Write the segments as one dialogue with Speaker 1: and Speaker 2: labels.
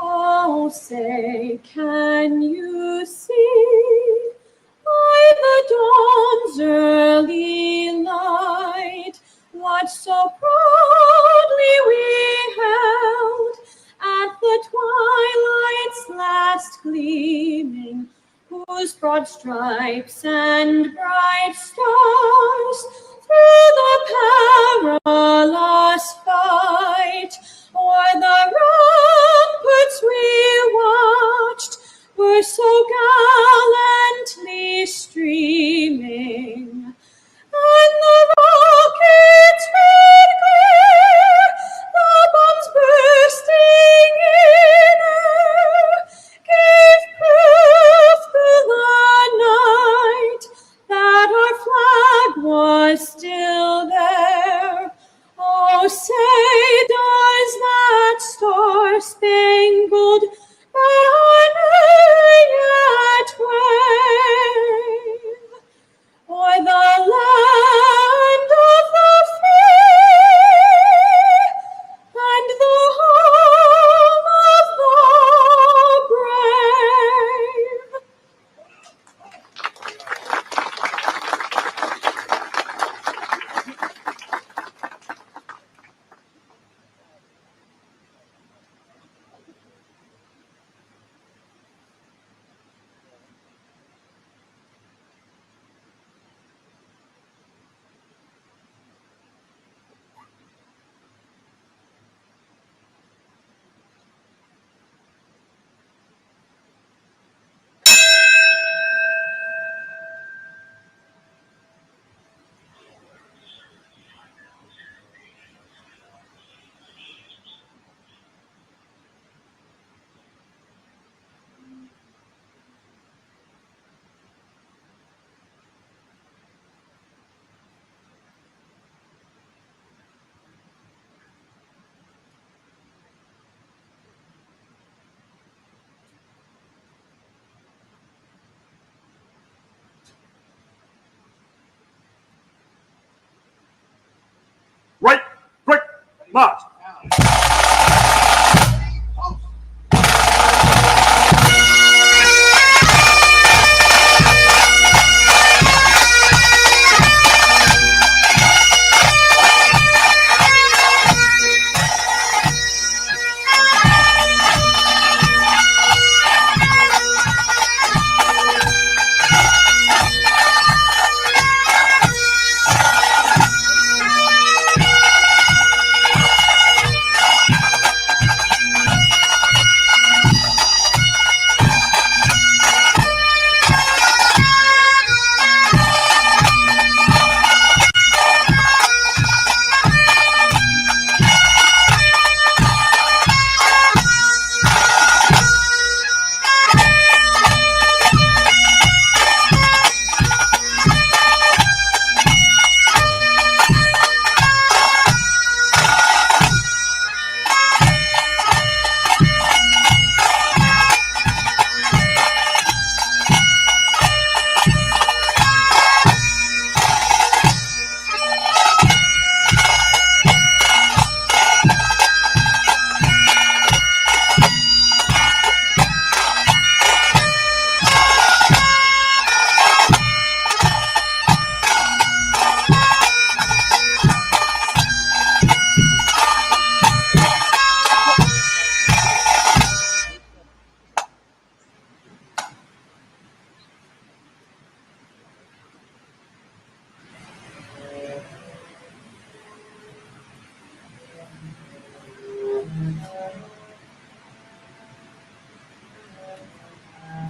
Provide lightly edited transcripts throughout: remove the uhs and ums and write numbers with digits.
Speaker 1: Oh, say, can you see by the dawn's early light what so proudly we held at the twilight's last gleaming, whose broad stripes and bright stars through the perilous fight o'er the ramparts we watched were so gallantly streaming, and the rockets made clear, the bombs bursting in air gave proof through the night that our flag was still there. March.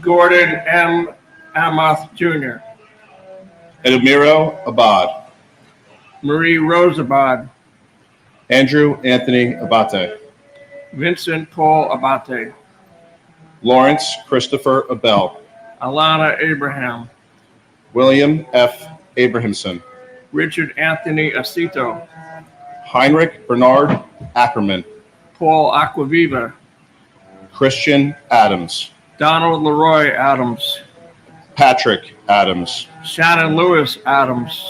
Speaker 1: Gordon M. Amoth Jr.,
Speaker 2: Edmiro Abad,
Speaker 1: Marie Rosabad,
Speaker 2: Andrew Anthony Abate,
Speaker 1: Vincent Paul Abate,
Speaker 2: Lawrence Christopher Abel,
Speaker 1: Alana Abraham,
Speaker 2: William F. Abrahamson,
Speaker 1: Richard Anthony Acito,
Speaker 2: Heinrich Bernard Ackerman,
Speaker 1: Paul Aquaviva,
Speaker 2: Christian Adams,
Speaker 1: Donald Leroy Adams,
Speaker 2: Patrick Adams,
Speaker 1: Shannon Lewis Adams,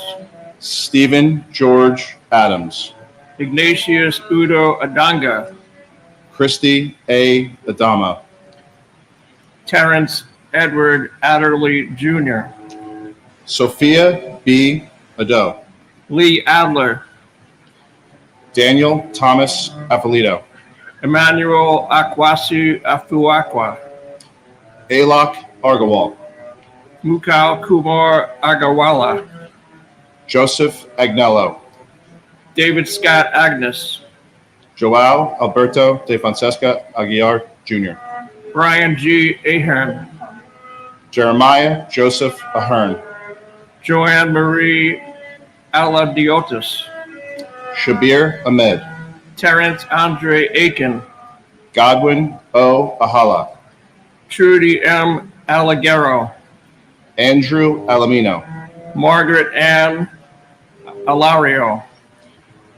Speaker 2: Stephen George Adams,
Speaker 1: Ignatius Udo Adanga,
Speaker 2: Christy A. Adama,
Speaker 1: Terrence Edward Adderley Jr.,
Speaker 2: Sophia B. Ado,
Speaker 1: Lee Adler,
Speaker 2: Daniel Thomas Apolito,
Speaker 1: Emmanuel Akwasi Afuakwa,
Speaker 2: Alok Argawal,
Speaker 1: Mukal Kumar Agawala,
Speaker 2: Joseph Agnello,
Speaker 1: David Scott Agnes,
Speaker 2: Joao Alberto de Fonseca Aguiar Jr.,
Speaker 1: Brian G. Ahern,
Speaker 2: Jeremiah Joseph Ahern,
Speaker 1: Joanne Marie Aladiotis,
Speaker 2: Shabir Ahmed,
Speaker 1: Terrence Andre Aiken,
Speaker 2: Godwin O. Ahala,
Speaker 1: Trudy M. Alagero,
Speaker 2: Andrew Alamino,
Speaker 1: Margaret Ann Alario,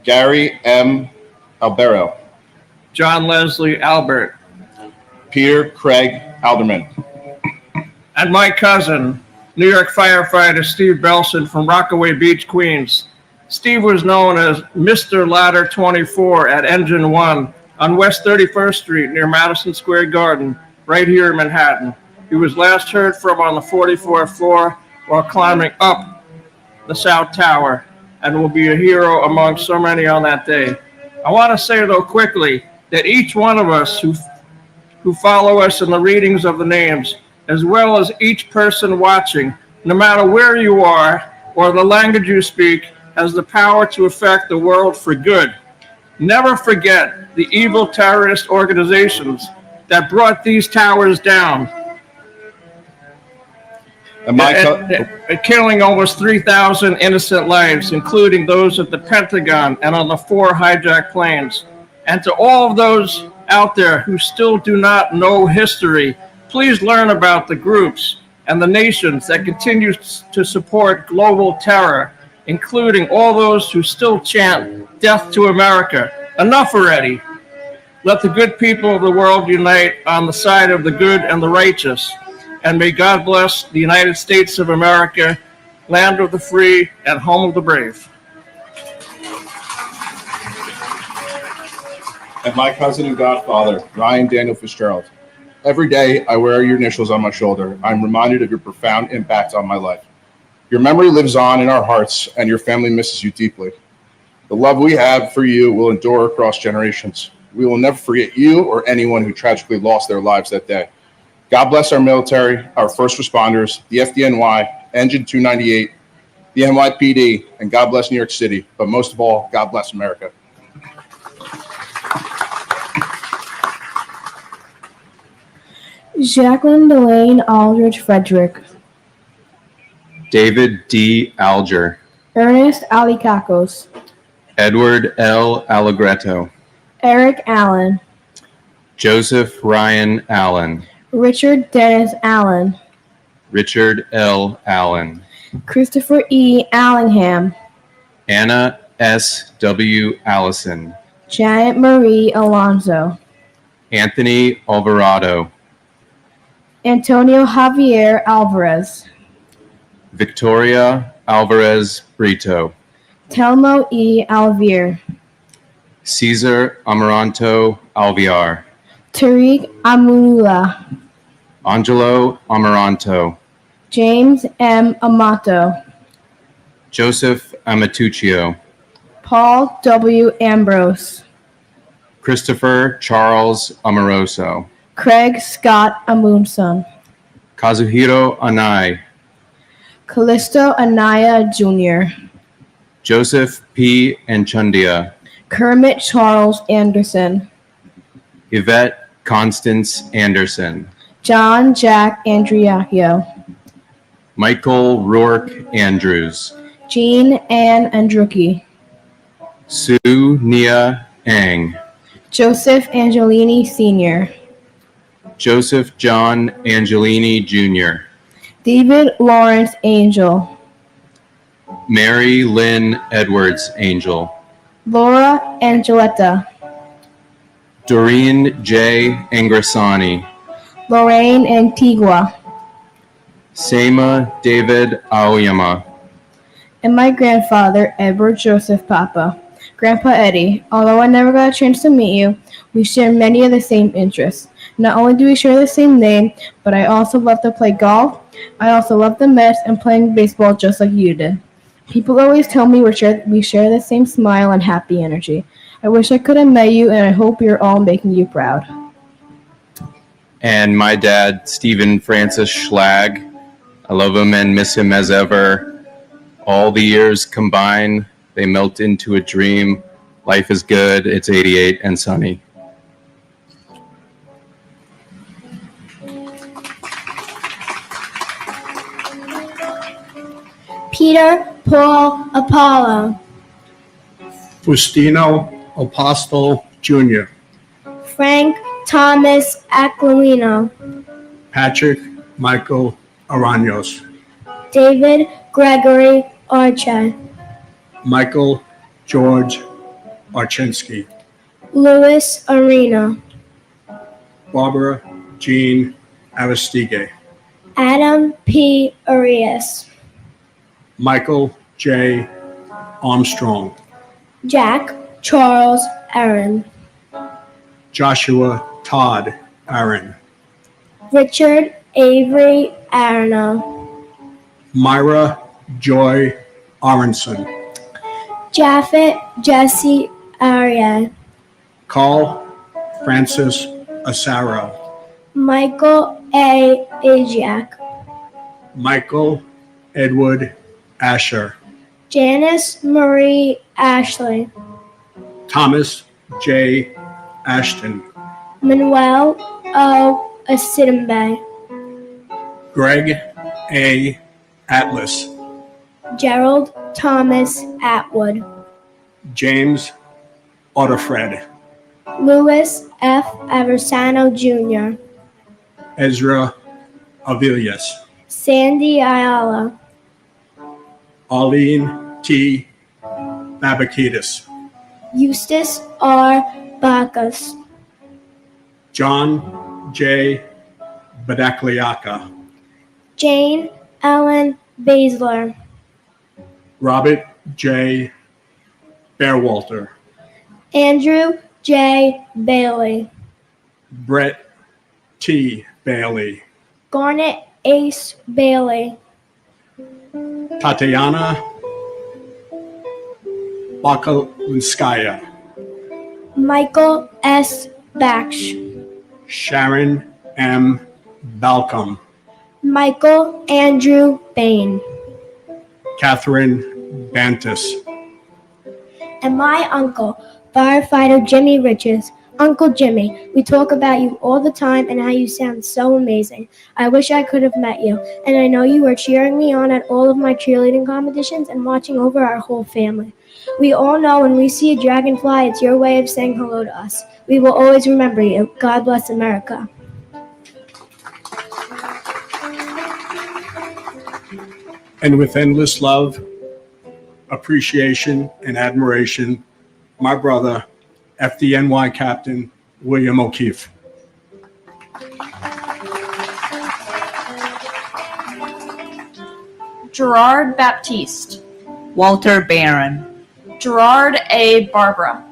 Speaker 2: Gary M. Albero,
Speaker 1: John Leslie Albert,
Speaker 2: Peter Craig Alderman,
Speaker 1: and my cousin, New York firefighter Steve Belson from Rockaway Beach, Queens. Steve was known as Mr. Ladder 24 at Engine 1 on West 31st Street near Madison Square Garden, right here in Manhattan. He was last heard from on the 44th floor while climbing up the South Tower, and will be a hero among so many on that day. I want to say, though, quickly, that each one of us who follow us in the readings of the names, as well as each person watching, no matter where you are or the language you speak, has the power to affect the world for good. Never forget the evil terrorist organizations that brought these towers down, killing almost 3,000 innocent lives, including those at the Pentagon and on the 4 hijacked planes. And to all of those out there who still do not know history, please learn about the groups and the nations that continue to support global terror, including all those who still chant death to America. Enough already. Let the good people of the world unite on the side of the good and the righteous. And may God bless the United States of America, land of the free and home of the brave.
Speaker 2: and my cousin and godfather, Ryan Daniel Fitzgerald. Every day I wear your initials on my shoulder. I'm reminded of your profound impact on my life. Your memory lives on in our hearts, and your family misses you deeply. The love we have for you will endure across generations. We will never forget you or anyone who tragically lost their lives that day. God bless our military, our first responders, the FDNY, Engine 298, the NYPD, and God bless New York City. But most of all, God bless America.
Speaker 3: Jacqueline Delane Aldridge Frederick.
Speaker 4: David D. Alger.
Speaker 3: Ernest Alicacos.
Speaker 4: Edward L. Allegretto.
Speaker 3: Eric Allen.
Speaker 4: Joseph Ryan Allen.
Speaker 3: Richard Dennis Allen.
Speaker 4: Richard L. Allen.
Speaker 3: Christopher E. Allingham.
Speaker 4: Anna S. W. Allison.
Speaker 3: Janet Marie Alonso.
Speaker 4: Anthony Alvarado.
Speaker 3: Antonio Javier Alvarez.
Speaker 4: Victoria Alvarez Brito.
Speaker 3: Telmo E. Alvier.
Speaker 4: Cesar Amaranto Alviar.
Speaker 3: Tariq Amula.
Speaker 4: Angelo Amaranto.
Speaker 3: James M. Amato.
Speaker 4: Joseph Amatuccio.
Speaker 3: Paul W. Ambrose.
Speaker 4: Christopher Charles Amoroso.
Speaker 3: Craig Scott Amundson.
Speaker 4: Kazuhiro Anai.
Speaker 3: Callisto Anaya Jr.
Speaker 4: Joseph P. Enchundia.
Speaker 3: Kermit Charles Anderson.
Speaker 4: Yvette Constance Anderson.
Speaker 3: John Jack Andriacchio.
Speaker 4: Michael Rourke Andrews.
Speaker 3: Jean Ann Andrucki.
Speaker 4: Sue Nia Ang.
Speaker 3: Joseph Angelini Sr.
Speaker 4: Joseph John Angelini Jr.
Speaker 3: David Lawrence Angel.
Speaker 4: Mary Lynn Edwards Angel.
Speaker 3: Laura Angeletta.
Speaker 4: Doreen J. Angrasani.
Speaker 3: Lorraine Antigua.
Speaker 4: Seima David Aoyama.
Speaker 3: And my grandfather, Edward Joseph Papa. Grandpa Eddie, although I never got a chance to meet you, we share many of the same interests. Not only do we share the same name, but I also love to play golf. I also love the Mets and playing baseball just like you did. People always tell me we share the same smile and happy energy. I wish I could have met you, and I hope we're all making you proud.
Speaker 4: And my dad, Stephen Francis Schlag. I love him and miss him as ever. All the years combined, they melt into a dream. Life is good. It's 88 and sunny.
Speaker 5: Peter Paul Apollo.
Speaker 6: Faustino Apostle Jr.,
Speaker 5: Frank Thomas Aquilino.
Speaker 6: Patrick Michael Araños,
Speaker 5: David Gregory Archer.
Speaker 6: Michael George Archinsky,
Speaker 5: Louis Arena.
Speaker 6: Barbara Jean Aristide,
Speaker 5: Adam P. Arias.
Speaker 6: Michael J. Armstrong,
Speaker 5: Jack Charles Aaron.
Speaker 6: Joshua Todd Aaron,
Speaker 5: Richard Avery Arno.
Speaker 6: Myra Joy Aronson,
Speaker 5: Japhet Jesse Arias.
Speaker 6: Carl Francis Asaro,
Speaker 5: Michael A. Ajiak.
Speaker 6: Michael Edward Asher,
Speaker 5: Janice Marie Ashley.
Speaker 6: Thomas J. Ashton,
Speaker 5: Manuel O. Asidambe.
Speaker 6: Greg A. Atlas,
Speaker 5: Gerald Thomas Atwood.
Speaker 6: James Otterfred,
Speaker 5: Louis F. Aversano Jr.
Speaker 6: Ezra Avilias,
Speaker 5: Sandy Ayala.
Speaker 6: Arlene T. Babakidis,
Speaker 5: Eustace R. Bacchus.
Speaker 6: John J. Badakliaka,
Speaker 5: Jane Ellen Basler.
Speaker 6: Robert J. Bearwalter,
Speaker 5: Andrew J. Bailey.
Speaker 6: Brett T. Bailey,
Speaker 5: Garnet Ace Bailey.
Speaker 6: Tatiana Bakalinskaya,
Speaker 5: Michael S. Baksh.
Speaker 6: Sharon M. Balcom,
Speaker 5: Michael Andrew Bain.
Speaker 6: Catherine Bantis,
Speaker 5: And my uncle, firefighter Jimmy Riches. Uncle Jimmy, we talk about you all the time and how you sound so amazing. I wish I could have met you, and I know you were cheering me on at all of my cheerleading competitions and watching over our whole family. We all know when we see a dragonfly, it's your way of saying hello to us. We will always remember you. God bless America.
Speaker 6: and with endless love, appreciation, and admiration, my brother, FDNY Captain William O'Keefe.
Speaker 7: Gerard Baptiste,
Speaker 8: Walter Barron,
Speaker 7: Gerard A. Barbara,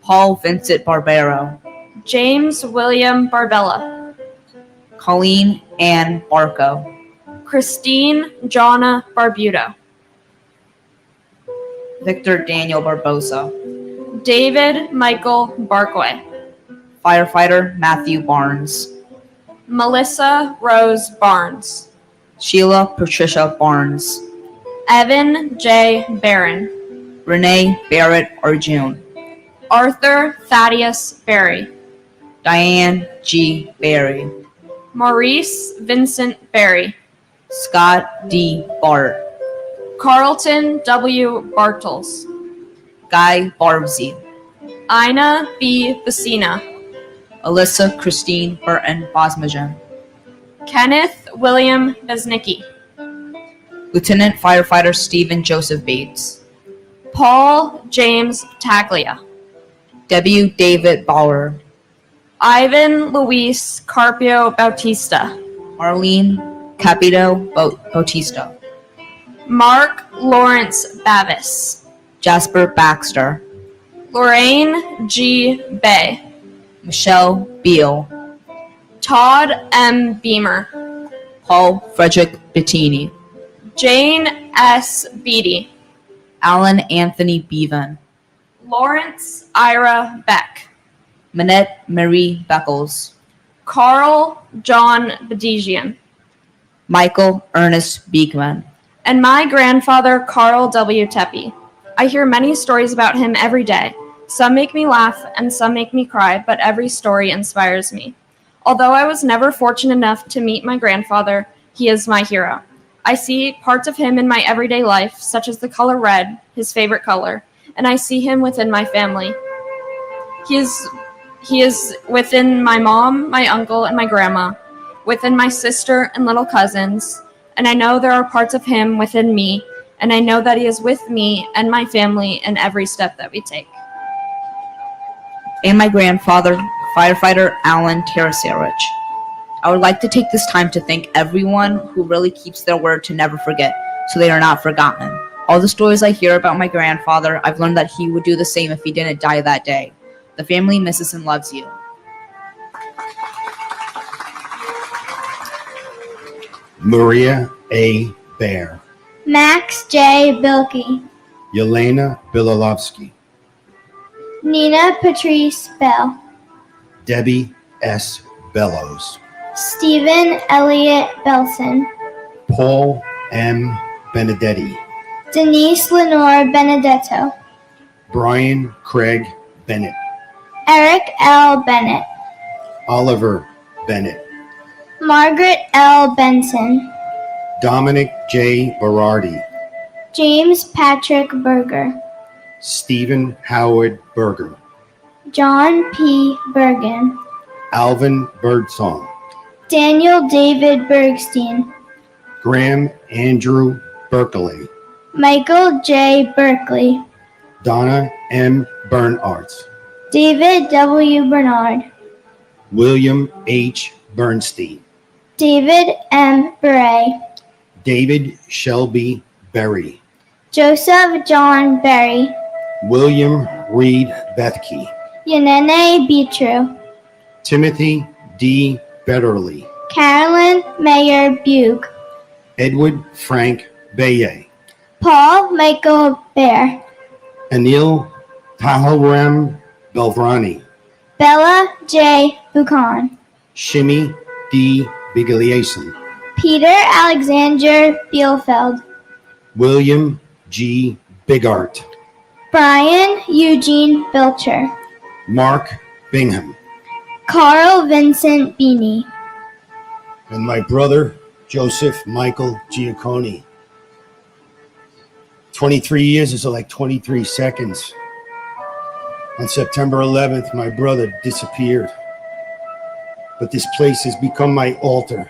Speaker 8: Paul Vincent Barbero,
Speaker 7: James William Barbella,
Speaker 8: Colleen Ann Barco,
Speaker 7: Christine Jonna Barbuto,
Speaker 8: Victor Daniel Barbosa,
Speaker 7: David Michael Barkway,
Speaker 8: Firefighter Matthew Barnes,
Speaker 7: Melissa Rose Barnes,
Speaker 8: Sheila Patricia Barnes,
Speaker 7: Evan J. Barron,
Speaker 8: Renee Barrett Arjun,
Speaker 7: Arthur Thaddeus Berry,
Speaker 8: Diane G. Berry,
Speaker 7: Maurice Vincent Berry,
Speaker 8: Scott D. Bart,
Speaker 7: Carlton W. Bartels,
Speaker 8: Guy Barbsey,
Speaker 7: Ina B. Basina,
Speaker 8: Alyssa Christine Burton Bosmajan,
Speaker 7: Kenneth William Besnicki,
Speaker 8: Lieutenant Firefighter Stephen Joseph Bates,
Speaker 7: Paul James Taglia,
Speaker 8: W. David Bauer,
Speaker 7: Ivan Luis Carpio Bautista,
Speaker 8: Arlene Capito Bautista,
Speaker 7: Mark Lawrence Bavis,
Speaker 8: Jasper Baxter,
Speaker 7: Lorraine G. Bay,
Speaker 8: Michelle Beal,
Speaker 7: Todd M. Beamer,
Speaker 8: Paul Frederick Bettini,
Speaker 7: Jane S. Beatty,
Speaker 8: Alan Anthony Bevan,
Speaker 7: Lawrence Ira Beck,
Speaker 8: Manette Marie Beckles,
Speaker 7: Carl John Bedigian,
Speaker 8: Michael Ernest Beekman,
Speaker 7: and my grandfather Carl W. Tepe. I hear many stories about him every day. Some make me laugh and some make me cry, but every story inspires me. Although I was never fortunate enough to meet my grandfather, he is my hero. I see parts of him in my everyday life, such as the color red, his favorite color, and I see him within my family. He is within my mom, my uncle, and my grandma, within my sister and little cousins, and I know there are parts of him within me, and I know that he is with me and my family in every step that we take.
Speaker 8: and my grandfather, Firefighter Alan Tarasarich. I would like to take this time to thank everyone who really keeps their word to never forget, so they are not forgotten. All the stories I hear about my grandfather, I've learned that he would do the same if he didn't die that day. The family misses and loves you.
Speaker 9: Maria A. Bear,
Speaker 5: Max J. Bilkey.
Speaker 9: Yelena Bilalovsky,
Speaker 5: Nina Patrice Bell.
Speaker 9: Debbie S. Bellows,
Speaker 5: Stephen Elliott Belson.
Speaker 9: Paul M. Benedetti,
Speaker 5: Denise Lenore Benedetto.
Speaker 9: Brian Craig Bennett,
Speaker 5: Eric L. Bennett.
Speaker 9: Oliver Bennett,
Speaker 5: Margaret L. Benson.
Speaker 9: Dominic J. Berardi,
Speaker 5: James Patrick Berger.
Speaker 9: Stephen Howard Berger,
Speaker 5: John P. Bergen.
Speaker 9: Alvin Birdsong,
Speaker 5: Daniel David Bergstein.
Speaker 9: Graham Andrew Berkeley,
Speaker 5: Michael J. Berkeley.
Speaker 9: Donna M. Bernards,
Speaker 5: David W. Bernard.
Speaker 9: William H. Bernstein,
Speaker 5: David M. Bray.
Speaker 9: David Shelby Berry,
Speaker 5: Joseph John Berry.
Speaker 9: William Reed Bethke,
Speaker 5: Yanene Beetrue,
Speaker 9: Timothy D. Betterly,
Speaker 5: Carolyn Mayer Bug,
Speaker 9: Edward Frank Baye,
Speaker 5: Paul Michael Bear,
Speaker 9: Anil Tahalram Belvrani,
Speaker 5: Bella J. Buchan,
Speaker 9: Shimi D. Bigliason,
Speaker 5: Peter Alexander Bielfeld,
Speaker 9: William G. Bigart,
Speaker 5: Brian Eugene Belcher,
Speaker 9: Mark Bingham,
Speaker 5: Carl Vincent Beanie,
Speaker 9: and my brother, Joseph Michael Giacconi. 23 years is like 23 seconds. On September 11th, my brother disappeared. But this place has become my altar.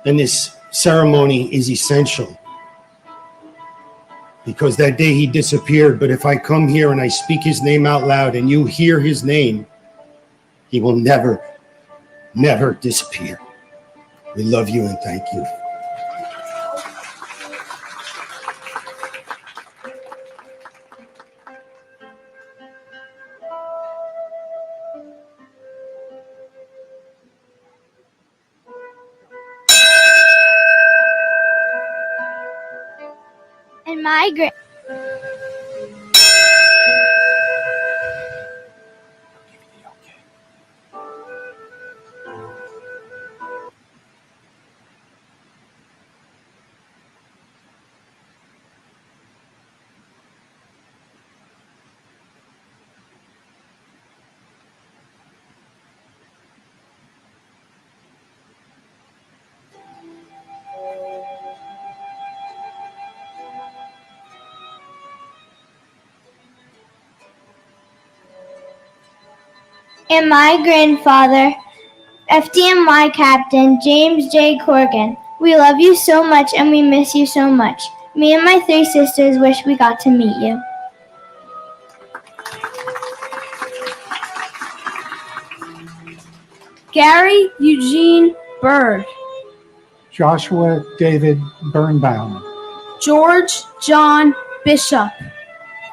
Speaker 9: And this ceremony is essential. Because that day he disappeared, but if I come here and I speak his name out loud and you hear his name, he will never, never disappear. We love you and thank you.
Speaker 5: and my great. And my grandfather, FDNY Captain James J. Corrigan. We love you so much and we miss you so much. Me and my 3 sisters wish we got to meet you.
Speaker 10: Gary Eugene Bird,
Speaker 6: Joshua David Birnbaum,
Speaker 10: George John Bishop,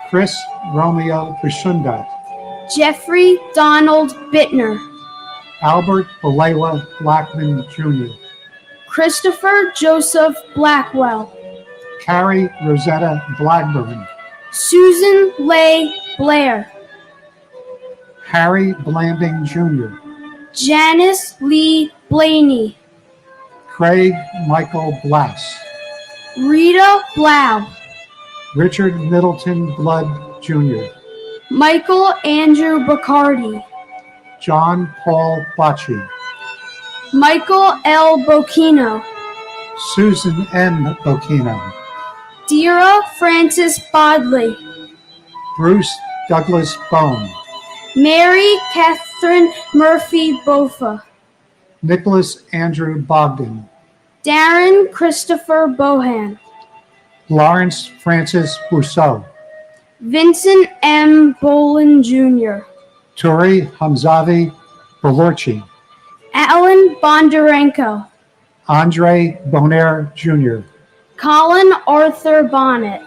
Speaker 6: Chris Romeo Bishundat,
Speaker 10: Jeffrey Donald Bittner,
Speaker 6: Albert Belayla Blackman Jr.,
Speaker 10: Christopher Joseph Blackwell,
Speaker 6: Carrie Rosetta Blackburn,
Speaker 10: Susan Leigh Blair,
Speaker 6: Harry Blanding Jr.,
Speaker 10: Janice Lee Blaney,
Speaker 6: Craig Michael Blass,
Speaker 10: Rita Blau,
Speaker 6: Richard Middleton Blood Jr.,
Speaker 10: Michael Andrew Bacardi,
Speaker 6: John Paul Bocci,
Speaker 10: Michael L. Bocchino,
Speaker 6: Susan M. Bocchino,
Speaker 10: Dira Francis Bodley,
Speaker 6: Bruce Douglas Bone,
Speaker 10: Mary Catherine Murphy Bofa,
Speaker 6: Nicholas Andrew Bogdan,
Speaker 10: Darren Christopher Bohan,
Speaker 6: Lawrence Francis Bousseau,
Speaker 10: Vincent M. Bolin Jr.,
Speaker 6: Turi Hamzavi Belorchi,
Speaker 10: Alan Bondarenko,
Speaker 6: Andre Bonaire Jr.,
Speaker 10: Colin Arthur Bonnet,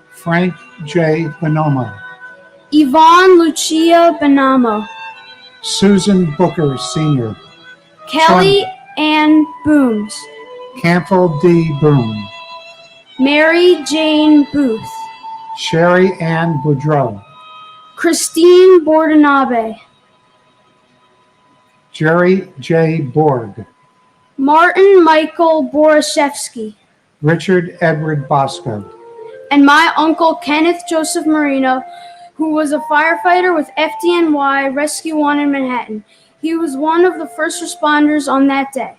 Speaker 6: Frank J. Bonomo,
Speaker 10: Yvonne Lucia Benamo,
Speaker 6: Susan Booker Sr.,
Speaker 10: Kelly Ann Booms,
Speaker 6: Campbell D. Boone,
Speaker 10: Mary Jane Booth,
Speaker 6: Sherry Ann Boudreau,
Speaker 10: Christine Bordanabe,
Speaker 6: Jerry J. Borg,
Speaker 10: Martin Michael Borashevsky,
Speaker 6: Richard Edward Bosco,
Speaker 10: and my uncle Kenneth Joseph Marino, who was a firefighter with FDNY Rescue 1 in Manhattan. He was one of the first responders on that day.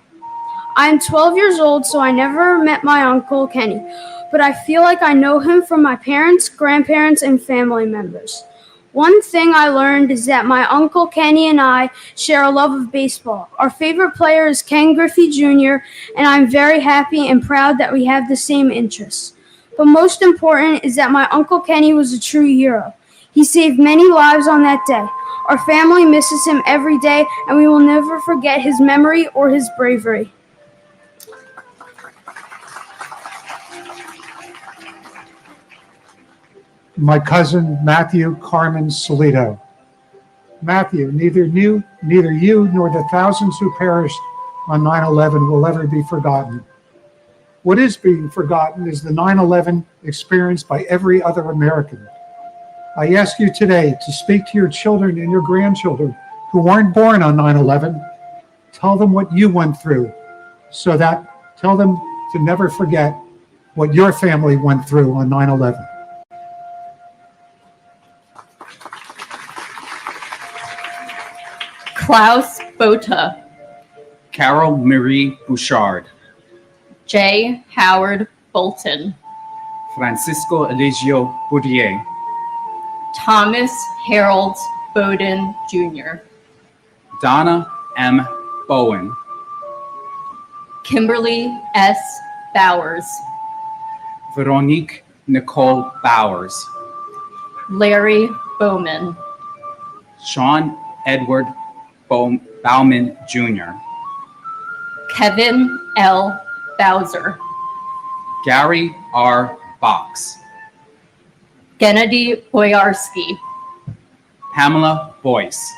Speaker 10: I am 12 years old, so I never met my uncle Kenny, but I feel like I know him from my parents, grandparents, and family members. One thing I learned is that my Uncle Kenny and I share a love of baseball. Our favorite player is Ken Griffey Jr., and I'm very happy and proud that we have the same interests. But most important is that my Uncle Kenny was a true hero. He saved many lives on that day. Our family misses him every day, and we will never forget his memory or his bravery.
Speaker 11: my cousin Matthew Carmen Solito. Matthew, neither you nor the thousands who perished on 9/11 will ever be forgotten. What is being forgotten is the 9/11 experience by every other American. I ask you today to speak to your children and your grandchildren who weren't born on 9/11. Tell them what you went through, tell them to never forget what your family went through on 9/11.
Speaker 12: Klaus Botha,
Speaker 13: Carol Marie Bouchard,
Speaker 12: J. Howard Bolton,
Speaker 13: Francisco Eligio Bourdier,
Speaker 12: Thomas Harold Bowden Jr.,
Speaker 13: Donna M. Bowen,
Speaker 12: Kimberly S. Bowers,
Speaker 13: Veronique Nicole Bowers,
Speaker 12: Larry Bowman,
Speaker 13: Sean Edward Bauman Jr.,
Speaker 12: Kevin L. Bowser,
Speaker 13: Gary R. Box,
Speaker 12: Gennady Boyarsky,
Speaker 13: Pamela Boyce,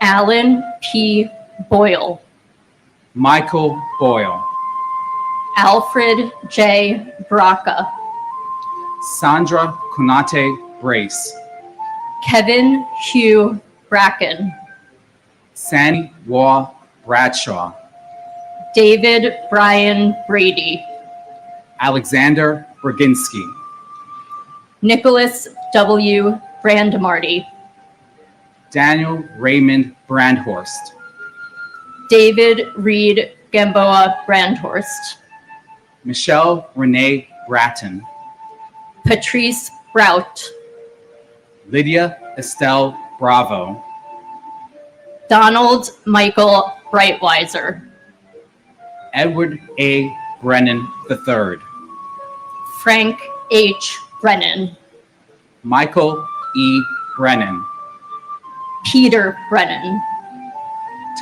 Speaker 12: Alan P. Boyle,
Speaker 13: Michael Boyle,
Speaker 12: Alfred J. Braca,
Speaker 13: Sandra Kunate Brace,
Speaker 12: Kevin Hugh Bracken,
Speaker 13: Sandy Waugh Bradshaw,
Speaker 12: David Brian Brady,
Speaker 13: Alexander Berginski,
Speaker 12: Nicholas W. Brandemarty,
Speaker 13: Daniel Raymond Brandhorst,
Speaker 12: David Reed Gamboa Brandhorst,
Speaker 13: Michelle Renee Bratton,
Speaker 12: Patrice Brout,
Speaker 13: Lydia Estelle Bravo,
Speaker 12: Donald Michael Breitweiser,
Speaker 13: Edward A. Brennan III,
Speaker 12: Frank H. Brennan,
Speaker 13: Michael E. Brennan,
Speaker 12: Peter Brennan,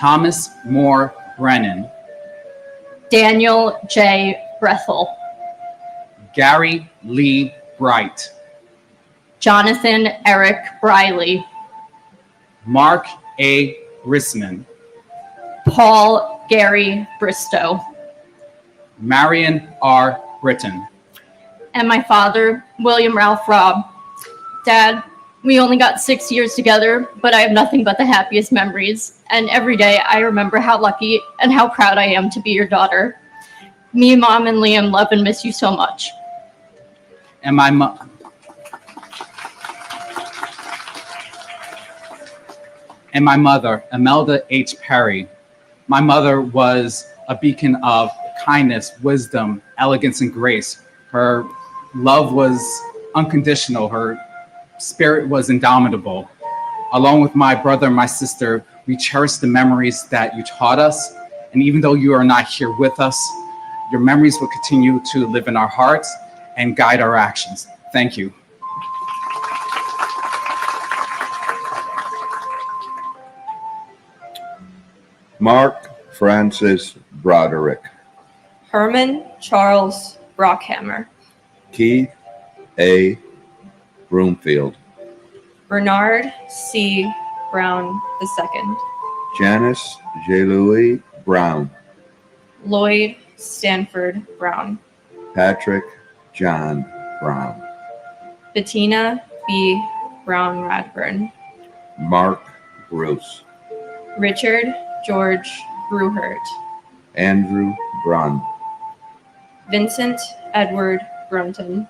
Speaker 13: Thomas Moore Brennan,
Speaker 12: Daniel J. Brethel,
Speaker 13: Gary Lee Bright,
Speaker 12: Jonathan Eric Briley,
Speaker 13: Mark A. Brisman,
Speaker 12: Paul Gary Bristow,
Speaker 13: Marion R. Britton,
Speaker 12: and my father, William Ralph Robb. Dad, we only got 6 years together, but I have nothing but the happiest memories. And every day I remember how lucky and how proud I am to be your daughter. Me, Mom, and Liam love and miss you so much.
Speaker 13: and my mother, Imelda H. Perry. My mother was a beacon of kindness, wisdom, elegance, and grace. Her love was unconditional. Her spirit was indomitable. Along with my brother and my sister, we cherish the memories that you taught us. And even though you are not here with us, your memories will continue to live in our hearts and guide our actions. Thank you.
Speaker 14: Mark Francis Broderick,
Speaker 7: Herman Charles Brockhammer,
Speaker 14: Keith A. Broomfield,
Speaker 7: Bernard C. Brown II,
Speaker 14: Janice J. Louis Brown,
Speaker 7: Lloyd Stanford Brown,
Speaker 14: Patrick John Brown,
Speaker 7: Bettina B. Brown Radburn,
Speaker 14: Mark Bruce,
Speaker 7: Richard George Bruhert,
Speaker 14: Andrew Brunn,
Speaker 7: Vincent Edward Brunton,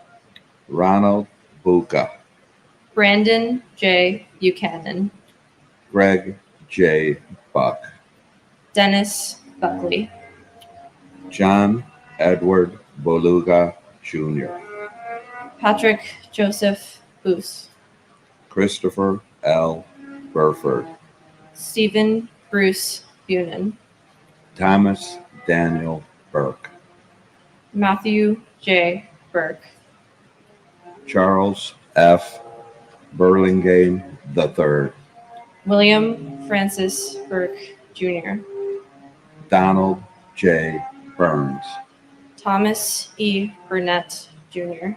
Speaker 14: Ronald Buca,
Speaker 7: Brandon J. Buchanan,
Speaker 14: Greg J. Buck,
Speaker 7: Dennis Buckley,
Speaker 14: John Edward Boluga Jr.,
Speaker 7: Patrick Joseph Boos,
Speaker 14: Christopher L. Burford,
Speaker 7: Stephen Bruce Bunin,
Speaker 14: Thomas Daniel Burke,
Speaker 7: Matthew J. Burke,
Speaker 14: Charles F. Burlingame III,
Speaker 7: William Francis Burke Jr.,
Speaker 14: Donald J. Burns,
Speaker 7: Thomas E. Burnett Jr.,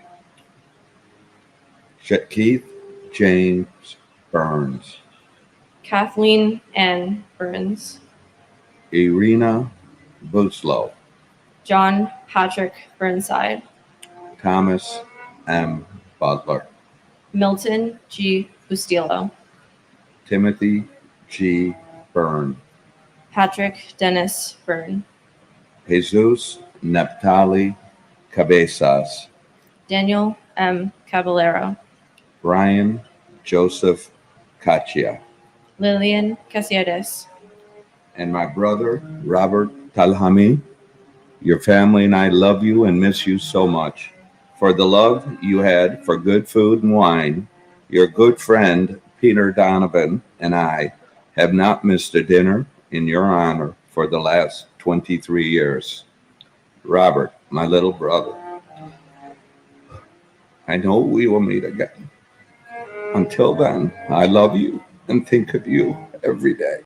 Speaker 14: Keith James Burns,
Speaker 7: Kathleen Ann Burns,
Speaker 14: Irina Buslow,
Speaker 7: John Patrick Burnside,
Speaker 14: Thomas M. Butler,
Speaker 7: Milton G. Bustillo,
Speaker 14: Timothy G. Byrne,
Speaker 7: Patrick Dennis Byrne,
Speaker 14: Jesus Naphtali Cabezas,
Speaker 7: Daniel M. Caballero,
Speaker 14: Brian Joseph Cachia,
Speaker 7: Lillian Casillas,
Speaker 14: and my brother Robert Talhami. Your family and I love you and miss you so much. For the love you had for good food and wine, your good friend Peter Donovan and I have not missed a dinner in your honor for the last 23 years. Robert, my little brother, I know we will meet again. Until then, I love you and think of you every day.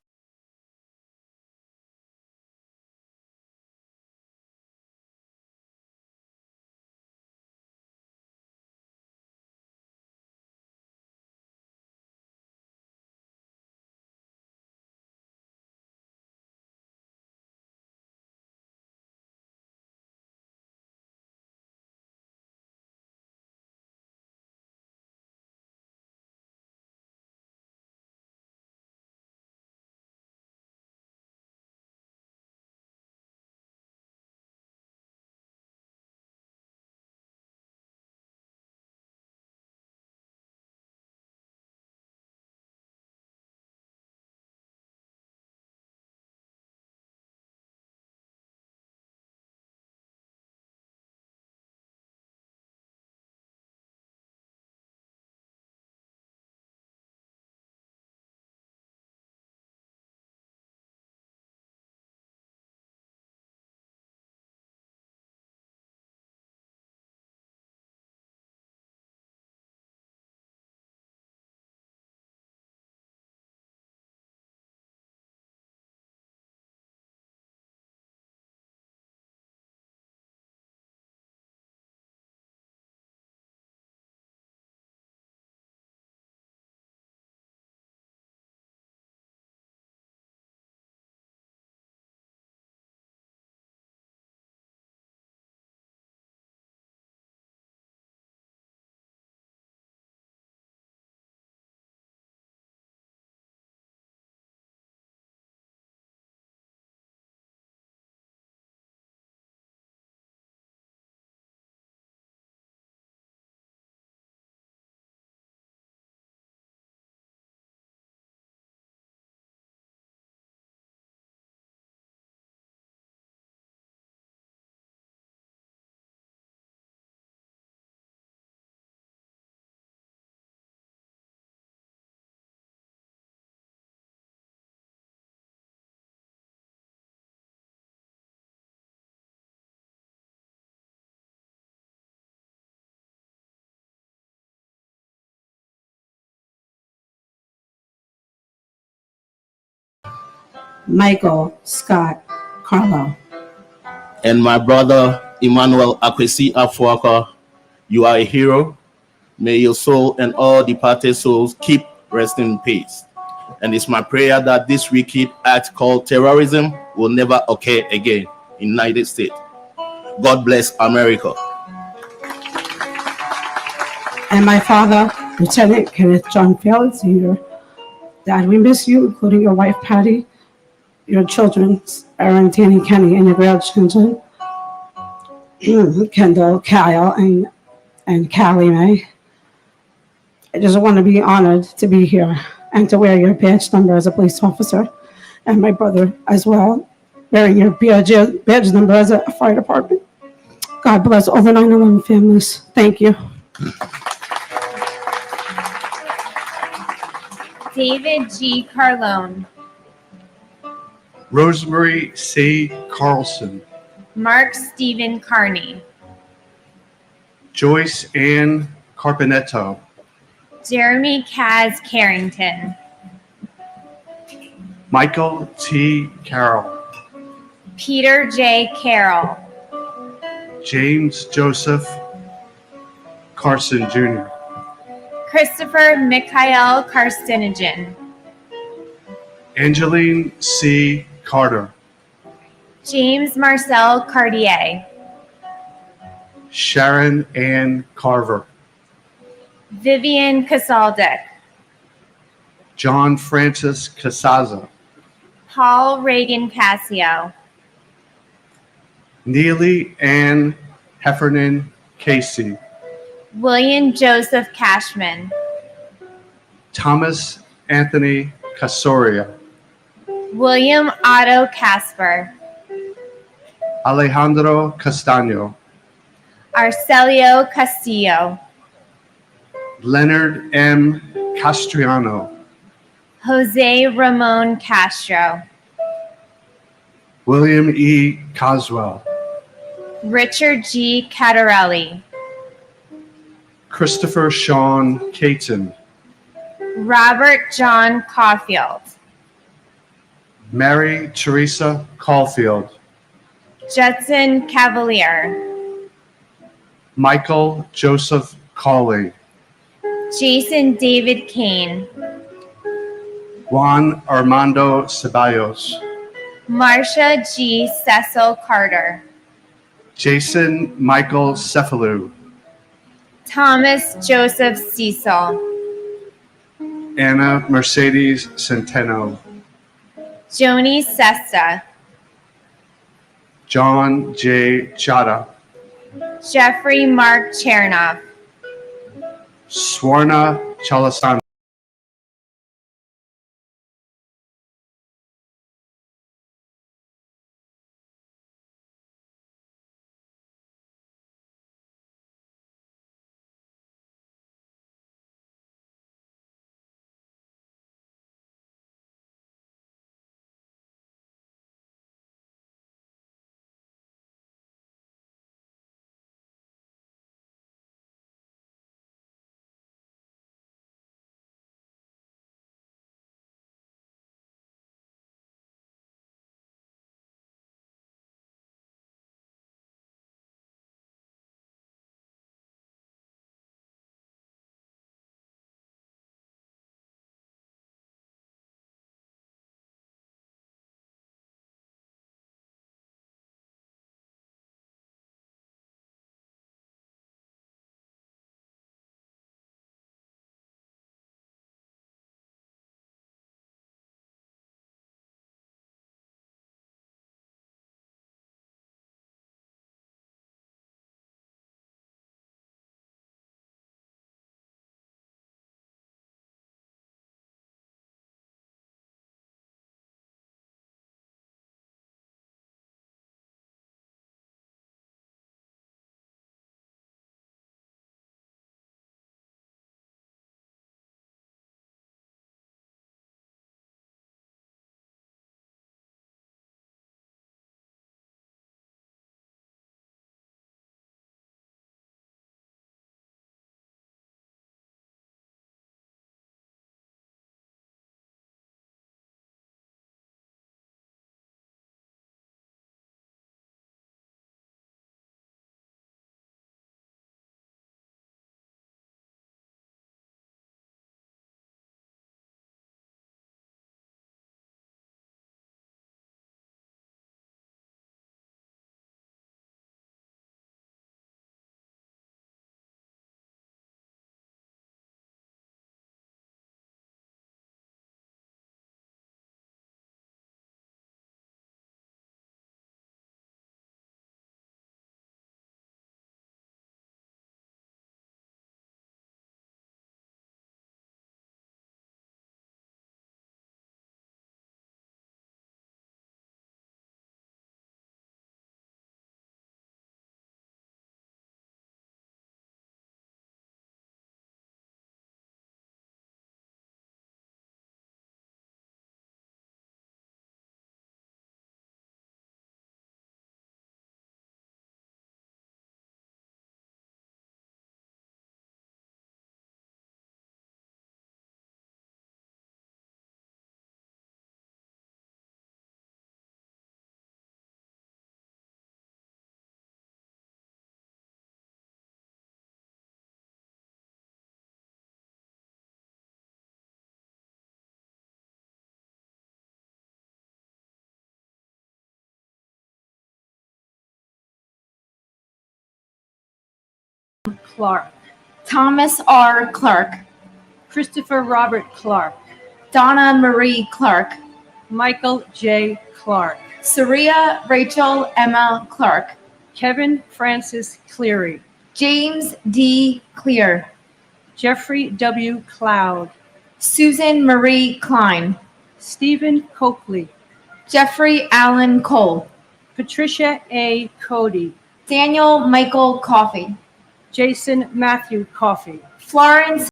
Speaker 15: Michael Scott Carlo,
Speaker 16: and my brother Emmanuel Akwesi Afuaka, you are a hero. May your soul and all departed souls keep resting in peace. And it's my prayer that this wicked act called terrorism will never occur again in the United States. God bless America.
Speaker 15: and my father, Lieutenant Kenneth John Felix Sr. Dad, we miss you, including your wife Patty, your children Aaron, Tanny, Kenny, and your grandchildren Kendall, Kyle, and Callie Mae. I just want to be honored to be here and to wear your badge number as a police officer, and my brother as well, wearing your badge number as a fire department. God bless all the 9/11 families. Thank you.
Speaker 17: David G. Carlone,
Speaker 6: Rosemary C. Carlson,
Speaker 17: Mark Stephen Carney,
Speaker 6: Joyce Ann Carpenetto,
Speaker 17: Jeremy Kaz Carrington,
Speaker 6: Michael T. Carroll,
Speaker 17: Peter J. Carroll,
Speaker 6: James Joseph Carson Jr.,
Speaker 17: Christopher Mikhail Carcinogen,
Speaker 6: Angeline C. Carter,
Speaker 17: James Marcel Cartier,
Speaker 6: Sharon Ann Carver,
Speaker 17: Vivian Casaldic,
Speaker 6: John Francis Casaza,
Speaker 17: Paul Reagan Cassio,
Speaker 6: Neely Ann Heffernan Casey,
Speaker 17: William Joseph Cashman,
Speaker 6: Thomas Anthony Casoria,
Speaker 17: William Otto Casper,
Speaker 6: Alejandro Castaño,
Speaker 17: Arcelio Castillo,
Speaker 6: Leonard M. Castriano,
Speaker 17: Jose Ramon Castro,
Speaker 6: William E. Coswell,
Speaker 17: Richard G. Catarelli,
Speaker 6: Christopher Sean Caton,
Speaker 17: Robert John Caulfield,
Speaker 6: Mary Teresa Caulfield,
Speaker 17: Judson Cavalier,
Speaker 6: Michael Joseph Cawley,
Speaker 17: Jason David Kane,
Speaker 6: Juan Armando Ceballos,
Speaker 17: Marcia G. Cecil Carter,
Speaker 6: Jason Michael Cephalou,
Speaker 17: Thomas Joseph Cecil,
Speaker 6: Anna Mercedes Centeno,
Speaker 17: Joni Sesta,
Speaker 6: John J. Chada,
Speaker 17: Jeffrey Mark Chernoff,
Speaker 6: Swarna Chalasana.
Speaker 18: Clark,
Speaker 17: Thomas R. Clark,
Speaker 18: Christopher Robert Clark,
Speaker 17: Donna Marie Clark,
Speaker 18: Michael J. Clark,
Speaker 17: Saria Rachel Emma Clark,
Speaker 18: Kevin Francis Cleary,
Speaker 17: James D. Clear,
Speaker 18: Jeffrey W. Cloud,
Speaker 17: Susan Marie Klein,
Speaker 18: Stephen Coakley,
Speaker 17: Jeffrey Allen Cole,
Speaker 18: Patricia A. Cody,
Speaker 17: Daniel Michael Coffey,
Speaker 18: Jason Matthew Coffey,
Speaker 17: Florence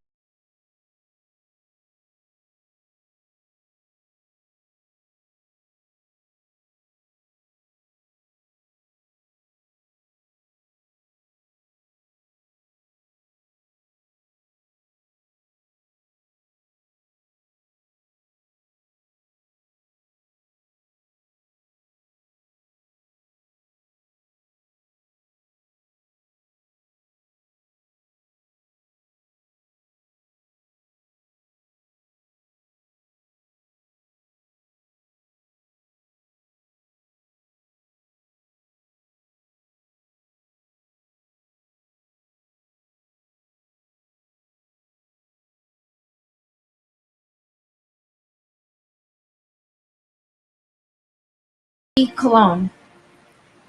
Speaker 17: Cologne,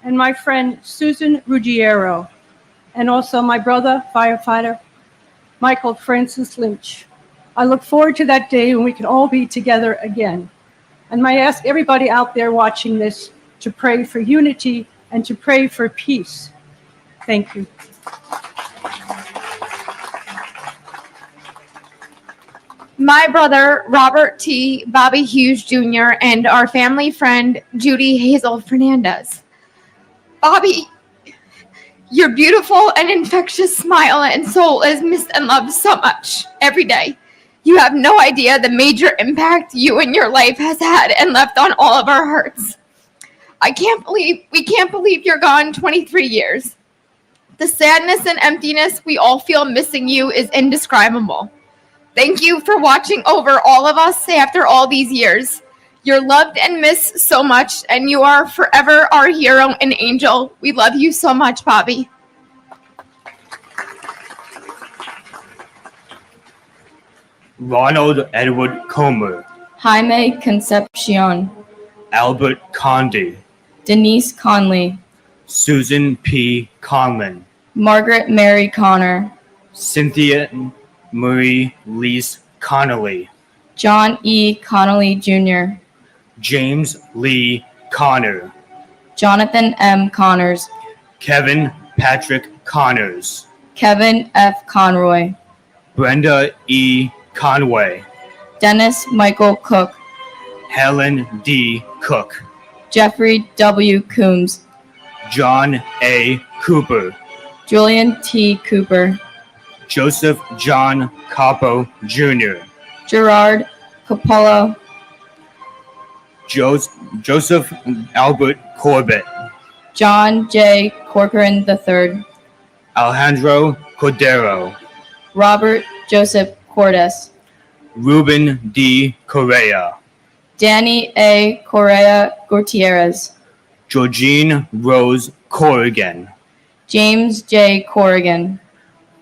Speaker 18: and my friend Susan Ruggiero, and also my brother, firefighter Michael Francis Lynch. I look forward to that day when we can all be together again. And I ask everybody out there watching this to pray for unity and to pray for peace. Thank you.
Speaker 17: my brother Robert T. Bobby Hughes Jr., and our family friend Judy Hazel Fernandez. Bobby, your beautiful and infectious smile and soul is missed and loved so much every day. You have no idea the major impact you and your life has had and left on all of our hearts. We can't believe you're gone 23 years. The sadness and emptiness we all feel missing you is indescribable. Thank you for watching over all of us after all these years. You're loved and missed so much, and you are forever our hero and angel. We love you so much, Bobby.
Speaker 19: Ronald Edward Comer,
Speaker 7: Jaime Concepcion,
Speaker 19: Albert Conde,
Speaker 7: Denise Conley,
Speaker 19: Susan P. Conlon,
Speaker 7: Margaret Mary Connor,
Speaker 19: Cynthia Marie Lease Connolly,
Speaker 7: John E. Connolly Jr.,
Speaker 19: James Lee Connor,
Speaker 7: Jonathan M. Connors,
Speaker 19: Kevin Patrick Connors,
Speaker 7: Kevin F. Conroy,
Speaker 19: Brenda E. Conway,
Speaker 7: Dennis Michael Cook,
Speaker 19: Helen D. Cook,
Speaker 7: Jeffrey W. Coombs,
Speaker 19: John A. Cooper,
Speaker 7: Julian T. Cooper,
Speaker 19: Joseph John Capo Jr.,
Speaker 7: Gerard Capello,
Speaker 19: Joseph Albert Corbett,
Speaker 7: John J. Corcoran III,
Speaker 19: Alejandro Cordero,
Speaker 7: Robert Joseph Cordes,
Speaker 19: Ruben D. Correa,
Speaker 7: Danny A. Correa Gutierrez,
Speaker 19: Georgine Rose Corrigan,
Speaker 7: James J. Corrigan,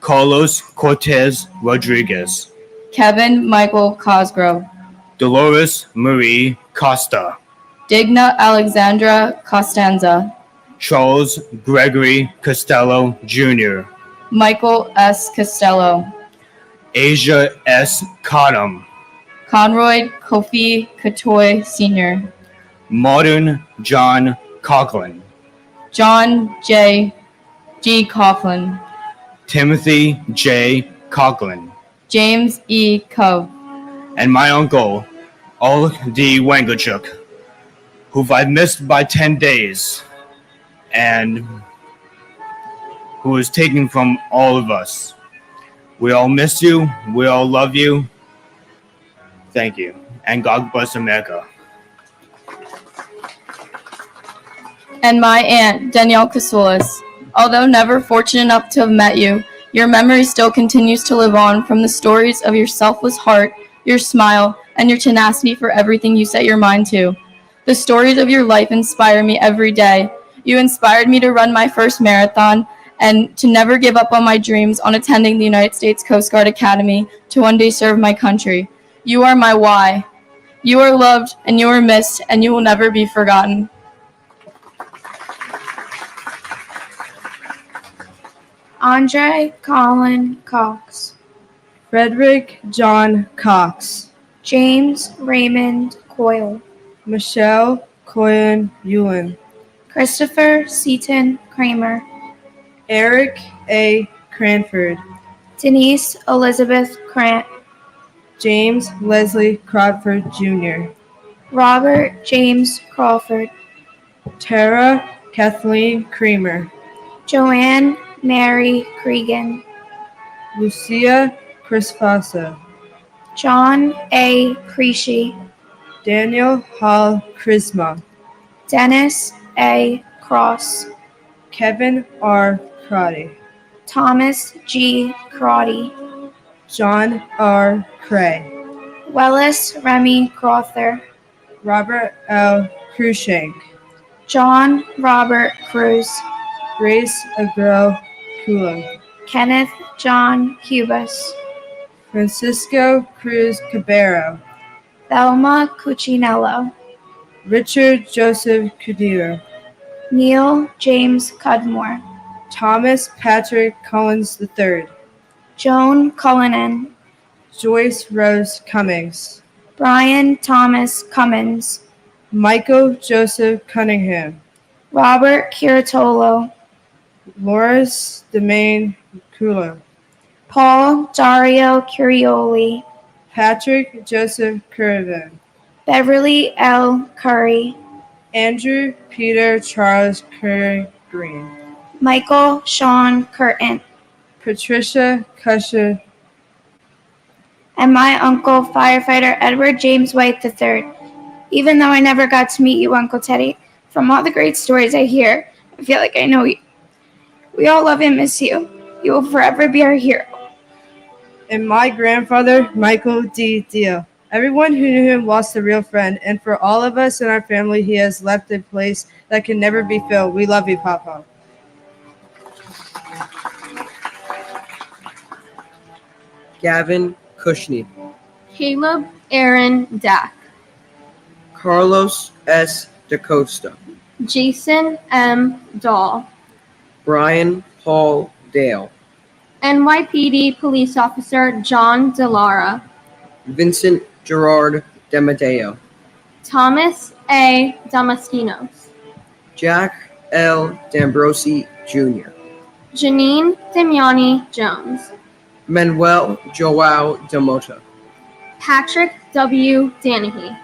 Speaker 19: Carlos Cortez Rodriguez,
Speaker 7: Kevin Michael Cosgrove,
Speaker 19: Dolores Marie Costa,
Speaker 7: Digna Alexandra Costanza,
Speaker 19: Charles Gregory Costello Jr.,
Speaker 7: Michael S. Costello,
Speaker 19: Asia S. Cottom,
Speaker 7: Conroy Kofi Katoy Sr.,
Speaker 19: Martin John Coughlin,
Speaker 7: John J. G. Coughlin,
Speaker 19: Timothy J. Coughlin,
Speaker 7: James E. Cove,
Speaker 19: and my uncle, Ol D. Wangachuk, who I've missed by 10 days, and who was taken from all of us. We all miss you. We all love you. Thank you. And God bless America.
Speaker 7: and my aunt, Danielle Casoulas. Although never fortunate enough to have met you, your memory still continues to live on from the stories of your selfless heart, your smile, and your tenacity for everything you set your mind to. The stories of your life inspire me every day. You inspired me to run my first marathon,
Speaker 20: and to never give up on my dreams on attending the United States Coast Guard Academy to one day serve my country. You are my why. You are loved and you are missed and you will never be forgotten.
Speaker 3: Andre Colin Cox.
Speaker 21: Frederick John Cox.
Speaker 3: James Raymond Coyle.
Speaker 21: Michelle Coyen Ewan.
Speaker 3: Christopher Seaton Kramer.
Speaker 21: Eric A. Cranford.
Speaker 3: Denise Elizabeth Krant.
Speaker 21: James Leslie Crawford Jr.
Speaker 3: Robert James Crawford.
Speaker 21: Tara Kathleen Creamer.
Speaker 3: Joanne Mary Cregan.
Speaker 21: Lucia Crispasa.
Speaker 3: John A. Creasy.
Speaker 21: Daniel Hall Chrisma.
Speaker 3: Dennis A. Cross.
Speaker 21: Kevin R. Crotty.
Speaker 3: Thomas G. Crotty.
Speaker 21: John R. Cray.
Speaker 3: Wellis Remy Crother.
Speaker 21: Robert L. Cruikshank.
Speaker 3: John Robert Cruz.
Speaker 21: Grace Agrell Kula.
Speaker 3: Kenneth John Cubas.
Speaker 21: Francisco Cruz Cabero.
Speaker 3: Thelma Cuccinello.
Speaker 21: Richard Joseph Cudillo.
Speaker 3: Neil James Cudmore.
Speaker 21: Thomas Patrick Collins III.
Speaker 3: Joan Cullinan.
Speaker 21: Joyce Rose Cummings.
Speaker 3: Brian Thomas Cummins.
Speaker 21: Michael Joseph Cunningham.
Speaker 3: Robert Curatolo.
Speaker 21: Loris Demain Culo.
Speaker 3: Paul Dario Curioli.
Speaker 21: Patrick Joseph Curvin.
Speaker 3: Beverly L. Curry.
Speaker 21: Andrew Peter Charles Curry Green.
Speaker 3: Michael Sean Curtin.
Speaker 21: Patricia Cusher.
Speaker 3: And my uncle, firefighter Edward James White III. Even though I never got to meet you, Uncle Teddy, from all the great stories I hear, I feel like I know you. We all love and miss you. You will forever be our hero.
Speaker 21: And my grandfather, Michael D. Deal. Everyone who knew him lost a real friend, and for all of us in our family, he has left a place that can never be filled. We love you, Papa.
Speaker 22: Gavin Cushney.
Speaker 12: Caleb Aaron Dack.
Speaker 22: Carlos S. DaCosta.
Speaker 12: Jason M. Dahl.
Speaker 22: Brian Paul Dale.
Speaker 12: NYPD Police Officer John DeLara.
Speaker 22: Vincent Gerard Demadeo.
Speaker 12: Thomas A. Damaskinos.
Speaker 22: Jack L. D'Ambrosi Jr.
Speaker 12: Janine Damiani Jones.
Speaker 22: Manuel Joao Demota.
Speaker 12: Patrick W. Danahy.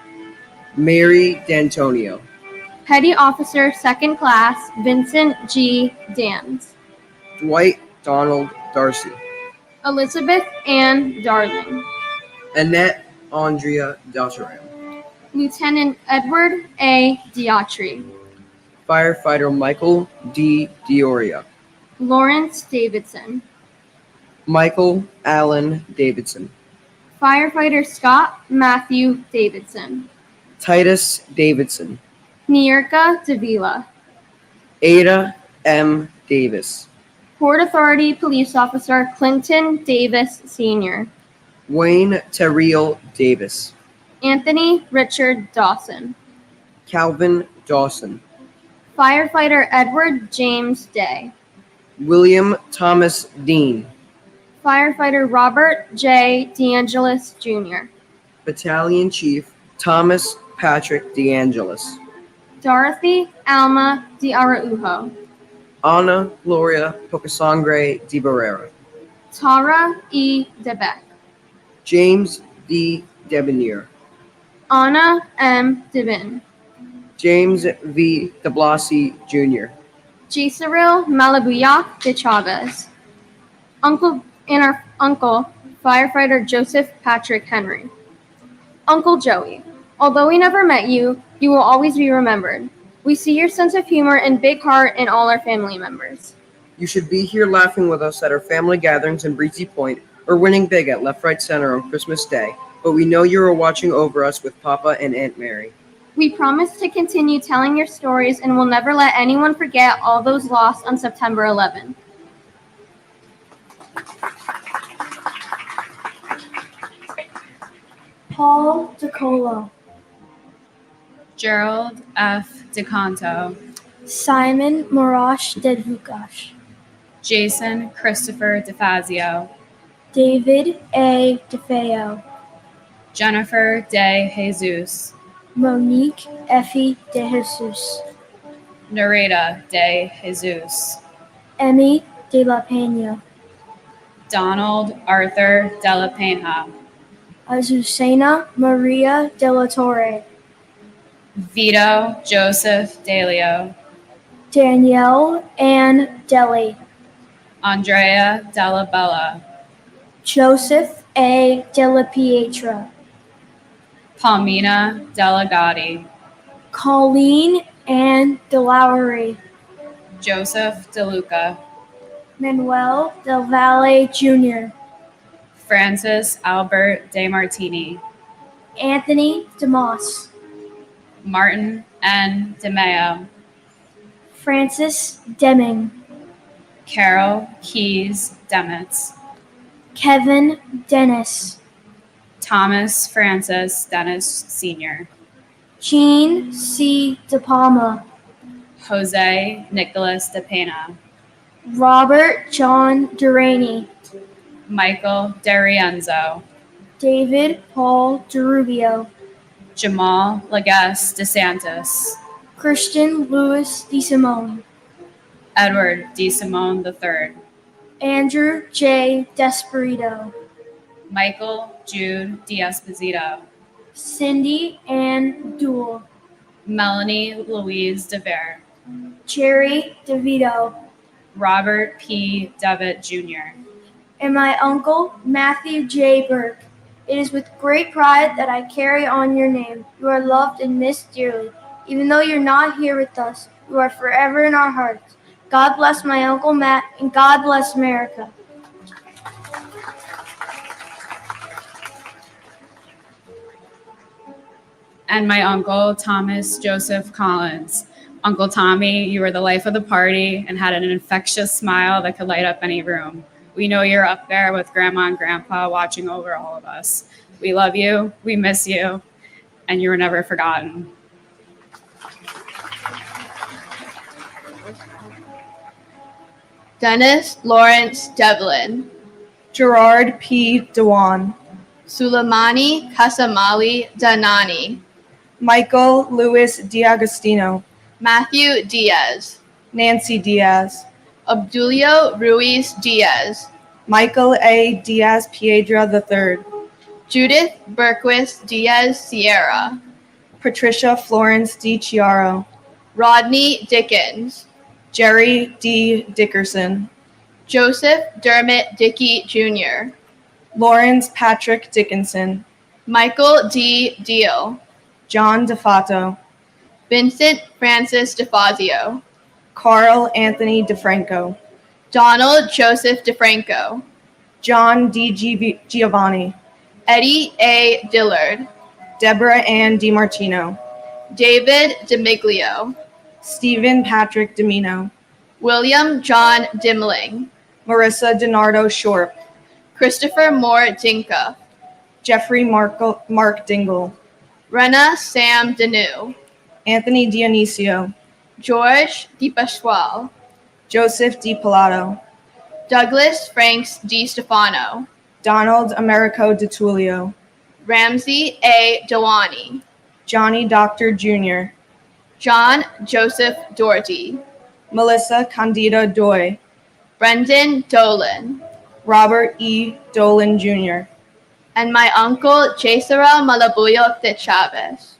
Speaker 22: Mary D'Antonio.
Speaker 12: Petty Officer 2nd Class Vincent G. Dans.
Speaker 22: Dwight Donald Darcy.
Speaker 12: Elizabeth Ann Darling.
Speaker 22: Annette Andrea Dotteram.
Speaker 12: Lieutenant Edward A. Diatri.
Speaker 22: Firefighter Michael D. Dioria.
Speaker 12: Lawrence Davidson.
Speaker 22: Michael Allen Davidson.
Speaker 12: Firefighter Scott Matthew Davidson.
Speaker 22: Titus Davidson.
Speaker 12: Nierka Davila.
Speaker 22: Ada M. Davis.
Speaker 12: Port Authority Police Officer Clinton Davis Sr.
Speaker 22: Wayne Terriel Davis.
Speaker 12: Anthony Richard Dawson.
Speaker 22: Calvin Dawson.
Speaker 12: Firefighter Edward James Day.
Speaker 22: William Thomas Dean.
Speaker 12: Firefighter Robert J. DeAngelis Jr.
Speaker 22: Battalion Chief Thomas Patrick DeAngelis.
Speaker 12: Dorothy Alma de Araujo.
Speaker 22: Ana Gloria Pocasangre de Barrera.
Speaker 12: Tara E. DeBeck.
Speaker 22: James D. Debonair.
Speaker 12: Anna M. Devin.
Speaker 22: James V. de Blasi Jr.
Speaker 12: G. Cyril Malabuyak de Chavez. Uncle, Firefighter Joseph Patrick Henry. Uncle Joey, although we never met you, you will always be remembered. We see your sense of humor and big heart in all our family members.
Speaker 22: You should be here laughing with us at our family gatherings in Breezy Point or winning big at Left Right Center on Christmas Day, but we know you are watching over us with Papa and Aunt Mary.
Speaker 12: We promise to continue telling your stories and will never let anyone forget all those lost on September 11th.
Speaker 5: Paul DeColo,
Speaker 1: Gerald F. DeCanto,
Speaker 5: Simon Marash Dedvukash,
Speaker 1: Jason Christopher DeFazio,
Speaker 5: David A. DeFeo,
Speaker 1: Jennifer De Jesus,
Speaker 5: Monique Effie De Jesus,
Speaker 1: Nareda De Jesus,
Speaker 5: Emmy De La Pena,
Speaker 1: Donald Arthur De La Pena,
Speaker 5: Azucena Maria De La Torre,
Speaker 1: Vito Joseph Delio,
Speaker 5: Danielle Ann Deli,
Speaker 1: Andrea Della Bella,
Speaker 5: Joseph A. De La Pietra,
Speaker 1: Palmina Delegati,
Speaker 5: Colleen Ann DeLaury,
Speaker 1: Joseph DeLuca,
Speaker 5: Manuel Del Valle Jr.,
Speaker 1: Francis Albert De Martini,
Speaker 5: Anthony DeMoss,
Speaker 1: Martin N. DeMeo,
Speaker 5: Francis Deming,
Speaker 1: Carol Keys Demetz,
Speaker 5: Kevin Dennis,
Speaker 1: Thomas Francis Dennis Sr.,
Speaker 5: Jean C. De Palma,
Speaker 1: Jose Nicholas De Pena,
Speaker 5: Robert John Duraney,
Speaker 1: Michael DeRienzo,
Speaker 5: David Paul DeRubio,
Speaker 1: Jamal Legas DeSantis,
Speaker 5: Christian Louis DeSimone,
Speaker 1: Edward D. Simone III,
Speaker 5: Andrew J. Desperito,
Speaker 1: Michael Jude D'Esposito,
Speaker 5: Cindy Ann Duell,
Speaker 1: Melanie Louise DeVere,
Speaker 5: Jerry DeVito,
Speaker 1: Robert P. Devitt Jr.,
Speaker 5: and my uncle Matthew J. Burke. It is with great pride that I carry on your name. You are loved and missed dearly. Even though you're not here with us, you are forever in our hearts. God bless my Uncle Matt, and God bless America.
Speaker 1: and my uncle, Thomas Joseph Collins. Uncle Tommy, you were the life of the party and had an infectious smile that could light up any room. We know you're up there with Grandma and Grandpa watching over all of us. We love you, we miss you, and you were never forgotten.
Speaker 17: Dennis Lawrence Devlin,
Speaker 22: Gerard P. Dewan,
Speaker 17: Suleimani Kasamali Danani,
Speaker 22: Michael Louis D'Agostino,
Speaker 17: Matthew Diaz,
Speaker 22: Nancy Diaz,
Speaker 17: Obdulio Ruiz Diaz,
Speaker 22: Michael A. Diaz Piedra III,
Speaker 17: Judith Berquist Diaz Sierra,
Speaker 22: Patricia Florence D. Chiaro,
Speaker 17: Rodney Dickens,
Speaker 22: Jerry D. Dickerson,
Speaker 17: Joseph Dermot Dickey Jr.,
Speaker 22: Lawrence Patrick Dickinson,
Speaker 17: Michael D. Deal,
Speaker 22: John DeFato,
Speaker 17: Vincent Francis DeFazio,
Speaker 22: Carl Anthony DeFranco,
Speaker 17: Donald Joseph DeFranco,
Speaker 22: John D. Giovanni,
Speaker 17: Eddie A. Dillard,
Speaker 22: Deborah Ann DiMartino,
Speaker 17: David DeMiglio,
Speaker 22: Stephen Patrick Domino,
Speaker 17: William John Dimling,
Speaker 22: Marissa DiNardo Shorp,
Speaker 17: Christopher Moore Dinka,
Speaker 22: Jeffrey Mark Dingle,
Speaker 17: Rena Sam Danu,
Speaker 22: Anthony Dionisio,
Speaker 17: George DiPasquale,
Speaker 22: Joseph D. Pilato,
Speaker 17: Douglas Franks D. Stefano,
Speaker 22: Donald Americo DiTullio,
Speaker 17: Ramsey A. Dewani,
Speaker 22: Johnny Doctor Jr.,
Speaker 17: John Joseph Doherty,
Speaker 22: Melissa Candida Doy,
Speaker 17: Brendan Dolan,
Speaker 22: Robert E. Dolan Jr.,
Speaker 17: and my uncle Jesera Malabuyo de Chavez.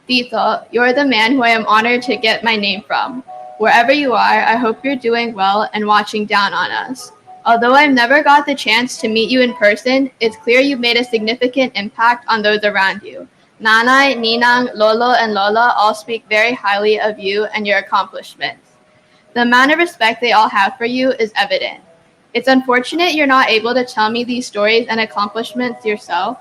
Speaker 17: Tito, you're the man who I am honored to get my name from. Wherever you are, I hope you're doing well and watching down on us. Although I've never got the chance to meet you in person, it's clear you've made a significant impact on those around you. Nanay, Ninang, Lolo, and Lola all speak very highly of you and your accomplishments. The amount of respect they all have for you is evident. It's unfortunate you're not able to tell me these stories and accomplishments yourself.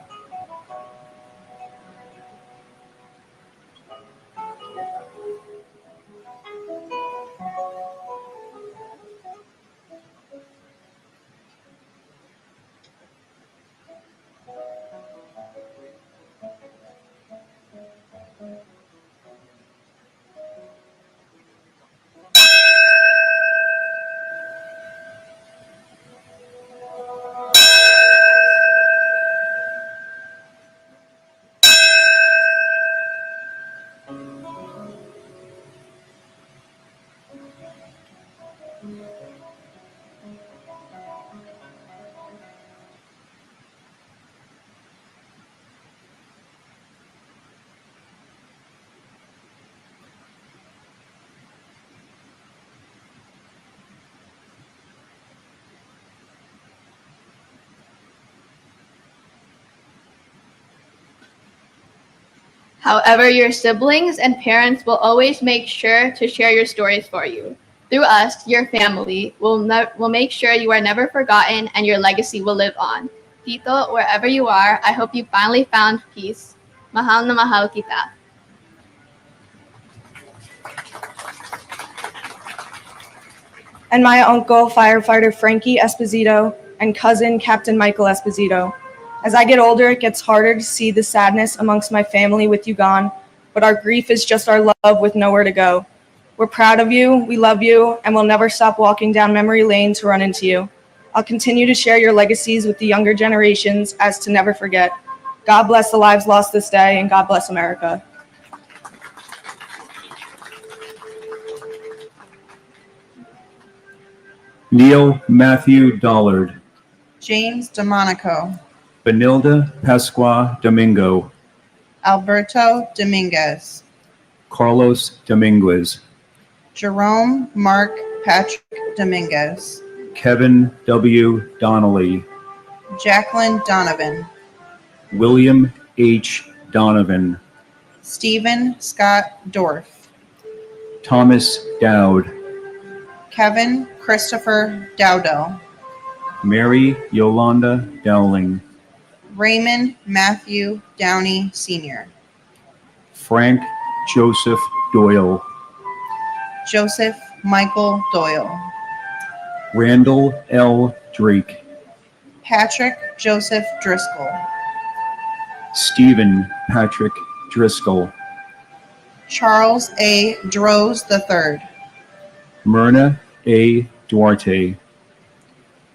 Speaker 2: However, your siblings and parents will always make sure to share your stories for you. Through us, your family, will make sure you are never forgotten and your legacy will live on. Tito, wherever you are, I hope you finally found peace. Mahal na mahal kita.
Speaker 7: And my uncle, firefighter Frankie Esposito, and cousin, Captain Michael Esposito. As I get older, it gets harder to see the sadness amongst my family with you gone, but our grief is just our love with nowhere to go. We're proud of you, we love you, and we'll never stop walking down memory lane to run into you. I'll continue to share your legacies with the younger generations as to never forget. God bless the lives lost this day, and God bless America.
Speaker 4: Neil Matthew Dollard,
Speaker 23: James DeMonico,
Speaker 4: Benilda Pasqua Domingo,
Speaker 23: Alberto Dominguez,
Speaker 4: Carlos Dominguez,
Speaker 23: Jerome Mark Patrick Dominguez,
Speaker 4: Kevin W. Donnelly,
Speaker 23: Jacqueline Donovan,
Speaker 4: William H. Donovan,
Speaker 23: Stephen Scott Dorff,
Speaker 4: Thomas Dowd,
Speaker 23: Kevin Christopher Dowdell,
Speaker 4: Mary Yolanda Dowling,
Speaker 23: Raymond Matthew Downey Sr.,
Speaker 4: Frank Joseph Doyle,
Speaker 23: Joseph Michael Doyle,
Speaker 4: Randall L. Drake,
Speaker 23: Patrick Joseph Driscoll,
Speaker 4: Stephen Patrick Driscoll,
Speaker 23: Charles A. Droz III,
Speaker 4: Myrna A. Duarte,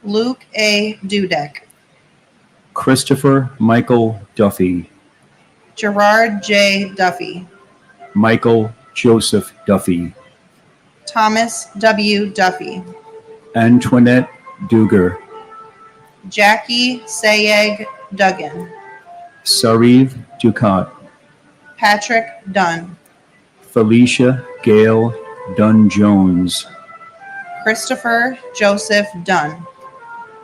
Speaker 23: Luke A. Dudek,
Speaker 4: Christopher Michael Duffy,
Speaker 23: Gerard J. Duffy,
Speaker 4: Michael Joseph Duffy,
Speaker 23: Thomas W. Duffy,
Speaker 4: Antoinette Duger,
Speaker 23: Jackie Sayeg Duggan,
Speaker 4: Sariv Ducat,
Speaker 23: Patrick Dunn,
Speaker 4: Felicia Gale Dunn Jones,
Speaker 23: Christopher Joseph Dunn,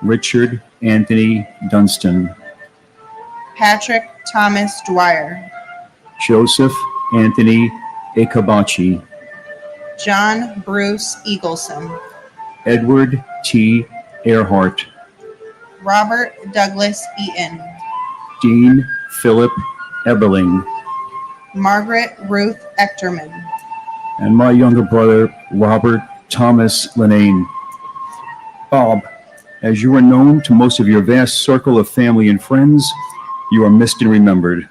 Speaker 4: Richard Anthony Dunstan,
Speaker 23: Patrick Thomas Dwyer,
Speaker 4: Joseph Anthony Ekabachi,
Speaker 23: John Bruce Eagleson,
Speaker 4: Edward T. Earhart,
Speaker 23: Robert Douglas Eaton,
Speaker 4: Dean Philip Eberling,
Speaker 23: Margaret Ruth Echterman,
Speaker 4: and my younger brother, Robert Thomas Linane. Bob, as you are known to most of your vast circle of family and friends, you are missed and remembered.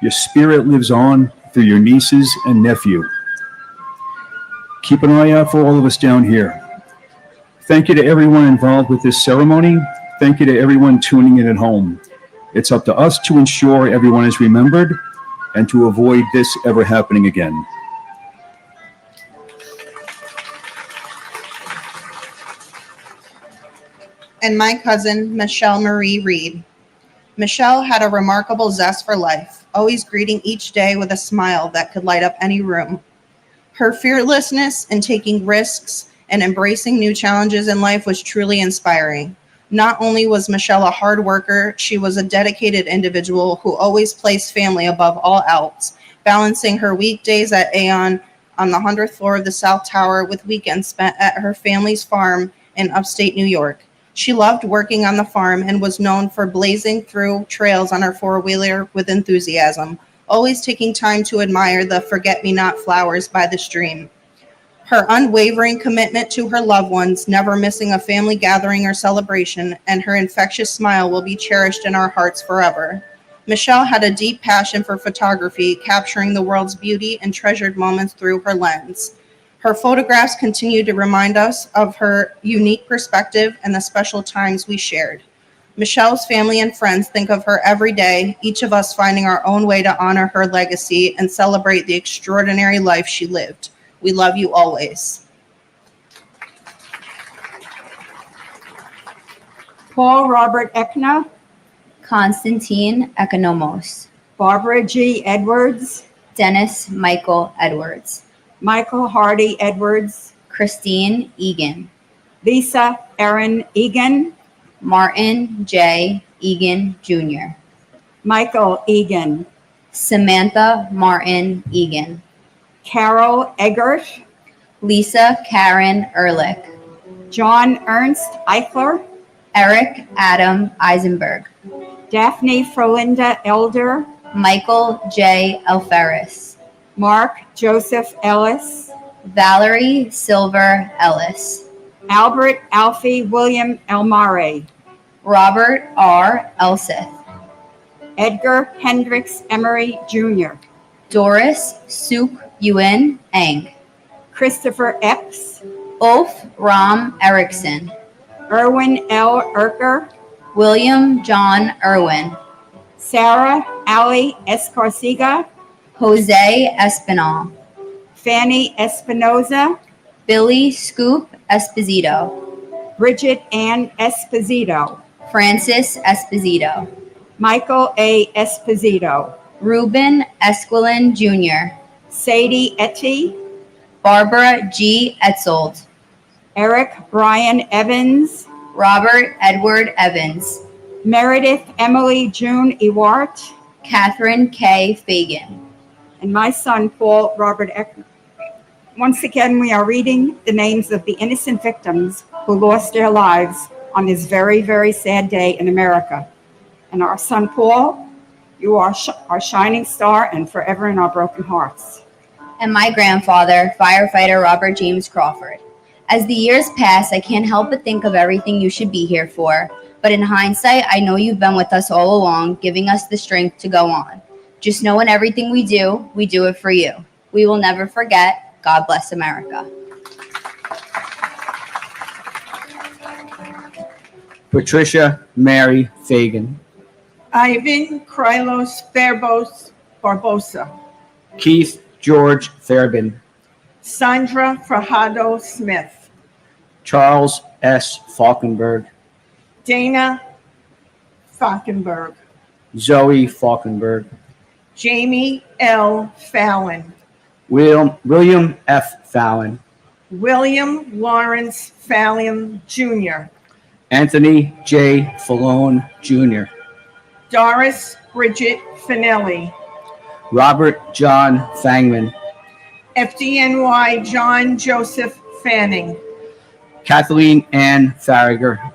Speaker 4: Your spirit lives on through your nieces and nephew. Keep an eye out for all of us down here. Thank you to everyone involved with this ceremony. Thank you to everyone tuning in at home. It's up to us to ensure everyone is remembered and to avoid this ever happening again.
Speaker 23: and my cousin, Michelle Marie Reed. Michelle had a remarkable zest for life, always greeting each day with a smile that could light up any room. Her fearlessness in taking risks and embracing new challenges in life was truly inspiring. Not only was Michelle a hard worker, she was a dedicated individual who always placed family above all else, balancing her weekdays at Aeon on the 100th floor of the South Tower with weekends spent at her family's farm in upstate New York. She loved working on the farm and was known for blazing through trails on her four-wheeler with enthusiasm, always taking time to admire the forget-me-not flowers by the stream. Her unwavering commitment to her loved ones, never missing a family gathering or celebration, and her infectious smile will be cherished in our hearts forever. Michelle had a deep passion for photography, capturing the world's beauty and treasured moments through her lens. Her photographs continue to remind us of her unique perspective and the special times we shared. Michelle's family and friends think of her every day, each of us finding our own way to honor her legacy and celebrate the extraordinary life she lived. We love you always.
Speaker 24: Paul Robert Ekna,
Speaker 25: Constantine Economos,
Speaker 24: Barbara G. Edwards,
Speaker 25: Dennis Michael Edwards,
Speaker 24: Michael Hardy Edwards,
Speaker 25: Christine Egan,
Speaker 24: Lisa Erin Egan,
Speaker 25: Martin J. Egan Jr.,
Speaker 24: Michael Egan,
Speaker 25: Samantha Martin Egan.
Speaker 24: Carol Eggert,
Speaker 25: Lisa Karen Ehrlich.
Speaker 24: John Ernst Eichler,
Speaker 25: Eric Adam Eisenberg.
Speaker 24: Daphne Frolinda Elder,
Speaker 25: Michael J. Alferis.
Speaker 24: Mark Joseph Ellis,
Speaker 25: Valerie Silver Ellis.
Speaker 24: Albert Alfie William Elmare,
Speaker 25: Robert R. Elseth.
Speaker 24: Edgar Hendricks Emery Jr.,
Speaker 25: Doris Suk Yuen Eng.
Speaker 24: Christopher Epps,
Speaker 25: Ulf Ram Erickson.
Speaker 24: Erwin L. Erker,
Speaker 25: William John Irwin.
Speaker 24: Sarah Ali Escarcega,
Speaker 25: Jose Espinal.
Speaker 24: Fanny Espinoza,
Speaker 25: Billy Scoop Esposito.
Speaker 24: Bridget Ann Esposito,
Speaker 25: Francis Esposito.
Speaker 24: Michael A. Esposito,
Speaker 25: Ruben Esquilin Jr.
Speaker 24: Sadie Etty,
Speaker 25: Barbara G. Etzold.
Speaker 24: Eric Brian Evans,
Speaker 25: Robert Edward Evans.
Speaker 24: Meredith Emily June Ewart,
Speaker 25: Catherine K. Fagan.
Speaker 24: and my son Paul Robert Eckner. Once again, we are reading the names of the innocent victims who lost their lives on this very, very sad day in America. And our son Paul, you are our shining star and forever in our broken hearts.
Speaker 25: And my grandfather, firefighter Robert James Crawford. As the years pass, I can't help but think of everything you should be here for. But in hindsight, I know you've been with us all along, giving us the strength to go on. Just know in everything we do it for you. We will never forget. God bless America.
Speaker 8: Patricia Mary Fagan.
Speaker 9: Ivan Krylos Fairbos Barbosa.
Speaker 8: Keith George Fairbairn.
Speaker 9: Sandra Frajado Smith.
Speaker 8: Charles S. Falkenberg.
Speaker 9: Dana Falkenberg.
Speaker 8: Zoe Falkenberg.
Speaker 9: Jamie L. Fallon.
Speaker 8: William F. Fallon.
Speaker 9: William Lawrence Fallon Jr.
Speaker 8: Anthony J. Fallone Jr.
Speaker 9: Doris Bridget Finelli.
Speaker 8: Robert John Fangman.
Speaker 9: FDNY John Joseph Fanning.
Speaker 8: Kathleen Ann Farragher.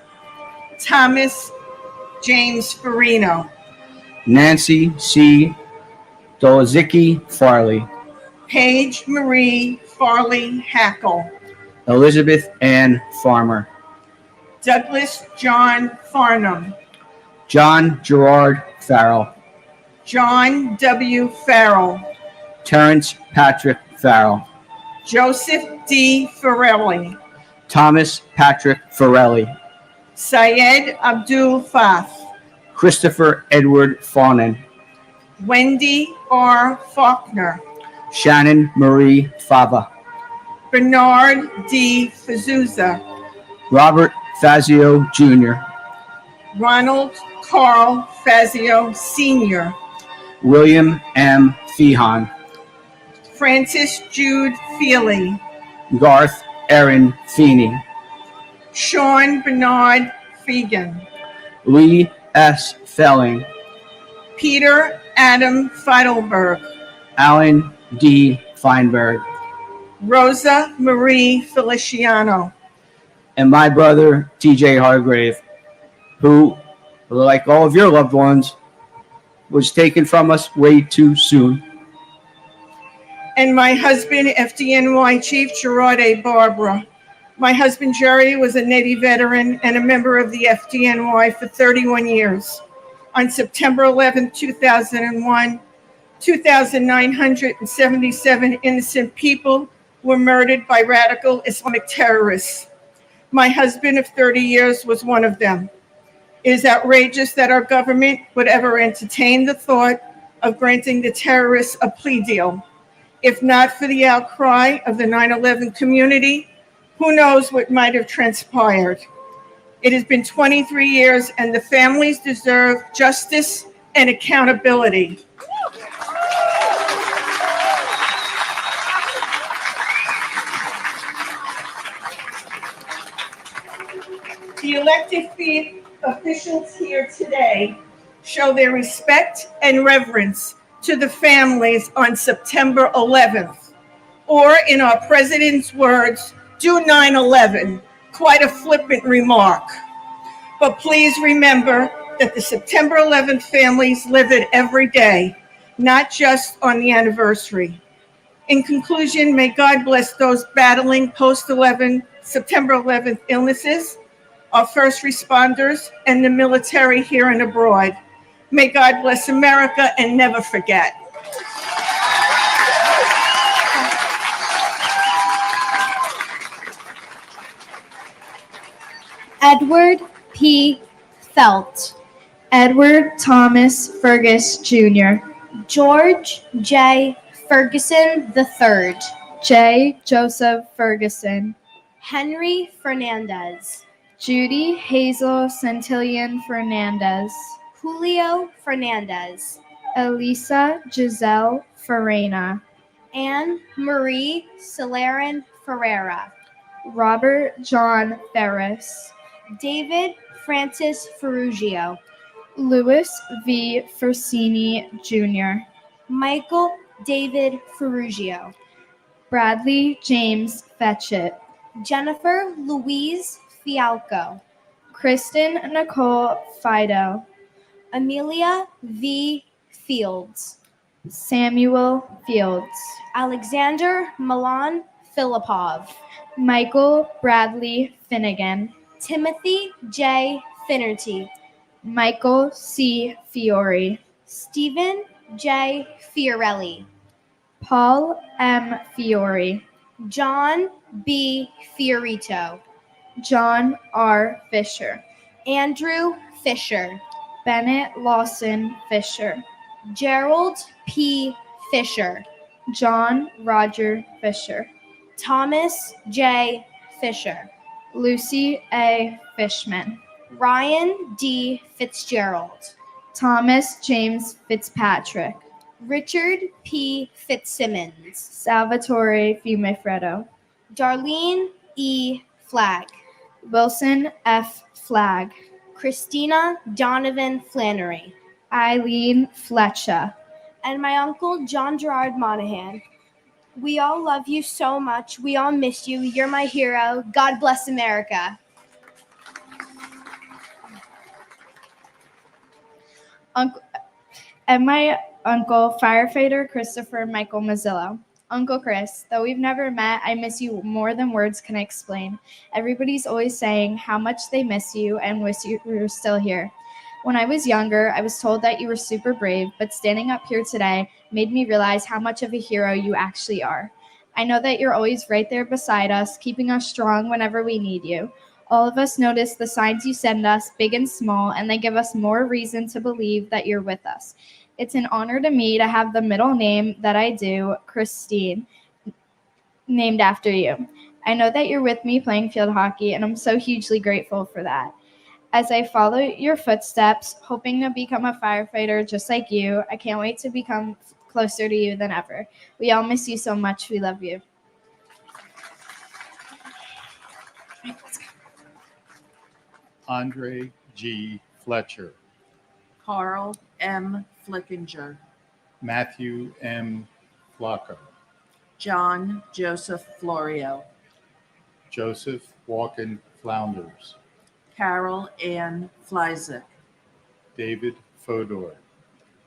Speaker 9: Thomas James Farino.
Speaker 8: Nancy C. Dolzicki Farley.
Speaker 9: Paige Marie Farley Hackle.
Speaker 8: Elizabeth Ann Farmer.
Speaker 9: Douglas John Farnham.
Speaker 8: John Gerard Farrell.
Speaker 9: John W. Farrell.
Speaker 8: Terrence Patrick Farrell.
Speaker 9: Joseph D. Farrelly.
Speaker 8: Thomas Patrick Farrelly.
Speaker 9: Syed Abdul Fath.
Speaker 8: Christopher Edward Fawnin.
Speaker 9: Wendy R. Faulkner.
Speaker 8: Shannon Marie Fava.
Speaker 9: Bernard D. Fazuzza.
Speaker 8: Robert Fazio Jr.
Speaker 9: Ronald Carl Fazio Sr.
Speaker 8: William M. Feehan.
Speaker 9: Francis Jude Feely.
Speaker 8: Garth Aaron Feeney.
Speaker 9: Sean Bernard Fegan.
Speaker 8: Lee S. Felling.
Speaker 9: Peter Adam Feidelberg.
Speaker 8: Alan D. Feinberg.
Speaker 9: Rosa Marie Feliciano.
Speaker 8: And my brother, TJ Hargrave, who, like all of your loved ones, was taken from us way too soon.
Speaker 9: And my husband, FDNY Chief Gerard A. Barbara. My husband, Jerry, was a Navy veteran and a member of the FDNY for 31 years. On September 11, 2001, 2,977 innocent people were murdered by radical Islamic terrorists. My husband of 30 years was one of them. It is outrageous that our government would ever entertain the thought of granting the terrorists a plea deal. If not for the outcry of the 9/11 community, who knows what might have transpired. It has been 23 years and the families deserve justice and accountability. The elected officials here today show their respect and reverence to the families on September 11th. Or, in our president's words, do 9/11. Quite a flippant remark. But please remember that the September 11th families live it every day, not just on the anniversary. In conclusion, may God bless those battling September 11th illnesses, our first responders, and the military here and abroad. May God bless America and never forget.
Speaker 10: Edward P. Felt.
Speaker 20: Edward Thomas Fergus Jr.
Speaker 5: George J. Ferguson III.
Speaker 20: J. Joseph Ferguson.
Speaker 5: Henry Fernandez.
Speaker 20: Judy Hazel Centillion Fernandez.
Speaker 5: Julio Fernandez.
Speaker 20: Elisa Giselle Farina.
Speaker 5: Anne Marie Celerin Ferreira.
Speaker 20: Robert John Ferris.
Speaker 5: David Francis Ferrugio.
Speaker 20: Louis V. Fersini Jr.
Speaker 5: Michael David Ferrugio.
Speaker 20: Bradley James Fetchit.
Speaker 5: Jennifer Louise Fialco.
Speaker 20: Kristen Nicole Fido.
Speaker 5: Amelia V. Fields.
Speaker 20: Samuel Fields.
Speaker 5: Alexander Milan Filipov.
Speaker 20: Michael Bradley Finnegan.
Speaker 5: Timothy J. Finnerty.
Speaker 20: Michael C. Fiore.
Speaker 5: Stephen J. Fiorelli.
Speaker 20: Paul M. Fiore.
Speaker 5: John B. Fiorito.
Speaker 20: John R. Fisher.
Speaker 5: Andrew Fisher.
Speaker 20: Bennett Lawson Fisher.
Speaker 5: Gerald P. Fisher.
Speaker 20: John Roger Fisher.
Speaker 5: Thomas J. Fisher.
Speaker 20: Lucy A. Fishman.
Speaker 5: Ryan D. Fitzgerald.
Speaker 20: Thomas James Fitzpatrick.
Speaker 5: Richard P. Fitzsimmons.
Speaker 20: Salvatore Fiumefreddo.
Speaker 5: Darlene E. Flagg.
Speaker 20: Wilson F. Flagg.
Speaker 5: Christina Donovan Flannery.
Speaker 20: Eileen Fletcher.
Speaker 5: And my uncle John Gerard Monahan. We all love you so much. We all miss you. You're my hero. God bless America.
Speaker 20: And my uncle, firefighter Christopher Michael Mazzillo. Uncle Chris, though we've never met, I miss you more than words can explain. Everybody's always saying how much they miss you and wish you were still here. When I was younger, I was told that you were super brave, but standing up here today made me realize how much of a hero you actually are. I know that you're always right there beside us, keeping us strong whenever we need you. All of us notice the signs you send us, big and small, and they give us more reason to believe that you're with us. It's an honor to me to have the middle name that I do, Christine, named after you. I know that you're with me playing field hockey, and I'm so hugely grateful for that. As I follow your footsteps, hoping to become a firefighter just like you, I can't wait to become closer to you than ever. We all miss you so much. We love you.
Speaker 11: Andre G. Fletcher.
Speaker 13: Carl M. Flickinger.
Speaker 11: Matthew M. Flacco.
Speaker 13: John Joseph Florio.
Speaker 11: Joseph Walken Flounders.
Speaker 13: Carol Ann Flyzik.
Speaker 11: David Fodor.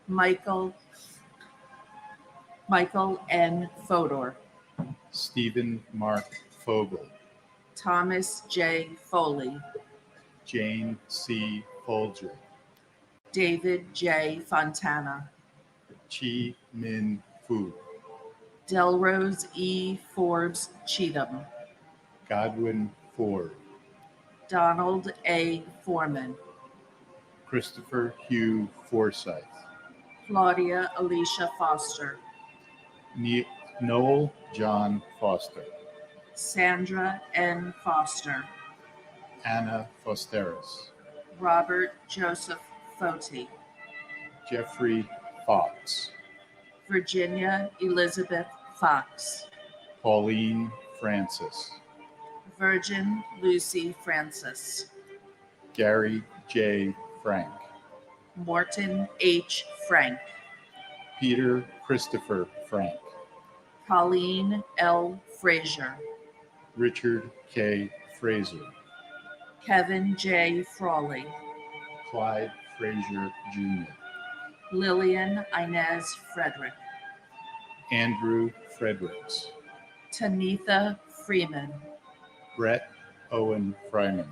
Speaker 13: Michael N. Fodor.
Speaker 11: Stephen Mark Fogel.
Speaker 13: Thomas J. Foley.
Speaker 11: Jane C. Folger.
Speaker 13: David J. Fontana.
Speaker 11: Chi Min Fu.
Speaker 13: Delrose E. Forbes Cheatham.
Speaker 11: Godwin Ford.
Speaker 13: Donald A. Foreman.
Speaker 11: Christopher Hugh Forsyth.
Speaker 13: Claudia Alicia Foster.
Speaker 11: Noel John Foster.
Speaker 13: Sandra N. Foster.
Speaker 11: Anna Fosteris.
Speaker 13: Robert Joseph Foti.
Speaker 11: Jeffrey Fox.
Speaker 13: Virginia Elizabeth Fox.
Speaker 11: Pauline Francis.
Speaker 13: Virgin Lucy Francis.
Speaker 11: Gary J. Frank.
Speaker 13: Morton H. Frank.
Speaker 11: Peter Christopher Frank,
Speaker 13: Colleen L. Frazier,
Speaker 11: Richard K. Fraser,
Speaker 13: Kevin J. Frawley,
Speaker 11: Clyde Frazier Jr.,
Speaker 13: Lillian Inez Frederick,
Speaker 11: Andrew Fredericks,
Speaker 13: Tanitha Freeman,
Speaker 11: Brett Owen Fryman,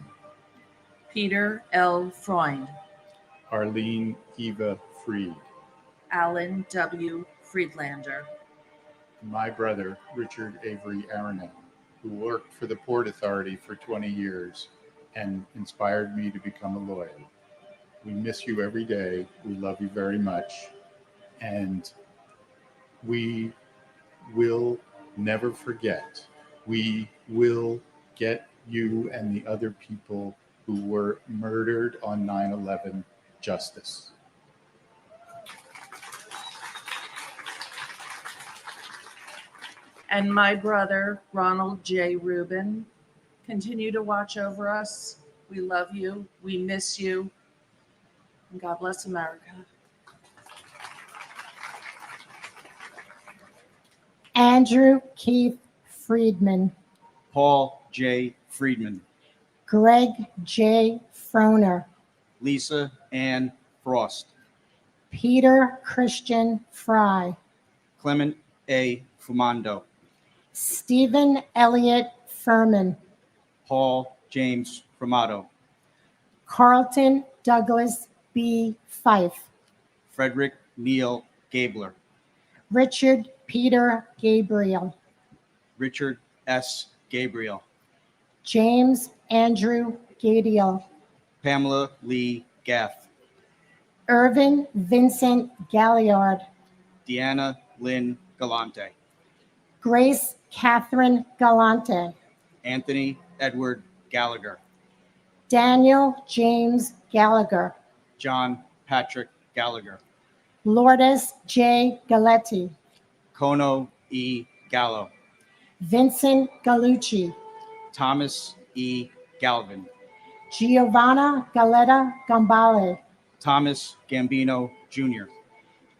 Speaker 13: Peter L. Freund,
Speaker 11: Arlene Eva Freed,
Speaker 13: Alan W. Friedlander,
Speaker 11: my brother Richard Avery Aronow, who worked for the Port Authority for 20 years and inspired me to become a lawyer. We miss you every day. We love you very much. And we will never forget. We will get you and the other people who were murdered on 9/11 justice.
Speaker 13: and my brother, Ronald J. Rubin. Continue to watch over us. We love you. We miss you. And God bless America.
Speaker 6: Andrew Keith Friedman,
Speaker 8: Paul J. Friedman,
Speaker 6: Greg J. Froner,
Speaker 8: Lisa Ann Frost,
Speaker 6: Peter Christian Fry,
Speaker 8: Clement A. Fumando,
Speaker 6: Stephen Elliott Furman,
Speaker 8: Paul James Framato,
Speaker 6: Carlton Douglas B. Fife,
Speaker 8: Frederick Neal Gabler,
Speaker 6: Richard Peter Gabriel,
Speaker 8: Richard S. Gabriel,
Speaker 6: James Andrew Gadiel,
Speaker 8: Pamela Lee Gaff,
Speaker 6: Irvin Vincent Galliard,
Speaker 8: Deanna Lynn Galante,
Speaker 6: Grace Catherine Galante,
Speaker 8: Anthony Edward Gallagher,
Speaker 6: Daniel James Gallagher,
Speaker 8: John Patrick Gallagher,
Speaker 6: Lourdes J. Galetti,
Speaker 8: Kono E. Gallo,
Speaker 6: Vincent Gallucci,
Speaker 8: Thomas E. Galvin,
Speaker 6: Giovanna Galetta Gambale,
Speaker 8: Thomas Gambino Jr.,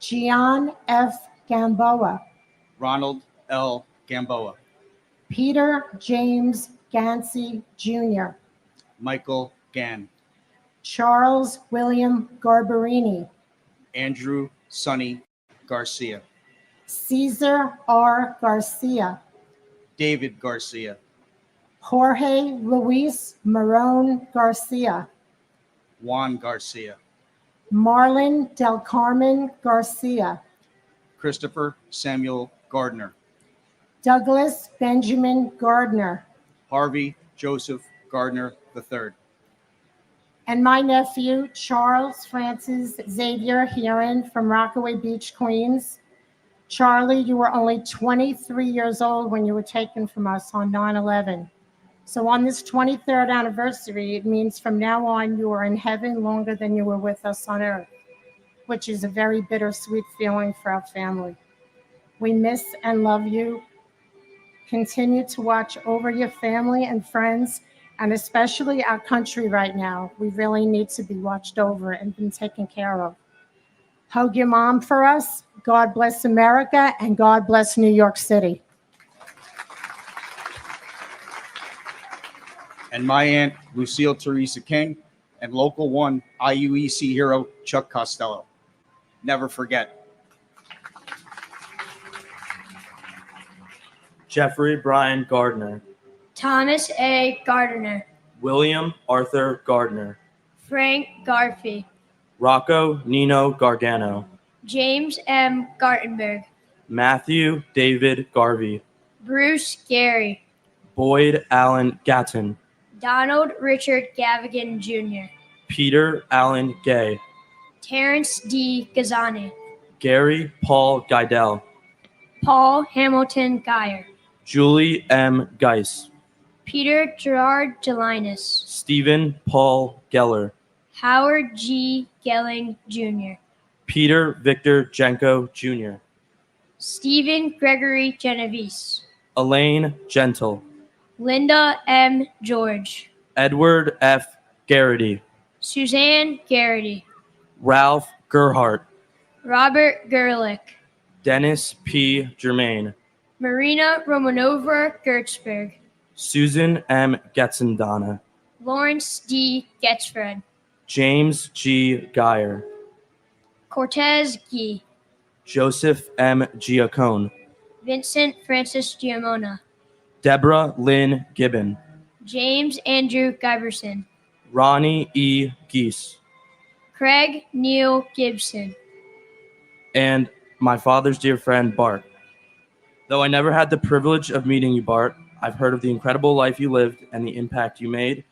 Speaker 6: Gian F. Gamboa,
Speaker 8: Ronald L. Gamboa,
Speaker 6: Peter James Gansey Jr.,
Speaker 8: Michael Gann,
Speaker 6: Charles William Garbarini,
Speaker 8: Andrew Sonny Garcia,
Speaker 6: Cesar R. Garcia,
Speaker 8: David Garcia,
Speaker 6: Jorge Luis Marone Garcia,
Speaker 8: Juan Garcia,
Speaker 6: Marlon Del Carmen Garcia,
Speaker 8: Christopher Samuel Gardner,
Speaker 6: Douglas Benjamin Gardner,
Speaker 8: Harvey Joseph Gardner III,
Speaker 6: and my nephew, Charles Francis Xavier Heron from Rockaway Beach, Queens. Charlie, you were only 23 years old when you were taken from us on 9/11. So on this 23rd anniversary, it means from now on you are in heaven longer than you were with us on earth, which is a very bittersweet feeling for our family. We miss and love you. Continue to watch over your family and friends, and especially our country right now. We really need to be watched over and been taken care of. Hug your mom for us. God bless America, and God bless New York City.
Speaker 8: and my aunt Lucille Teresa King, and Local 1 IUEC hero Chuck Costello. Never forget.
Speaker 14: Jeffrey Brian Gardner,
Speaker 15: Thomas A. Gardner,
Speaker 14: William Arthur Gardner,
Speaker 15: Frank Garfey,
Speaker 14: Rocco Nino Gargano,
Speaker 15: James M. Gartenberg,
Speaker 14: Matthew David Garvey,
Speaker 15: Bruce Gary,
Speaker 14: Boyd Allen Gatton,
Speaker 15: Donald Richard Gavigan Jr.,
Speaker 14: Peter Allen Gay,
Speaker 15: Terrence D. Gazani,
Speaker 14: Gary Paul Guidel,
Speaker 15: Paul Hamilton Geyer,
Speaker 14: Julie M. Geis,
Speaker 15: Peter Gerard Gelinas,
Speaker 14: Stephen Paul Geller,
Speaker 15: Howard G. Gelling Jr.,
Speaker 14: Peter Victor Jenko Jr.,
Speaker 15: Stephen Gregory Genovese,
Speaker 14: Elaine Gentle,
Speaker 15: Linda M. George,
Speaker 14: Edward F. Garrity,
Speaker 15: Suzanne Garrity,
Speaker 14: Ralph Gerhart,
Speaker 15: Robert Gerlich,
Speaker 14: Dennis P. Germain,
Speaker 15: Marina Romanova Gertzberg,
Speaker 14: Susan M. Getzendana,
Speaker 15: Lawrence D. Getzfred,
Speaker 14: James G. Geyer,
Speaker 15: Cortez Gee,
Speaker 14: Joseph M. Giacone,
Speaker 15: Vincent Francis Giamona,
Speaker 14: Deborah Lynn Gibbon,
Speaker 15: James Andrew Giberson,
Speaker 14: Ronnie E. Geese,
Speaker 15: Craig Neil Gibson,
Speaker 14: and my father's dear friend, Bart. Though I never had the privilege of meeting you, Bart, I've heard of the incredible life you lived and the impact you made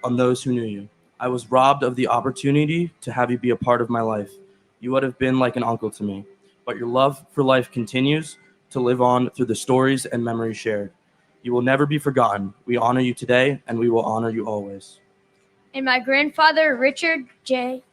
Speaker 14: on those who knew you. I was robbed of the opportunity to have you be a part of my life. You would have been like an uncle to me, but your love for life continues to live on through the stories and memories shared. You will never be forgotten. We honor you today, and we will honor you always.
Speaker 15: and my grandfather Richard J.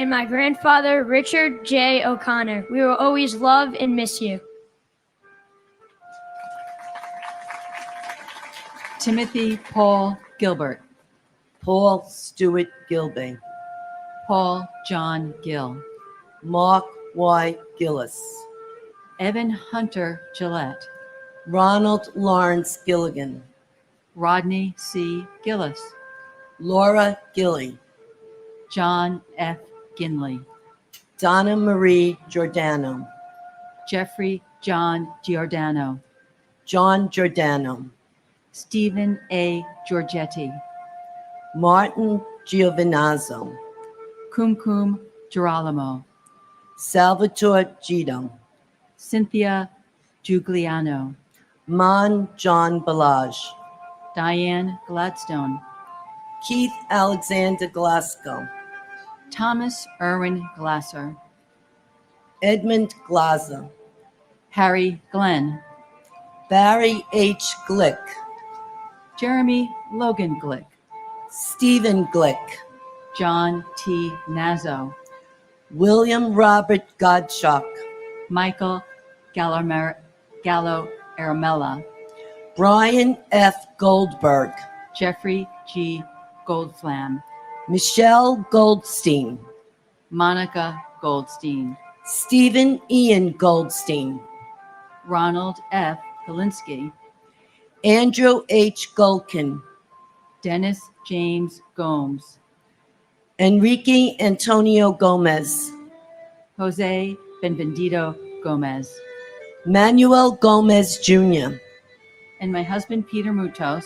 Speaker 15: and my grandfather Richard J. O'Connor. We will always love and miss you.
Speaker 3: Timothy Paul Gilbert,
Speaker 16: Paul Stewart Gilbey,
Speaker 3: Paul John Gill,
Speaker 16: Mark Y. Gillis,
Speaker 3: Evan Hunter Gillette,
Speaker 16: Ronald Lawrence Gilligan,
Speaker 3: Rodney C. Gillis,
Speaker 16: Laura Gilley,
Speaker 3: John F. Ginley,
Speaker 16: Donna Marie Giordano,
Speaker 3: Jeffrey John Giordano,
Speaker 16: John Giordano,
Speaker 3: Stephen A. Giorgetti,
Speaker 16: Martin Giovinazzo,
Speaker 3: Kumkum Girolamo,
Speaker 16: Salvatore Gito,
Speaker 3: Cynthia Giugliano,
Speaker 16: Mon John Balaj,
Speaker 3: Diane Gladstone,
Speaker 16: Keith Alexander Glasgow,
Speaker 3: Thomas Irwin Glasser,
Speaker 16: Edmund Glaser,
Speaker 3: Harry Glenn,
Speaker 16: Barry H. Glick,
Speaker 3: Jeremy Logan Glick,
Speaker 16: Stephen Glick,
Speaker 3: John T. Nazzo,
Speaker 16: William Robert Gottschalk,
Speaker 3: Michael Gallo Aramella,
Speaker 16: Brian F. Goldberg,
Speaker 3: Jeffrey G. Goldflam,
Speaker 16: Michelle Goldstein,
Speaker 3: Monica Goldstein,
Speaker 16: Stephen Ian Goldstein,
Speaker 3: Ronald F. Galinsky,
Speaker 16: Andrew H. Gulkin,
Speaker 3: Dennis James Gomes,
Speaker 16: Enrique Antonio Gomez,
Speaker 3: Jose Benvenido Gomez,
Speaker 16: Manuel Gomez Jr.,
Speaker 3: and my husband Peter Mutos.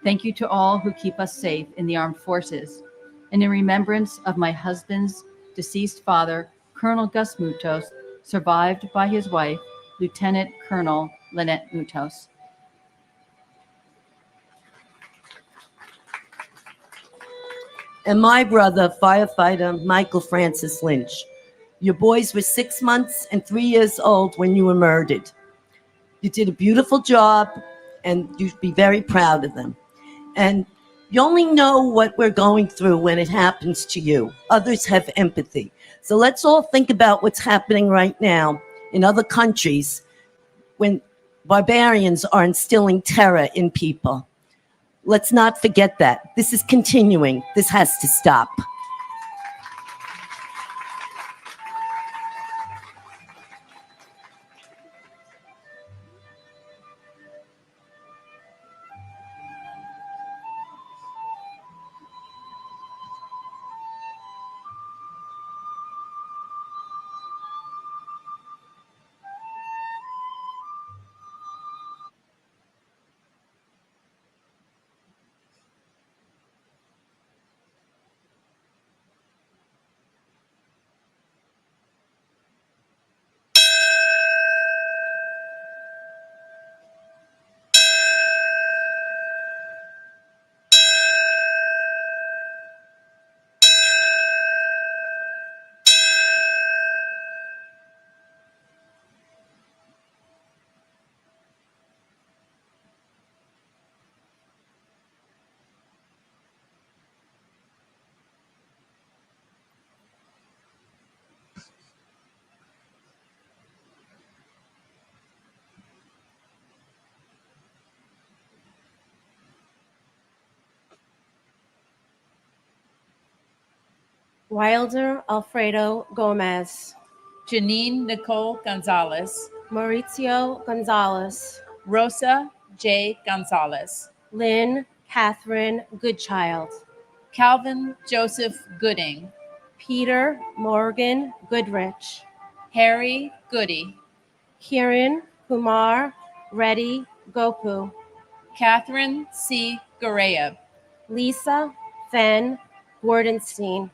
Speaker 3: Thank you to all who keep us safe in the armed forces, and in remembrance of my husband's deceased father, Colonel Gus Mutos, survived by his wife, Lieutenant Colonel Lynette Mutos.
Speaker 16: and my brother, firefighter Michael Francis Lynch. Your boys were 6 months and 3 years old when you were murdered. You did a beautiful job, and you should be very proud of them. And you only know what we're going through when it happens to you. Others have empathy. So let's all think about what's happening right now in other countries when barbarians are instilling terror in people. Let's not forget that. This is continuing. This has to stop.
Speaker 1: Wilder Alfredo Gomez,
Speaker 12: Janine Nicole Gonzalez,
Speaker 1: Mauricio Gonzalez,
Speaker 12: Rosa J. Gonzalez,
Speaker 1: Lynn Catherine Goodchild,
Speaker 12: Calvin Joseph Gooding,
Speaker 1: Peter Morgan Goodrich,
Speaker 12: Harry Goody,
Speaker 1: Kiran Kumar Reddy Gopu,
Speaker 12: Catherine C. Garayeb,
Speaker 1: Lisa Fenn Gordenstein,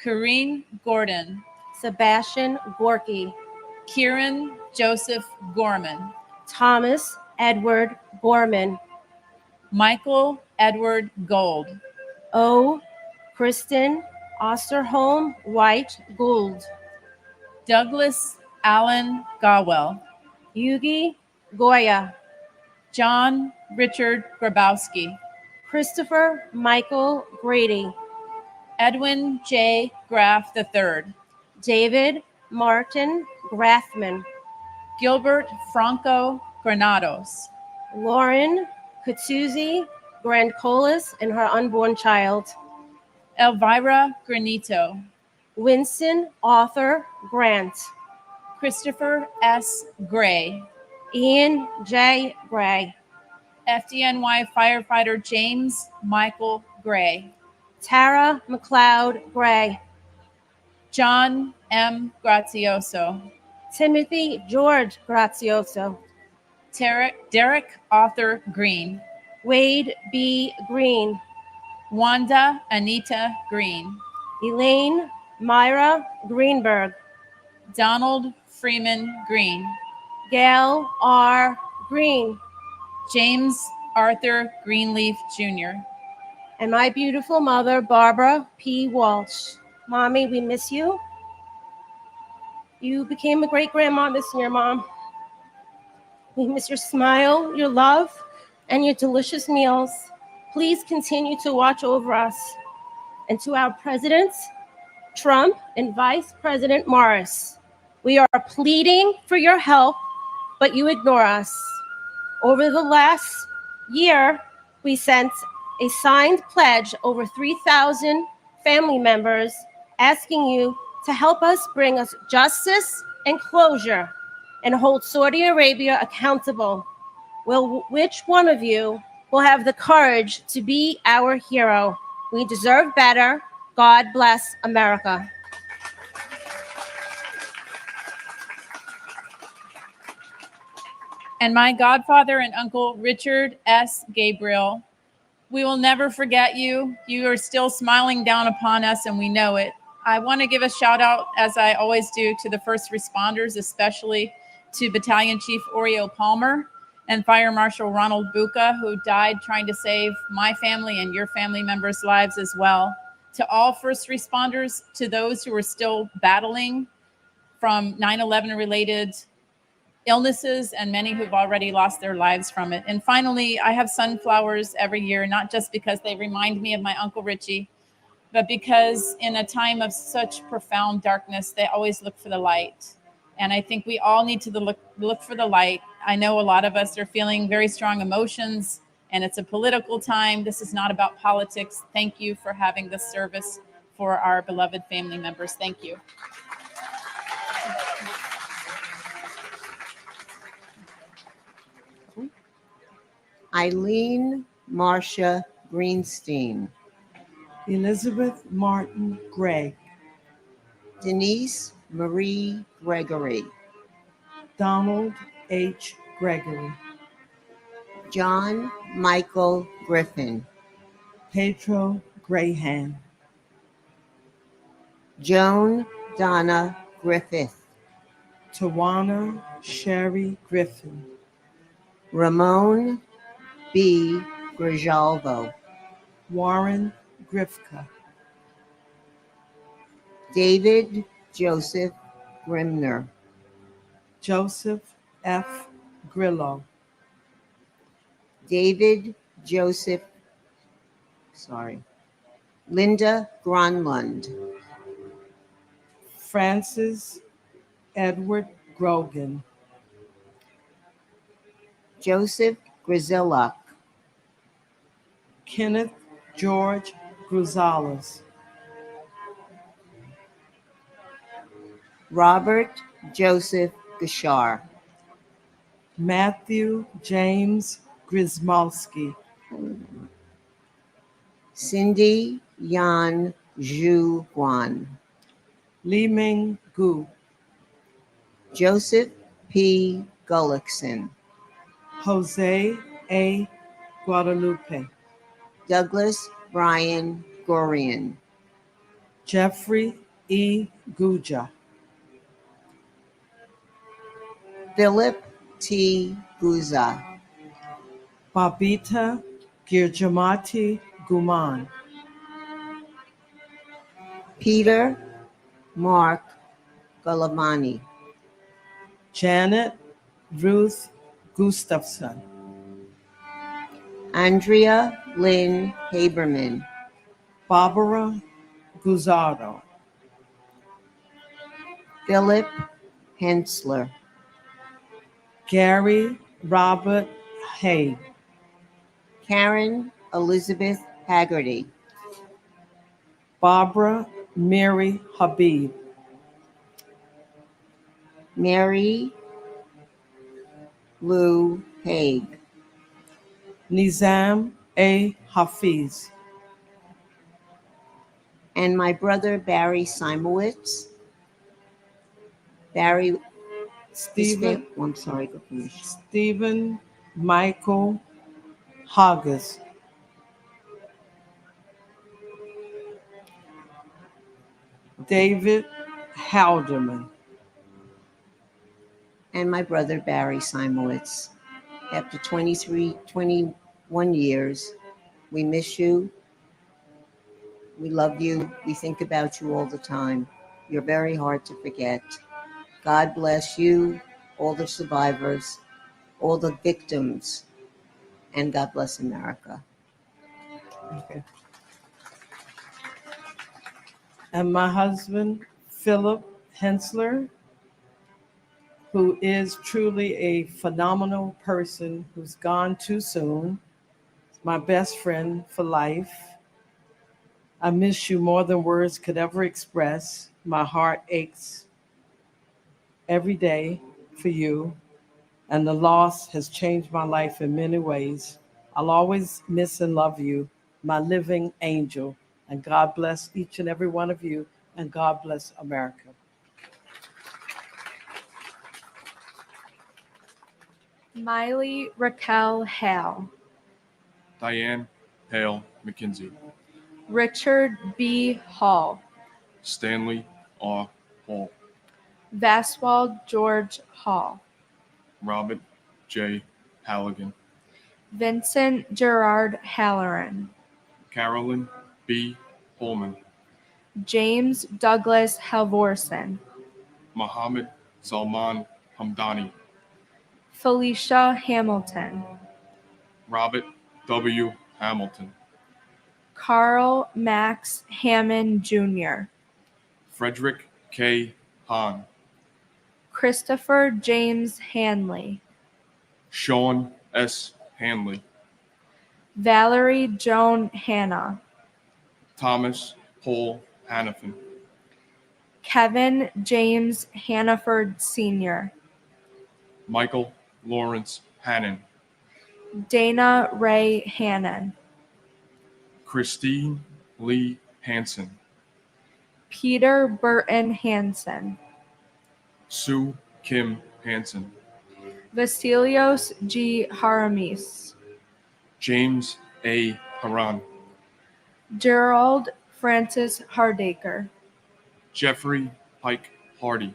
Speaker 12: Corrine Gordon,
Speaker 1: Sebastian Gorky,
Speaker 12: Kieran Joseph Gorman,
Speaker 1: Thomas Edward Gorman,
Speaker 12: Michael Edward Gold,
Speaker 1: O. Kristen Osterholm White Gould,
Speaker 12: Douglas Allen Gawel,
Speaker 1: Yugi Goya,
Speaker 12: John Richard Grabowski,
Speaker 1: Christopher Michael Grady,
Speaker 12: Edwin J. Graff III,
Speaker 1: David Martin Graffman,
Speaker 12: Gilbert Franco Granados,
Speaker 1: Lauren Katsuzi Grandcolas and her unborn child,
Speaker 12: Elvira Granito,
Speaker 1: Winston Arthur Grant,
Speaker 12: Christopher S. Gray,
Speaker 1: Ian J. Gray,
Speaker 12: FDNY firefighter James Michael Gray,
Speaker 1: Tara McLeod Gray,
Speaker 12: John M. Grazioso,
Speaker 1: Timothy George Grazioso,
Speaker 12: Derek Arthur Green,
Speaker 1: Wade B. Green,
Speaker 12: Wanda Anita Green,
Speaker 1: Elaine Myra Greenberg,
Speaker 12: Donald Freeman Green,
Speaker 1: Gail R. Green,
Speaker 12: James Arthur Greenleaf Jr.,
Speaker 1: and my beautiful mother, Barbara P. Walsh. Mommy, we miss you. You became a great grandma this year, Mom. We miss your smile, your love, and your delicious meals. Please continue to watch over us. And to our presidents, Trump and Vice President Morris, we are pleading for your help, but you ignore us. Over the last year, we sent a signed pledge over 3,000 family members asking you to help us bring us justice and closure and hold Saudi Arabia accountable. Well, which one of you will have the courage to be our hero? We deserve better. God bless America.
Speaker 12: and my godfather and uncle, Richard S. Gabriel. We will never forget you. You are still smiling down upon us, and we know it. I want to give a shout out, as I always do, to the first responders, especially to Battalion Chief Oreo Palmer and Fire Marshal Ronald Buca, who died trying to save my family and your family members' lives as well. To all first responders, to those who are still battling from 9/11 related illnesses, and many who've already lost their lives from it. And finally, I have sunflowers every year, not just because they remind me of my Uncle Richie, but because in a time of such profound darkness, they always look for the light. And I think we all need to look for the light. I know a lot of us are feeling very strong emotions, and it's a political time. This is not about politics. Thank you for having this service for our beloved family members. Thank you.
Speaker 18: Eileen Marcia Greenstein,
Speaker 19: Elizabeth Martin Gregg,
Speaker 18: Denise Marie Gregory,
Speaker 19: Donald H. Gregory,
Speaker 18: John Michael Griffin,
Speaker 19: Pedro Graham,
Speaker 18: Joan Donna Griffith,
Speaker 19: Tawana Sherry Griffin,
Speaker 18: Ramon B. Grijalvo,
Speaker 19: Warren Grifka,
Speaker 18: David Joseph Grimner,
Speaker 19: Joseph F. Grillo,
Speaker 18: David Joseph, Linda Gronlund,
Speaker 19: Francis Edward Grogan,
Speaker 18: Joseph Grizillak,
Speaker 19: Kenneth George Gonzalez,
Speaker 18: Robert Joseph Gashar,
Speaker 19: Matthew James Grismalski,
Speaker 18: Cindy Yan Zhu Guan,
Speaker 19: Li-Ming Gu,
Speaker 18: Joseph P. Gullickson,
Speaker 19: Jose A. Guadalupe,
Speaker 18: Douglas Brian Gorian,
Speaker 19: Jeffrey E. Guja,
Speaker 18: Philip T. Guza,
Speaker 19: Babita Girjamati Guman,
Speaker 18: Peter Mark Galavani,
Speaker 19: Janet Ruth Gustafson,
Speaker 18: Andrea Lynn Haberman,
Speaker 19: Barbara Guzardo,
Speaker 18: Philip Hensler,
Speaker 19: Gary Robert Hay,
Speaker 18: Karen Elizabeth Haggerty,
Speaker 19: Barbara Mary Habib,
Speaker 18: Mary Lou Haig,
Speaker 19: Nizam A. Hafiz,
Speaker 18: and my brother Barry Simowitz. Barry
Speaker 19: Stephen,
Speaker 18: I'm sorry, go finish.
Speaker 19: Stephen Michael Hoggers, David Halderman,
Speaker 18: And my brother Barry Simowitz. After 21 years, we miss you. We love you. We think about you all the time. You're very hard to forget. God bless you, all the survivors, all the victims, and God bless America.
Speaker 19: Okay. And my husband, Philip Hensler, who is truly a phenomenal person who's gone too soon. My best friend for life. I miss you more than words could ever express. My heart aches every day for you, and the loss has changed my life in many ways. I'll always miss and love you, my living angel, and God bless each and every one of you, and God bless America.
Speaker 20: Miley Raquel Hale,
Speaker 2: Diane Hale McKenzie,
Speaker 20: Richard B. Hall,
Speaker 2: Stanley R. Hall,
Speaker 20: Vaswald George Hall,
Speaker 2: Robert J. Halligan,
Speaker 20: Vincent Gerard Halloran,
Speaker 2: Carolyn B. Holman,
Speaker 20: James Douglas Halvorsen,
Speaker 2: Mohammed Salman Hamdani,
Speaker 20: Felicia Hamilton,
Speaker 2: Robert W. Hamilton,
Speaker 20: Carl Max Hammond Jr.,
Speaker 2: Frederick K. Hahn,
Speaker 20: Christopher James Hanley,
Speaker 2: Sean S. Hanley,
Speaker 20: Valerie Joan Hanna,
Speaker 2: Thomas Paul Hannafin,
Speaker 20: Kevin James Hannaford Sr.,
Speaker 2: Michael Lawrence Hannon,
Speaker 20: Dana Ray Hannon,
Speaker 2: Christine Lee Hansen,
Speaker 20: Peter Burton Hansen,
Speaker 2: Sue Kim Hansen,
Speaker 20: Vasilios G. Haramis,
Speaker 2: James A. Haran,
Speaker 20: Gerald Francis Hardacre,
Speaker 2: Jeffrey Pike Hardy,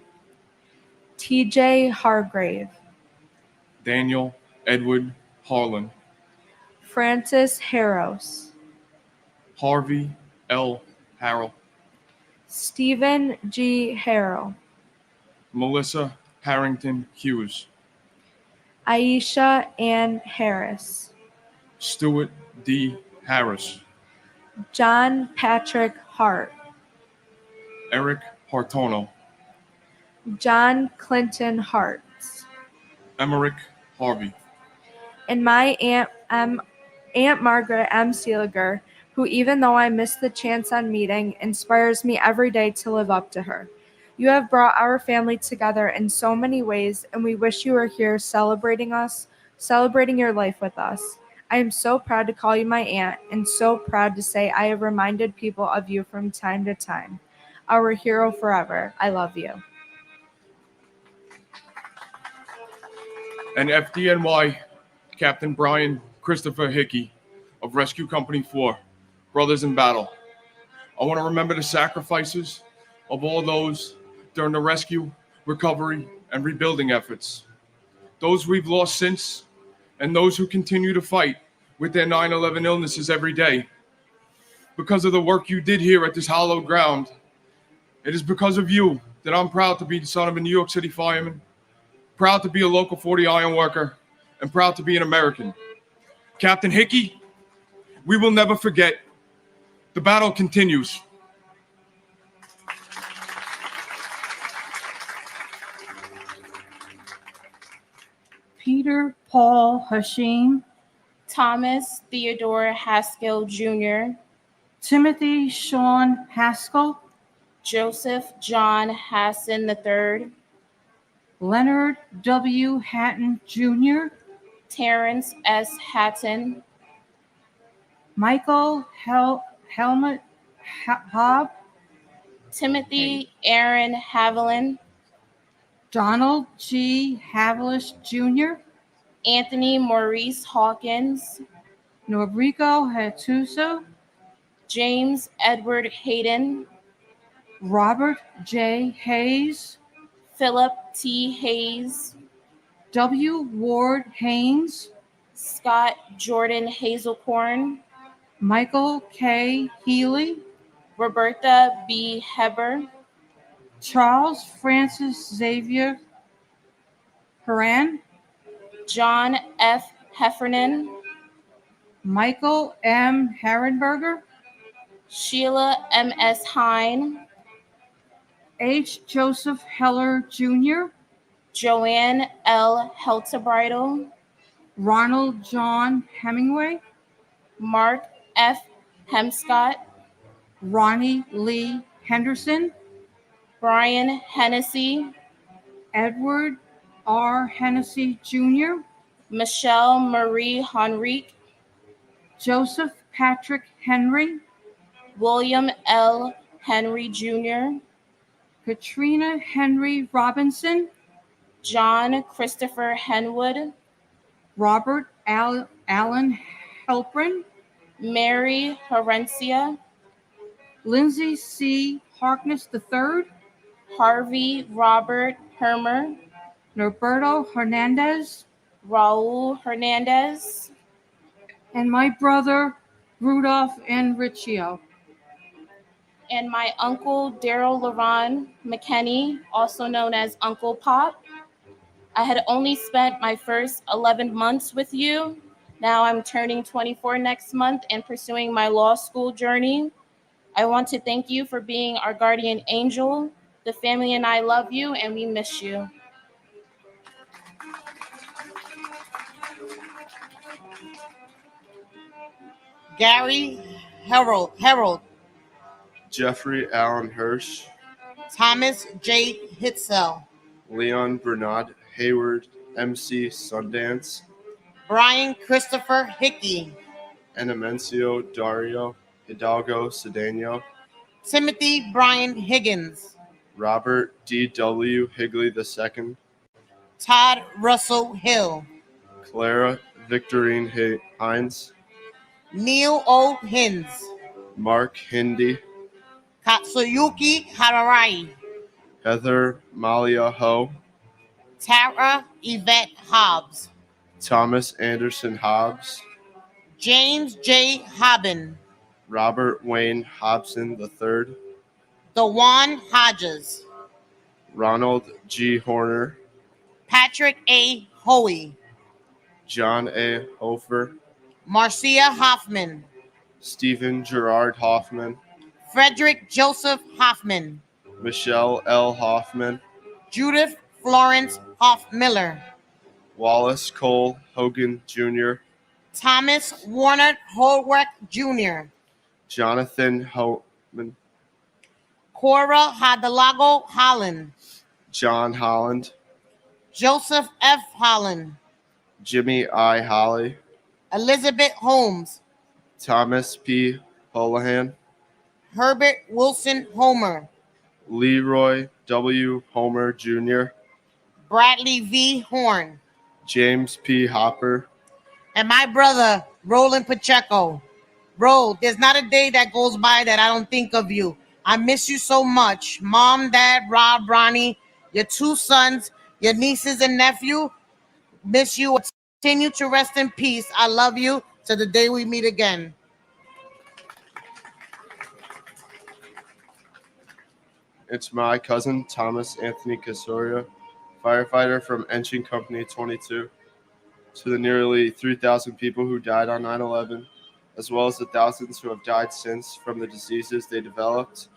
Speaker 20: TJ Hargrave,
Speaker 2: Daniel Edward Harlan,
Speaker 20: Francis Harros,
Speaker 2: Harvey L. Harrell,
Speaker 20: Stephen G. Harrell,
Speaker 2: Melissa Harrington Hughes,
Speaker 20: Aisha Ann Harris,
Speaker 2: Stuart D. Harris,
Speaker 20: John Patrick Hart,
Speaker 2: Eric Hartono,
Speaker 20: John Clinton Hartz,
Speaker 2: Emmerich Harvey,
Speaker 20: and my Aunt Margaret M. Seeliger, who, even though I missed the chance on meeting, inspires me every day to live up to her.
Speaker 4: You have brought our family together in so many ways, and we wish you were here celebrating your life with us. I am so proud to call you my aunt, and so proud to say I have reminded people of you from time to time. Our hero forever. I love you.
Speaker 2: And FDNY Captain Brian Christopher Hickey of Rescue Company 4, Brothers in Battle. I want to remember the sacrifices of all those during the rescue, recovery, and rebuilding efforts. Those we've lost since, and those who continue to fight with their 9/11 illnesses every day. Because of the work you did here at this hallowed ground, it is because of you that I'm proud to be the son of a New York City fireman, proud to be a local 40 iron worker, and proud to be an American. Captain Hickey, we will never forget. The battle continues.
Speaker 7: Peter Paul Hashim,
Speaker 17: Thomas Theodore Haskell Jr.,
Speaker 7: Timothy Sean Haskell,
Speaker 17: Joseph John Hassan III,
Speaker 7: Leonard W. Hatton Jr.,
Speaker 17: Terrence S. Hatton,
Speaker 7: Michael Helmut Hobb,
Speaker 17: Timothy Aaron Haviland,
Speaker 7: Donald G. Havlish Jr.,
Speaker 17: Anthony Maurice Hawkins,
Speaker 7: Norrico Hattuso,
Speaker 17: James Edward Hayden,
Speaker 7: Robert J. Hayes,
Speaker 17: Philip T. Hayes,
Speaker 7: W. Ward Haynes,
Speaker 17: Scott Jordan Hazelcorn,
Speaker 7: Michael K. Healy,
Speaker 17: Roberta B. Heber,
Speaker 7: Charles Francis Xavier Haran,
Speaker 17: John F. Heffernan,
Speaker 7: Michael M. Herrenberger,
Speaker 17: Sheila M.S. Hine,
Speaker 7: H. Joseph Heller Jr.,
Speaker 17: Joanne L. Heltebridle,
Speaker 7: Ronald John Hemingway,
Speaker 17: Mark F. Hemscott,
Speaker 7: Ronnie Lee Henderson,
Speaker 17: Brian Hennessy,
Speaker 7: Edward R. Hennessy Jr.,
Speaker 17: Michelle Marie Henrique,
Speaker 7: Joseph Patrick Henry,
Speaker 17: William L. Henry Jr.,
Speaker 7: Katrina Henry Robinson,
Speaker 17: John Christopher Henwood,
Speaker 7: Robert Allen Helprin,
Speaker 17: Mary Herencia,
Speaker 7: Lindsay C. Harkness III,
Speaker 17: Harvey Robert Hermer,
Speaker 7: Norberto Hernandez,
Speaker 17: Raul Hernandez,
Speaker 7: and my brother Rudolph N. Riccio.
Speaker 17: And my uncle Daryl LaRon McKenney, also known as Uncle Pop. I had only spent my first 11 months with you. Now I'm turning 24 next month and pursuing my law school journey. I want to thank you for being our guardian angel. The family and I love you, and we miss you.
Speaker 21: Gary Harold,
Speaker 22: Jeffrey Allen Hirsch,
Speaker 21: Thomas J. Hitzel,
Speaker 22: Leon Bernard Hayward, MC Sundance,
Speaker 21: Brian Christopher Hickey,
Speaker 22: Enemencio Dario Hidalgo Cedeno,
Speaker 21: Timothy Brian Higgins,
Speaker 22: Robert D.W. Higley II,
Speaker 21: Todd Russell Hill,
Speaker 22: Clara Victorine Hines,
Speaker 21: Neil O. Hins,
Speaker 22: Mark Hindi,
Speaker 21: Katsuyuki Hararai,
Speaker 22: Heather Malia Ho,
Speaker 21: Tara Yvette Hobbs,
Speaker 22: Thomas Anderson Hobbs,
Speaker 21: James J. Hobbin,
Speaker 22: Robert Wayne Hobson III,
Speaker 21: Dewan Hodges,
Speaker 22: Ronald G. Horner,
Speaker 21: Patrick A. Hoey,
Speaker 22: John A. Hofer,
Speaker 21: Marcia Hoffman,
Speaker 22: Stephen Gerard Hoffman,
Speaker 21: Frederick Joseph Hoffman,
Speaker 22: Michelle L. Hoffman,
Speaker 21: Judith Florence Hoffmiller,
Speaker 22: Wallace Cole Hogan Jr.,
Speaker 21: Thomas Warner Holweck Jr.,
Speaker 22: Jonathan Homan,
Speaker 21: Cora Hadalago Holland,
Speaker 22: John Holland,
Speaker 21: Joseph F. Holland,
Speaker 22: Jimmy I. Holly,
Speaker 21: Elizabeth Holmes,
Speaker 22: Thomas P. Holohan,
Speaker 21: Herbert Wilson Homer,
Speaker 22: Leroy W. Homer Jr.,
Speaker 21: Bradley V. Horn,
Speaker 22: James P. Hopper,
Speaker 21: and my brother, Roland Pacheco. Bro, there's not a day that goes by that I don't think of you. I miss you so much. Mom, Dad, Rob, Ronnie, your 2 sons, your nieces and nephew. Miss you. Continue to rest in peace. I love you to the day we meet again.
Speaker 22: it's my cousin Thomas Anthony Casoria, firefighter from Engine Company 22, to the nearly 3,000 people who died on 9/11, as well as the thousands who have died since from the diseases they developed,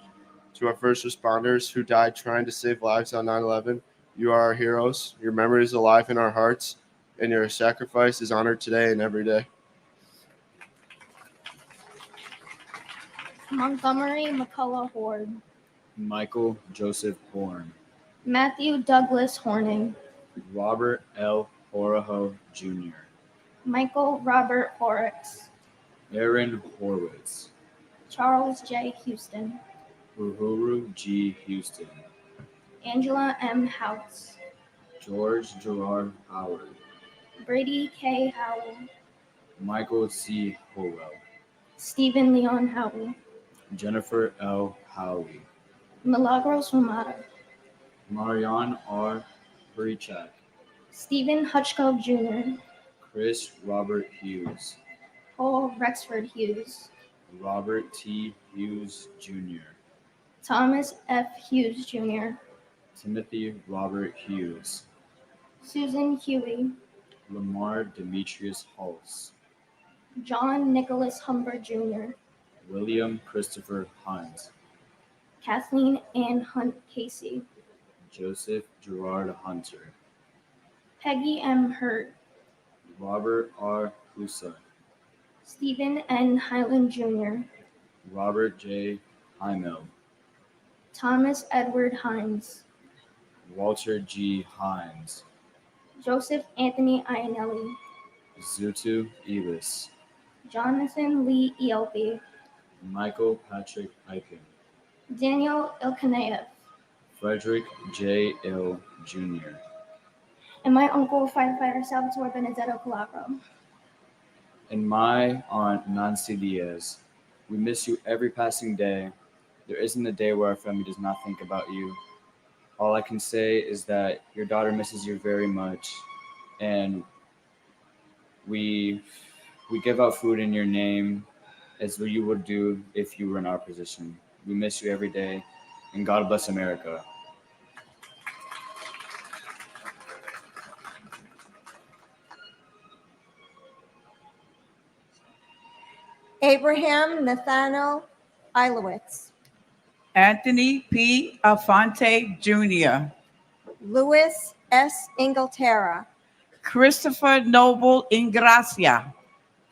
Speaker 22: to our first responders who died trying to save lives on 9/11, you are our heroes. Your memory is alive in our hearts, and your sacrifice is honored today and every day.
Speaker 15: Montgomery McCullough Horde.
Speaker 9: Michael Joseph Horn,
Speaker 15: Matthew Douglas Horning.
Speaker 9: Robert L. Horaho Jr.,
Speaker 15: Michael Robert Horrocks.
Speaker 9: Aaron Horwitz,
Speaker 15: Charles J. Houston.
Speaker 9: Uhuru G. Houston,
Speaker 15: Angela M. House.
Speaker 9: George Gerard Howard,
Speaker 15: Brady K. Howell.
Speaker 9: Michael C. Howell,
Speaker 15: Stephen Leon Howell.
Speaker 9: Jennifer L. Howley,
Speaker 15: Milagros Ramada.
Speaker 9: Marianne R. Hurichak,
Speaker 15: Stephen Hutchcove Jr.
Speaker 9: Chris Robert Hughes,
Speaker 15: Paul Rexford Hughes.
Speaker 9: Robert T. Hughes Jr.,
Speaker 15: Thomas F. Hughes Jr.
Speaker 9: Timothy Robert Hughes,
Speaker 15: Susan Huey.
Speaker 9: Lamar Demetrius Hulse,
Speaker 15: John Nicholas Humber Jr.
Speaker 9: William Christopher Hunt,
Speaker 15: Kathleen Ann Hunt Casey.
Speaker 9: Joseph Gerard Hunter,
Speaker 15: Peggy M. Hurt.
Speaker 9: Robert R. Husa,
Speaker 15: Stephen N. Highland Jr.
Speaker 9: Robert J. Heimel,
Speaker 15: Thomas Edward Hines.
Speaker 9: Walter G. Hines,
Speaker 15: Joseph Anthony Ionelli.
Speaker 9: Zutu Elis,
Speaker 15: Jonathan Lee Elby.
Speaker 9: Michael Patrick Eichen,
Speaker 15: Daniel Ilkaneyev.
Speaker 9: Frederick J. Ill Jr.,
Speaker 15: And my uncle, firefighter Salvatore Benedetto Calabro.
Speaker 9: and my Aunt Nancy Diaz. We miss you every passing day. There isn't a day where our family does not think about you. All I can say is that your daughter misses you very much, and we give out food in your name as you would do if you were in our position. We miss you every day, and God bless America.
Speaker 10: Abraham Nathaniel Ilowitz,
Speaker 23: Anthony P. Alfonte Jr.,
Speaker 10: Louis S. Inglaterra,
Speaker 23: Christopher Noble Ingracia,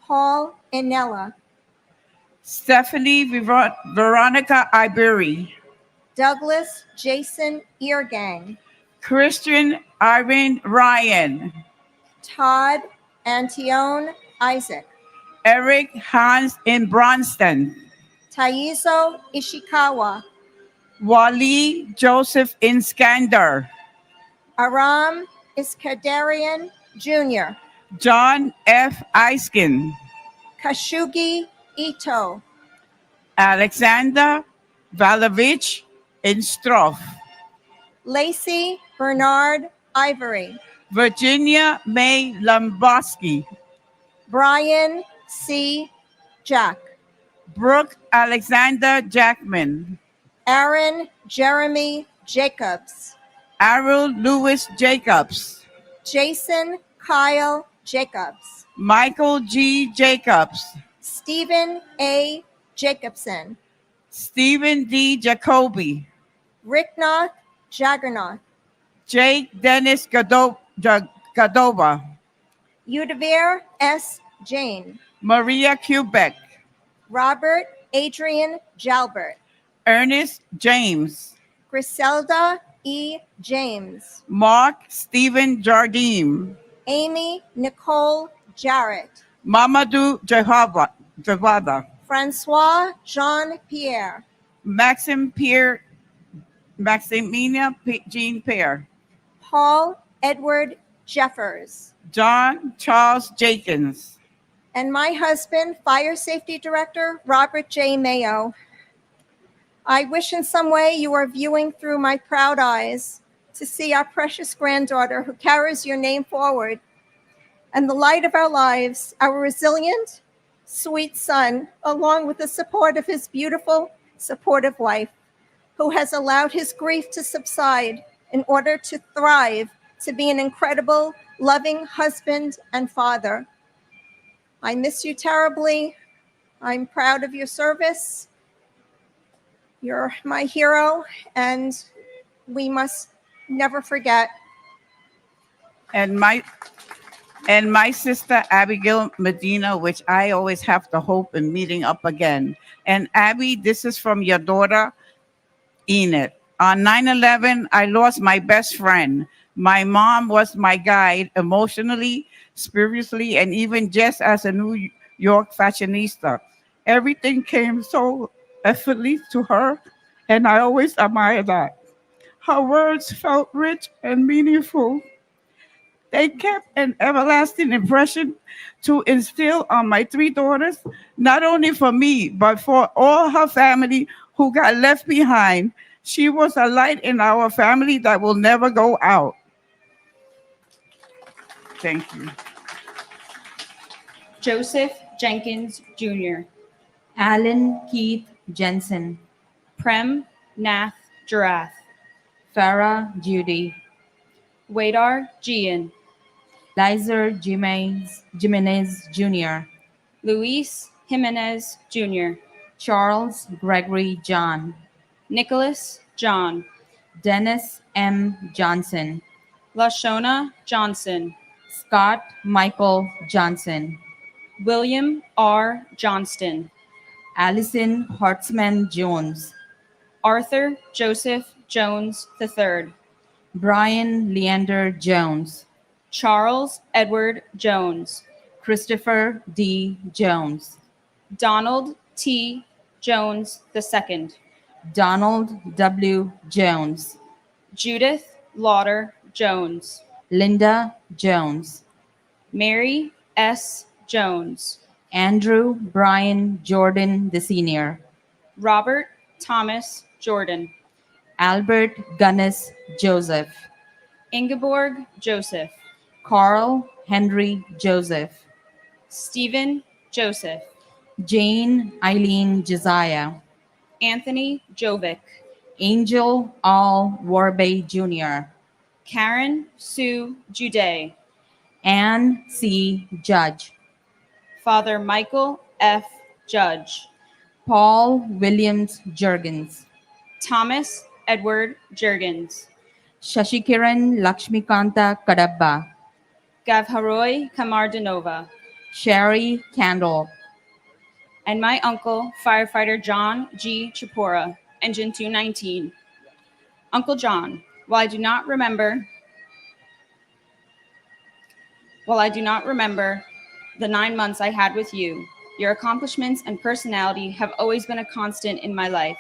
Speaker 10: Paul Inella,
Speaker 23: Stephanie Veronica Ibery,
Speaker 10: Douglas Jason Eargang,
Speaker 23: Christian Irene Ryan,
Speaker 10: Todd Antione Isaac,
Speaker 23: Eric Hans in Bronston,
Speaker 10: Taizo Ishikawa,
Speaker 23: Wally Joseph Inskander,
Speaker 10: Aram Iskandarian Jr.,
Speaker 23: John F. Eiskin,
Speaker 10: Kashugi Ito,
Speaker 23: Alexander Valovich Instroff,
Speaker 10: Lacey Bernard Ivory,
Speaker 23: Virginia May Lomboski,
Speaker 10: Brian C. Jack,
Speaker 23: Brooke Alexander Jackman,
Speaker 10: Aaron Jeremy Jacobs,
Speaker 23: Arul Lewis Jacobs,
Speaker 10: Jason Kyle Jacobs,
Speaker 23: Michael G. Jacobs,
Speaker 10: Stephen A. Jacobson,
Speaker 23: Stephen D. Jacoby,
Speaker 10: Ricknoth Jaggernoth,
Speaker 23: Jake Dennis Gadova,
Speaker 10: Udavir S. Jane,
Speaker 23: Maria Quebec,
Speaker 10: Robert Adrian Jalbert,
Speaker 23: Ernest James,
Speaker 10: Griselda E. James,
Speaker 23: Mark Stephen Jardim,
Speaker 10: Amy Nicole Jarrett,
Speaker 23: Mamadou Javada,
Speaker 10: Francois Jean Pierre,
Speaker 23: Maximina Jean Pierre,
Speaker 10: Paul Edward Jeffers,
Speaker 23: John Charles Jenkins,
Speaker 10: and my husband, Fire Safety Director Robert J. Mayo. I wish in some way you are viewing through my proud eyes to see our precious granddaughter who carries your name forward and the light of our lives, our resilient, sweet son, along with the support of his beautiful, supportive wife, who has allowed his grief to subside in order to thrive, to be an incredible, loving husband and father. I miss you terribly. I'm proud of your service. You're my hero, and we must never forget.
Speaker 23: and my sister Abigail Medina, which I always have the hope in meeting up again. And Abby, this is from your daughter, Enid. On 9/11, I lost my best friend. My mom was my guide emotionally, spiritually, and even just as a New York fashionista. Everything came so effortlessly to her, and I always admire that. Her words felt rich and meaningful. They kept an everlasting impression to instill on my three daughters, not only for me, but for all her family who got left behind. She was a light in our family that will never go out. Thank you.
Speaker 5: Joseph Jenkins Jr.,
Speaker 3: Alan Keith Jensen,
Speaker 5: Prem Nath Jarath,
Speaker 3: Farah Judy,
Speaker 5: Wadar Gian,
Speaker 3: Lizer Jimenez Jr.,
Speaker 5: Luis Jimenez Jr.,
Speaker 3: Charles Gregory John,
Speaker 5: Nicholas John,
Speaker 3: Dennis M. Johnson,
Speaker 5: Lashona Johnson,
Speaker 3: Scott Michael Johnson,
Speaker 5: William R. Johnston,
Speaker 3: Allison Hartzman Jones,
Speaker 5: Arthur Joseph Jones III,
Speaker 3: Brian Leander Jones,
Speaker 5: Charles Edward Jones,
Speaker 3: Christopher D. Jones,
Speaker 5: Donald T. Jones II,
Speaker 3: Donald W. Jones,
Speaker 5: Judith Lauder Jones,
Speaker 3: Linda Jones,
Speaker 5: Mary S. Jones,
Speaker 3: Andrew Brian Jordan the Senior,
Speaker 5: Robert Thomas Jordan,
Speaker 3: Albert Gunnis Joseph,
Speaker 5: Ingeborg Joseph,
Speaker 3: Carl Henry Joseph,
Speaker 5: Stephen Joseph,
Speaker 3: Jane Eileen Josiah,
Speaker 5: Anthony Jovic,
Speaker 3: Angel Al Warbay Jr.,
Speaker 5: Karen Sue Juday,
Speaker 3: Ann C. Judge,
Speaker 5: Father Michael F. Judge,
Speaker 3: Paul Williams Jurgens,
Speaker 5: Thomas Edward Jurgens,
Speaker 3: Shashikiran Lakshmikanta Kadabba,
Speaker 5: Gavharoy Kamardanova,
Speaker 3: Sherry Candle,
Speaker 5: and my uncle, firefighter John G. Chipora, Engine 219. Uncle John, while I do not remember the 9 months I had with you, your accomplishments and personality have always been a constant in my life.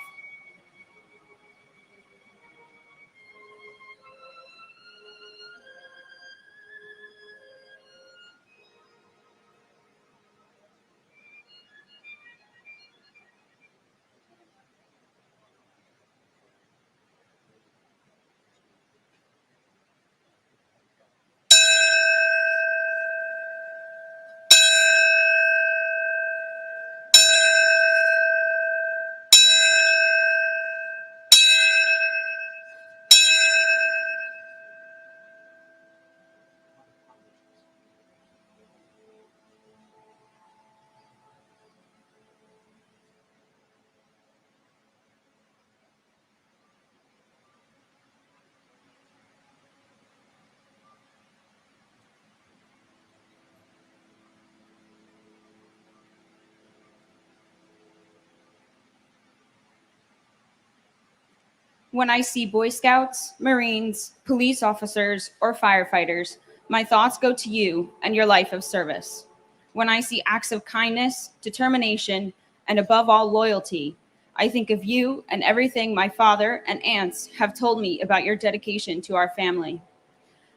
Speaker 5: When I see Boy Scouts, Marines, police officers, or firefighters, my thoughts go to you and your life of service. When I see acts of kindness, determination, and above all, loyalty, I think of you and everything my father and aunts have told me about your dedication to our family.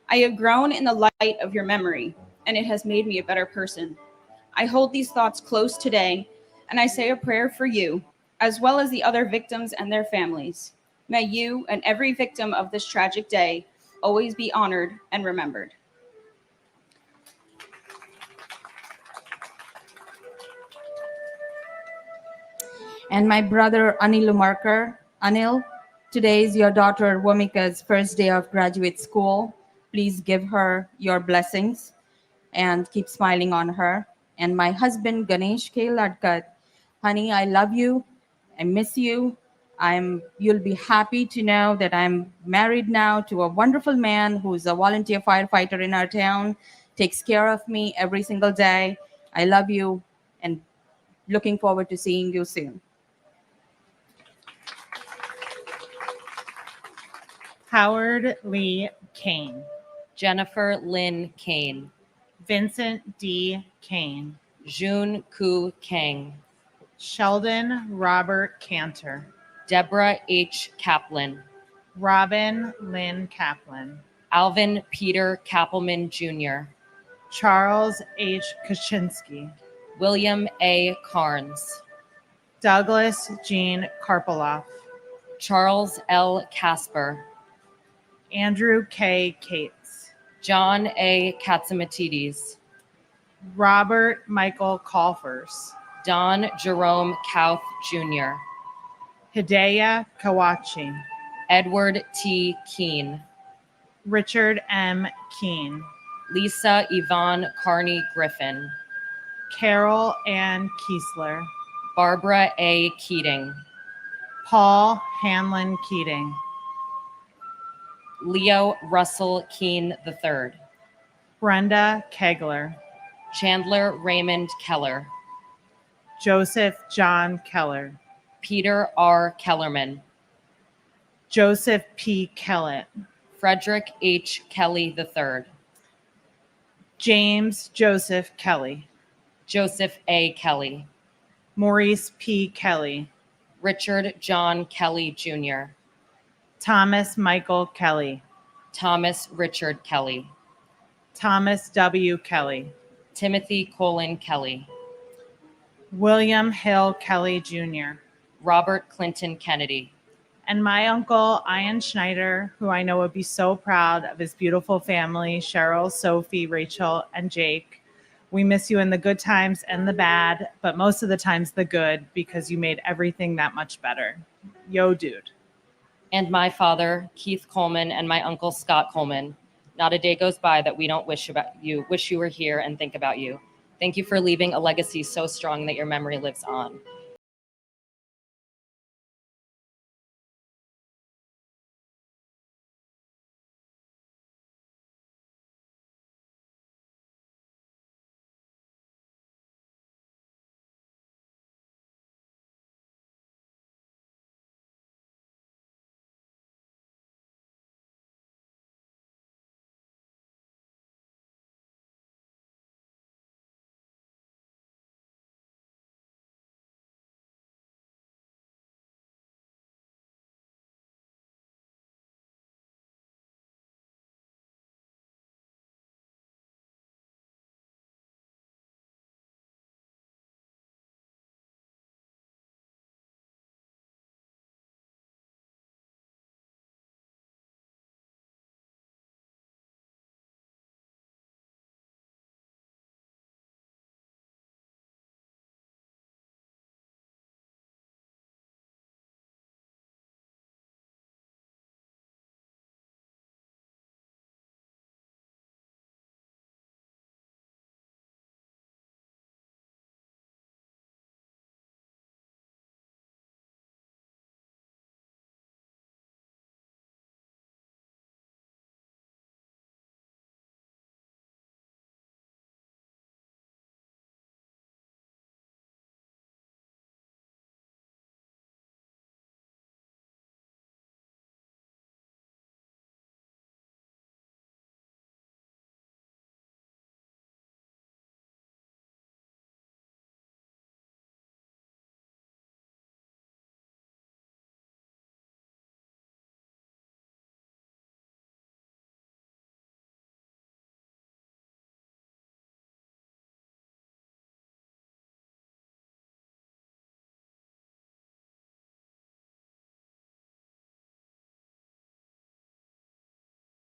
Speaker 5: I have grown in the light of your memory, and it has made me a better person. I hold these thoughts close today, and I say a prayer for you, as well as the other victims and their families. May you and every victim of this tragic day always be honored and remembered.
Speaker 6: And my brother Anil Umarkar. Anil, today is your daughter Womika's first day of graduate school. Please give her your blessings and keep smiling on her. And my husband Ganesh K. Ladkat. Honey, I love you. I miss you. You'll be happy to know that I'm married now to a wonderful man who's a volunteer firefighter in our town, takes care of me every single day. I love you and looking forward to seeing you soon.
Speaker 11: Howard Lee Kane,
Speaker 13: Jennifer Lynn Kane,
Speaker 11: Vincent D. Kane,
Speaker 13: June Ku Kang,
Speaker 11: Sheldon Robert Cantor,
Speaker 13: Deborah H. Kaplan,
Speaker 11: Robin Lynn Kaplan,
Speaker 13: Alvin Peter Kappelman Jr.,
Speaker 11: Charles H. Kaczynski,
Speaker 13: William A. Carnes,
Speaker 11: Douglas Jean Karpoloff,
Speaker 13: Charles L. Casper,
Speaker 11: Andrew K. Cates,
Speaker 13: John A. Katsimatidis,
Speaker 11: Robert Michael Colfers,
Speaker 13: Don Jerome Kauth Jr.,
Speaker 11: Hidayah Kawachi,
Speaker 13: Edward T. Keene,
Speaker 11: Richard M. Keene,
Speaker 13: Lisa Yvonne Carney Griffin,
Speaker 11: Carol Ann Kiesler,
Speaker 13: Barbara A. Keating,
Speaker 11: Paul Hanlon Keating,
Speaker 13: Leo Russell Keene III,
Speaker 11: Brenda Kegler,
Speaker 13: Chandler Raymond Keller,
Speaker 11: Joseph John Keller,
Speaker 13: Peter R. Kellerman,
Speaker 11: Joseph P. Kellett,
Speaker 13: Frederick H. Kelly III,
Speaker 11: James Joseph Kelly,
Speaker 13: Joseph A. Kelly,
Speaker 11: Maurice P. Kelly,
Speaker 13: Richard John Kelly Jr.,
Speaker 11: Thomas Michael Kelly,
Speaker 13: Thomas Richard Kelly,
Speaker 11: Thomas W. Kelly,
Speaker 13: Timothy Colin Kelly,
Speaker 11: William Hill Kelly Jr.,
Speaker 13: Robert Clinton Kennedy,
Speaker 11: and my uncle Ian Schneider, who I know would be so proud of his beautiful family, Cheryl, Sophie, Rachel, and Jake. We miss you in the good times and the bad, but most of the times the good, because you made everything that much better. Yo, dude.
Speaker 13: and my father, Keith Coleman, and my uncle, Scott Coleman. Not a day goes by that we don't wish you were here and think about you. Thank you for leaving a legacy so strong that your memory lives on.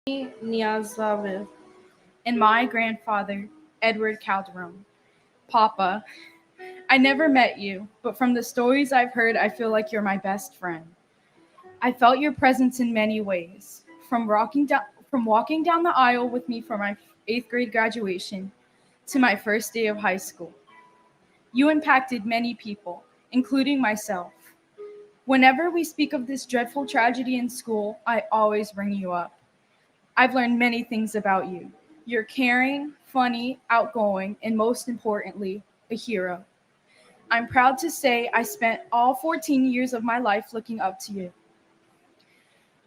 Speaker 4: Niazaviv. And my grandfather, Edward Calderon. Papa, I never met you, but from the stories I've heard, I feel like you're my best friend. I felt your presence in many ways, from walking down the aisle with me for my 8th grade graduation to my first day of high school. You impacted many people, including myself. Whenever we speak of this dreadful tragedy in school, I always bring you up. I've learned many things about you. You're caring, funny, outgoing, and most importantly, a hero. I'm proud to say I spent all 14 years of my life looking up to you.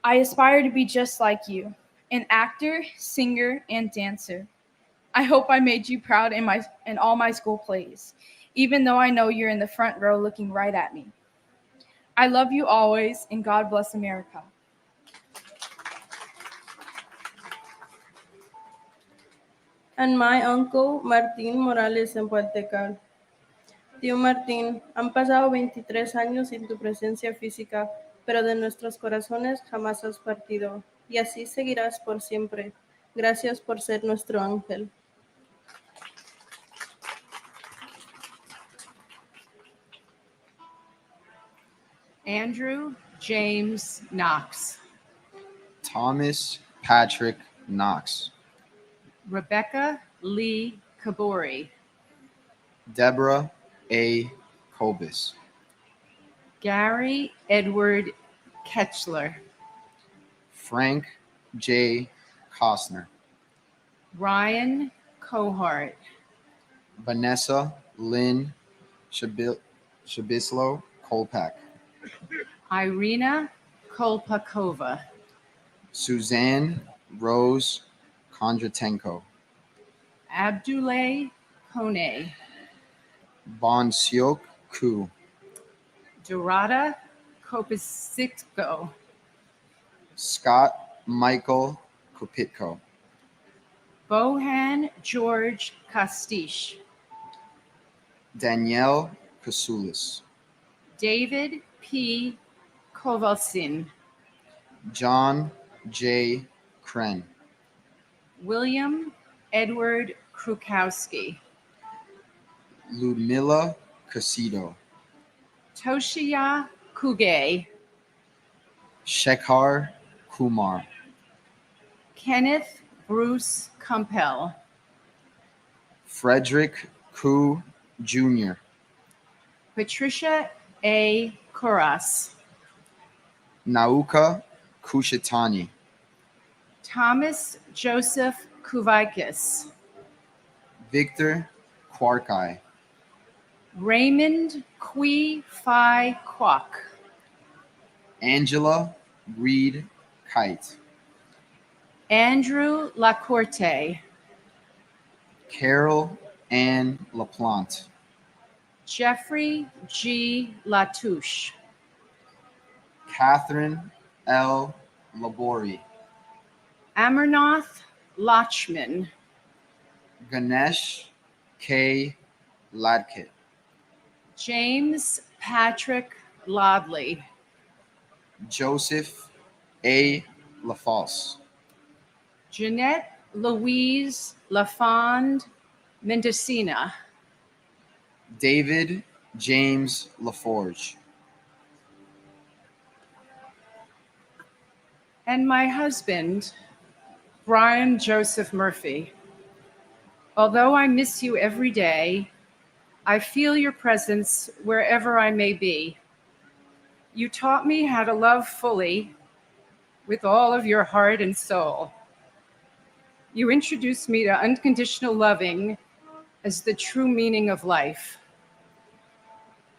Speaker 4: I aspire to be just like you, an actor, singer, and dancer. I hope I made you proud in all my school plays, even though I know you're in the front row looking right at me. I love you always, and God bless America.
Speaker 8: And my uncle Martín Morales en Puertecal. Tío Martín, han pasado 23 años sin tu presencia física, pero de nuestros corazones jamás has partido, y así seguirás por siempre. Gracias por ser nuestro ángel.
Speaker 14: Andrew James Knox.
Speaker 16: Thomas Patrick Knox.
Speaker 14: Rebecca Lee Kabori.
Speaker 16: Deborah A. Kobus.
Speaker 14: Gary Edward Ketchler.
Speaker 16: Frank J. Costner.
Speaker 14: Ryan Cohart.
Speaker 16: Vanessa Lynn Shabislo Kolpak.
Speaker 14: Irina Kolpakova.
Speaker 16: Suzanne Rose Kondratenko.
Speaker 14: Abdullah Kone.
Speaker 16: Bonsiok Ku.
Speaker 14: Dorada Kopasitko.
Speaker 16: Scott Michael Kopitko.
Speaker 14: Bohan George Kastish.
Speaker 16: Danielle Kasulis.
Speaker 14: David P. Kovalsin.
Speaker 16: John J. Kren.
Speaker 14: William Edward Krukowski.
Speaker 16: Ludmila Casido.
Speaker 14: Toshiya Kuge.
Speaker 16: Shekhar Kumar.
Speaker 14: Kenneth Bruce Kumpel.
Speaker 16: Frederick Ku Jr.
Speaker 14: Patricia A. Koras.
Speaker 16: Nauka Kushatani.
Speaker 14: Thomas Joseph Kuvaikis.
Speaker 16: Victor Kwarkai.
Speaker 14: Raymond Kui Phi Kwok.
Speaker 16: Angela Reed Kite.
Speaker 14: Andrew Lacorte.
Speaker 16: Carol Ann LaPlante.
Speaker 14: Jeffrey G. Latouche.
Speaker 16: Catherine L. Labori.
Speaker 14: Amarnath Lachman.
Speaker 16: Ganesh K. Ladkit.
Speaker 14: James Patrick Lodley.
Speaker 16: Joseph A. LaFosse.
Speaker 14: Jeanette Louise LaFond Mendocina.
Speaker 16: David James LaForge.
Speaker 14: And my husband, Brian Joseph Murphy. Although I miss you every day, I feel your presence wherever I may be. You taught me how to love fully with all of your heart and soul. You introduced me to unconditional loving as the true meaning of life.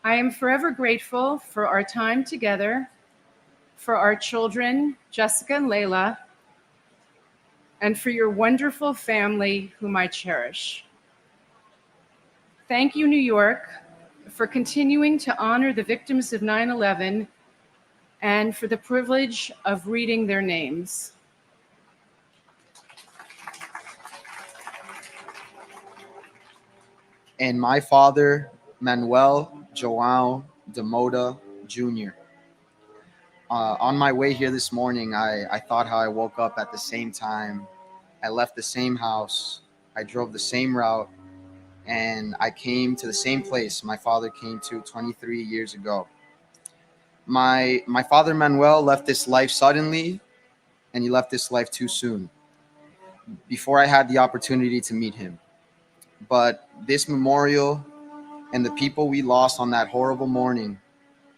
Speaker 14: I am forever grateful for our time together, for our children, Jessica and Layla, and for your wonderful family whom I cherish. Thank you, New York, for continuing to honor the victims of 9/11 and for the privilege of reading their names.
Speaker 16: And my father, Manuel Joao de Moda Jr. On my way here this morning, I thought how I woke up at the same time. I left the same house. I drove the same route. And I came to the same place my father came to 23 years ago. My father, Manuel, left this life suddenly, and he left this life too soon, before I had the opportunity to meet him. But this memorial and the people we lost on that horrible morning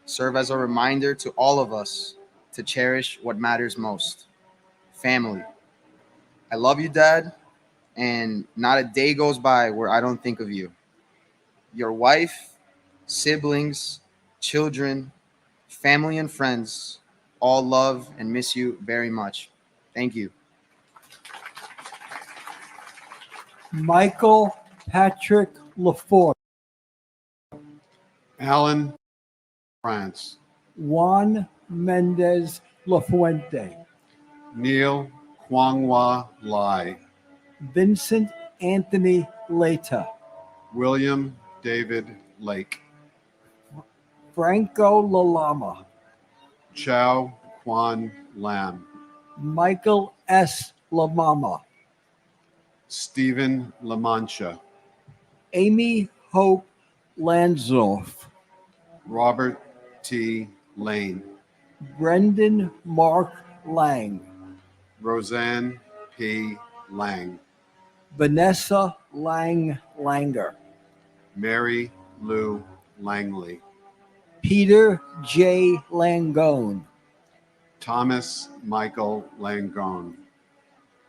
Speaker 16: serve as a reminder to all of us to cherish what matters most: family. I love you, Dad, and not a day goes by where I don't think of you. Your wife, siblings, children, family, and friends all love and miss you very much. Thank you.
Speaker 1: Michael Patrick LaForce,
Speaker 12: Alan France,
Speaker 1: Juan Mendez Lafuente,
Speaker 12: Neil Kwangwa Lai,
Speaker 1: Vincent Anthony Leta,
Speaker 12: William David Lake,
Speaker 1: Franco Lalama,
Speaker 12: Chow Kwan Lam,
Speaker 1: Michael S. Lamama,
Speaker 12: Stephen LaMancha,
Speaker 1: Amy Hope Lansdorf,
Speaker 12: Robert T. Lane,
Speaker 1: Brendan Mark Lang,
Speaker 12: Roseanne P. Lang,
Speaker 1: Vanessa Lang Langer,
Speaker 12: Mary Lou Langley,
Speaker 1: Peter J. Langone,
Speaker 12: Thomas Michael Langone,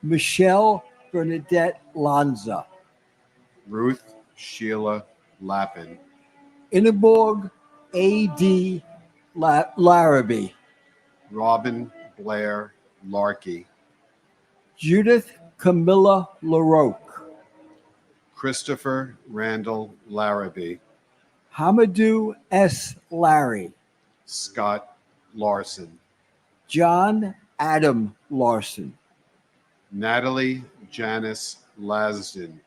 Speaker 1: Michelle Bernadette Lanza,
Speaker 12: Ruth Sheila Lappin,
Speaker 1: Ingeborg A.D. Larrabee,
Speaker 12: Robin Blair Larkey,
Speaker 1: Judith Camilla LaRoque,
Speaker 12: Christopher Randall Larrabee,
Speaker 1: Hamadou S. Larry,
Speaker 12: Scott Larson,
Speaker 1: John Adam Larson,
Speaker 12: Natalie Janice Lasden,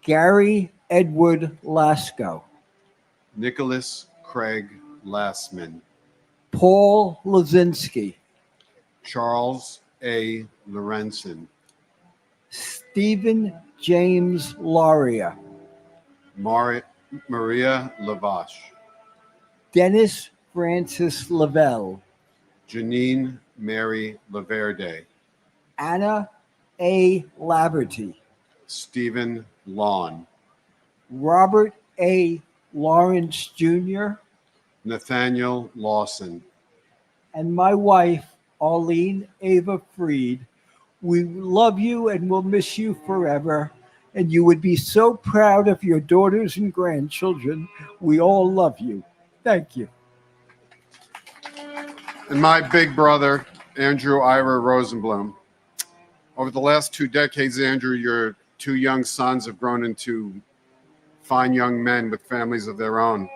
Speaker 1: Gary Edward Lasco,
Speaker 12: Nicholas Craig Lassman,
Speaker 1: Paul Lazinski,
Speaker 12: Charles A. Lorenzen,
Speaker 1: Stephen James Laria,
Speaker 12: Maria Lavash,
Speaker 1: Dennis Francis Lavelle,
Speaker 12: Janine Mary Laverde,
Speaker 1: Anna A. Laverty,
Speaker 12: Stephen Lawn,
Speaker 1: Robert A. Lawrence Jr.,
Speaker 12: Nathaniel Lawson,
Speaker 1: and my wife, Arlene Ava Freed. We love you and will miss you forever. And you would be so proud of your daughters and grandchildren. We all love you. Thank you.
Speaker 12: and my big brother, Andrew Ira Rosenblum. Over the last 2 decades, Andrew, your 2 young sons have grown into fine young men with families of their own.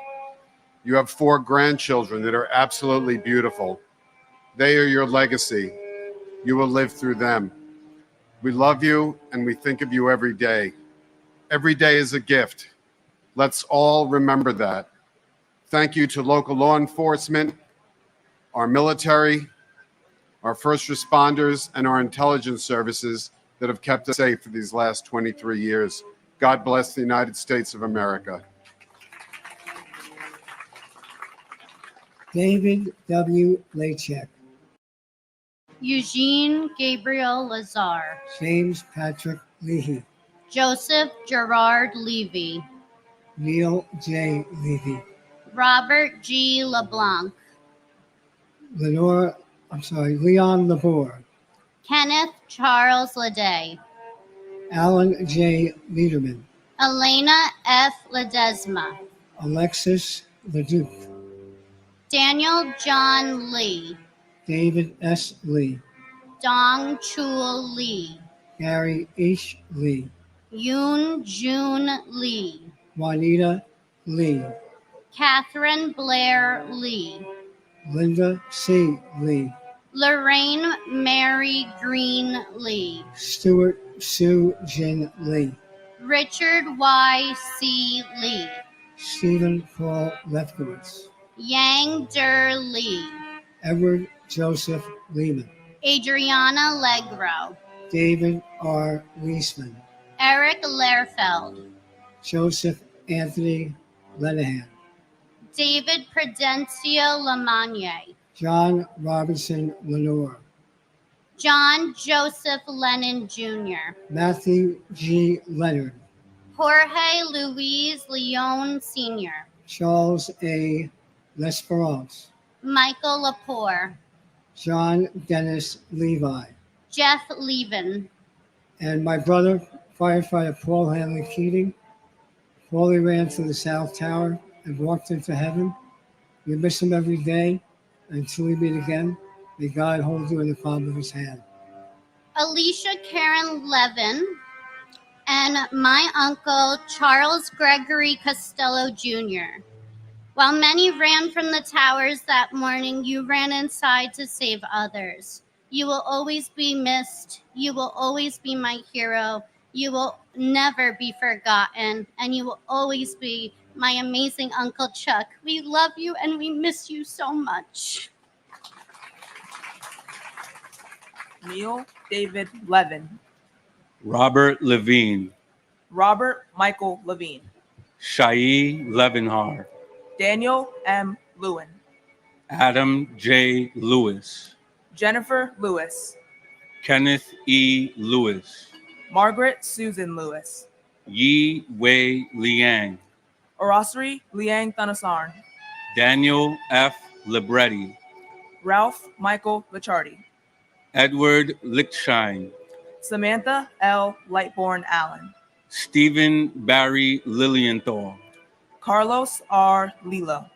Speaker 12: You have 4 grandchildren that are absolutely beautiful. They are your legacy. You will live through them. We love you and we think of you every day. Every day is a gift. Let's all remember that. Thank you to local law enforcement, our military, our first responders, and our intelligence services that have kept us safe for these last 23 years. God bless the United States of America.
Speaker 18: David W. Lachek,
Speaker 24: Eugene Gabriel Lazar,
Speaker 18: James Patrick Leahy,
Speaker 24: Joseph Gerard Levy,
Speaker 18: Neil J. Levy,
Speaker 24: Robert G. LeBlanc,
Speaker 18: Leon Labor,
Speaker 24: Kenneth Charles Leday,
Speaker 18: Alan J. Liederman,
Speaker 24: Elena F. Ledesma,
Speaker 18: Alexis Leduc,
Speaker 24: Daniel John Lee,
Speaker 18: David S. Lee,
Speaker 24: Dong Chul Lee,
Speaker 18: Gary H. Lee,
Speaker 24: Yoon Jun Lee,
Speaker 18: Juanita Lee,
Speaker 24: Catherine Blair Lee,
Speaker 18: Linda C. Lee,
Speaker 24: Lorraine Mary Green Lee,
Speaker 18: Stuart Sue Jin Lee,
Speaker 24: Richard Y. C. Lee,
Speaker 18: Stephen Paul Lefkowitz,
Speaker 24: Yang Der Lee,
Speaker 18: Edward Joseph Lehman,
Speaker 24: Adriana Legro,
Speaker 18: David R. Leisman,
Speaker 24: Eric Lehrfeld,
Speaker 18: Joseph Anthony Lenahan,
Speaker 24: David Prudencio Lamagne,
Speaker 18: John Robinson Lenore,
Speaker 24: John Joseph Lennon Jr.,
Speaker 18: Matthew G. Leonard,
Speaker 24: Jorge Luis Leon Sr.,
Speaker 18: Charles A. Lesperance,
Speaker 24: Michael Lepore,
Speaker 18: John Dennis Levi,
Speaker 24: Jeff Levin,
Speaker 18: and my brother, firefighter Paul Hanley Keating. Paulie ran to the South Tower and walked into heaven. We miss him every day. Until we meet again, may God hold you in the palm of his hand.
Speaker 24: Alicia Karen Levin, and my uncle Charles Gregory Costello Jr. While many ran from the towers that morning, you ran inside to save others. You will always be missed. You will always be my hero. You will never be forgotten, and you will always be my amazing Uncle Chuck. We love you and we miss you so much.
Speaker 2: Neil David Levin,
Speaker 7: Robert Levine,
Speaker 2: Robert Michael Levine,
Speaker 7: Shai Levenhar,
Speaker 2: Daniel M. Lewin,
Speaker 7: Adam J. Lewis,
Speaker 2: Jennifer Lewis,
Speaker 7: Kenneth E. Lewis,
Speaker 2: Margaret Susan Lewis,
Speaker 7: Yi Wei Liang,
Speaker 2: Orasri Liang Thanasarn,
Speaker 7: Daniel F. Libretti,
Speaker 2: Ralph Michael Lichardi,
Speaker 7: Edward Lichtshine,
Speaker 2: Samantha L. Lightborn Allen,
Speaker 7: Stephen Barry Lilienthal,
Speaker 2: Carlos R. Lilo,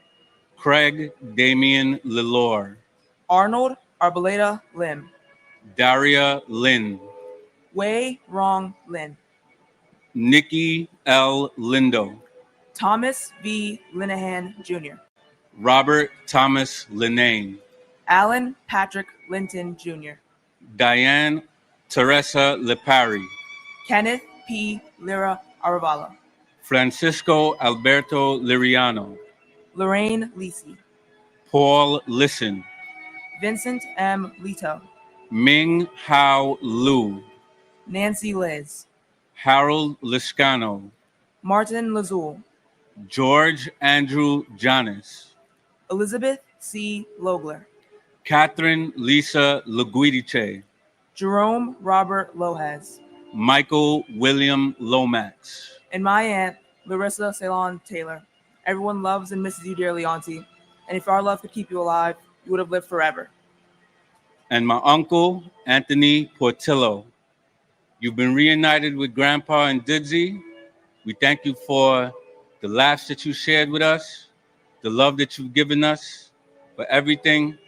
Speaker 7: Craig Damian Lilor,
Speaker 2: Arnold Arboleda Lim,
Speaker 7: Daria Lin,
Speaker 2: Wei Rong Lin,
Speaker 7: Nikki L. Lindo,
Speaker 2: Thomas V. Linehan Jr.,
Speaker 7: Robert Thomas Linane,
Speaker 2: Alan Patrick Linton Jr.,
Speaker 7: Diane Teresa Lepari,
Speaker 2: Kenneth P. Lira Aravala,
Speaker 7: Francisco Alberto Liriano,
Speaker 2: Lorraine Lisi,
Speaker 7: Paul Listen,
Speaker 2: Vincent M. Lito,
Speaker 7: Ming Hao Lu,
Speaker 2: Nancy Liz,
Speaker 7: Harold Liscano,
Speaker 2: Martin Lazul,
Speaker 7: George Andrew Janis,
Speaker 2: Elizabeth C. Logler,
Speaker 7: Catherine Lisa Luguidice,
Speaker 2: Jerome Robert Lohez,
Speaker 7: Michael William Lomax,
Speaker 2: and my aunt, Larissa Ceylon Taylor. Everyone loves and misses you dearly, Auntie. And if our love could keep you alive, you would have lived forever.
Speaker 7: and my uncle, Anthony Portillo. You've been reunited with Grandpa and Didzy. We thank you for the laughs that you shared with us, the love that you've given us, for everything.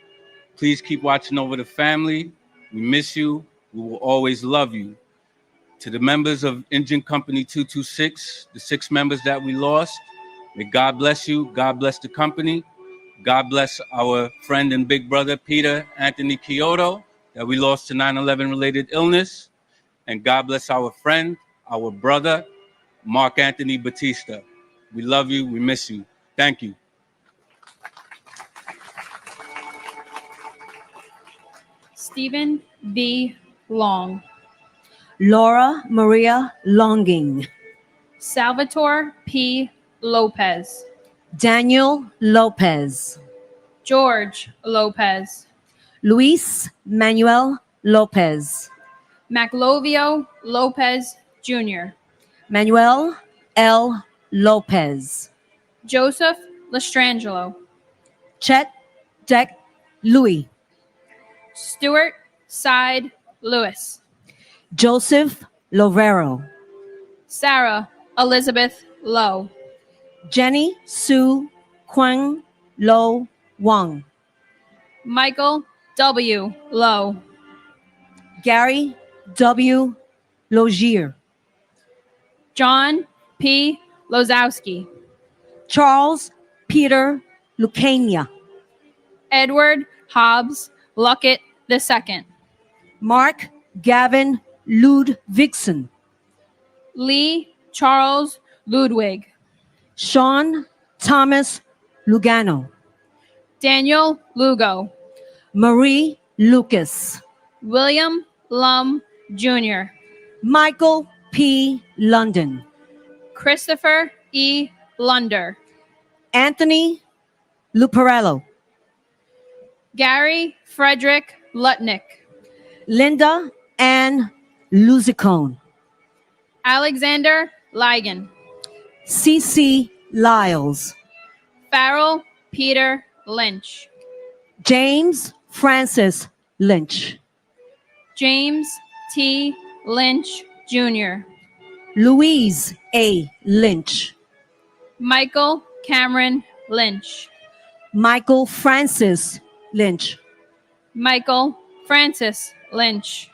Speaker 7: Please keep watching over the family. We miss you. We will always love you. To the members of Engine Company 226, the 6 members that we lost, may God bless you. God bless the company. God bless our friend and big brother, Peter Anthony Kyoto, that we lost to 9/11 related illness. And God bless our friend, our brother, Mark Anthony Batista. We love you. We miss you. Thank you.
Speaker 19: Stephen V. Long,
Speaker 20: Laura Maria Longing,
Speaker 19: Salvatore P. Lopez,
Speaker 20: Daniel Lopez,
Speaker 19: George Lopez,
Speaker 20: Luis Manuel Lopez,
Speaker 19: Maclovio Lopez Jr.,
Speaker 20: Manuel L. Lopez,
Speaker 19: Joseph Lestrangelo,
Speaker 20: Chet Deck Louis,
Speaker 19: Stuart Side Lewis,
Speaker 20: Joseph Lovero,
Speaker 19: Sarah Elizabeth Lowe,
Speaker 20: Jenny Sue Kwang Lo Wang,
Speaker 19: Michael W. Lowe,
Speaker 20: Gary W. Logier,
Speaker 19: John P. Lozowski,
Speaker 20: Charles Peter Lucania,
Speaker 19: Edward Hobbs Luckett II,
Speaker 20: Mark Gavin Ludvigsen,
Speaker 19: Lee Charles Ludwig,
Speaker 20: Sean Thomas Lugano,
Speaker 19: Daniel Lugo,
Speaker 20: Marie Lucas,
Speaker 19: William Lum Jr.,
Speaker 20: Michael P. London,
Speaker 19: Christopher E. Lunder,
Speaker 20: Anthony Luparello,
Speaker 19: Gary Frederick Lutnick,
Speaker 20: Linda Ann Luzicone,
Speaker 19: Alexander Ligon,
Speaker 20: C.C. Lyles,
Speaker 19: Farrell Peter Lynch,
Speaker 20: James Francis Lynch,
Speaker 19: James T. Lynch Jr.,
Speaker 20: Louise A. Lynch,
Speaker 19: Michael Cameron Lynch,
Speaker 20: Michael Francis Lynch,
Speaker 19: Michael Francis Lynch,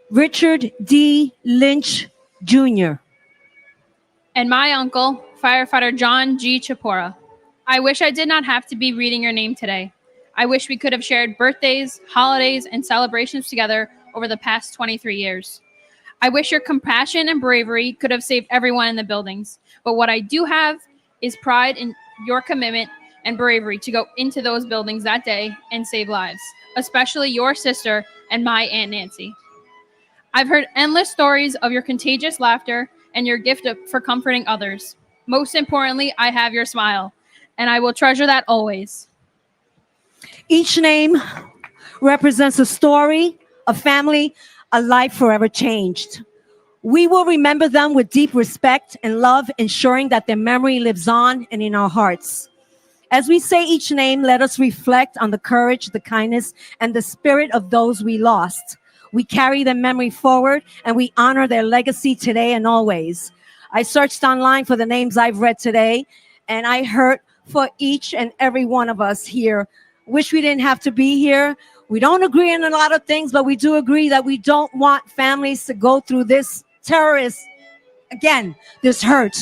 Speaker 20: Richard D. Lynch Jr.,
Speaker 19: and my uncle, firefighter John G. Chapora. I wish I did not have to be reading your name today. I wish we could have shared birthdays, holidays, and celebrations together over the past 23 years. I wish your compassion and bravery could have saved everyone in the buildings. But what I do have is pride in your commitment and bravery to go into those buildings that day and save lives, especially your sister and my Aunt Nancy. I've heard endless stories of your contagious laughter and your gift for comforting others. Most importantly, I have your smile, and I will treasure that always.
Speaker 20: Each name represents a story, a family, a life forever changed. We will remember them with deep respect and love, ensuring that their memory lives on and in our hearts. As we say each name, let us reflect on the courage, the kindness, and the spirit of those we lost. We carry their memory forward, and we honor their legacy today and always. I searched online for the names I've read today, and I heard for each and every one of us here. Wish we didn't have to be here. We don't agree on a lot of things, but we do agree that we don't want families to go through this this hurt.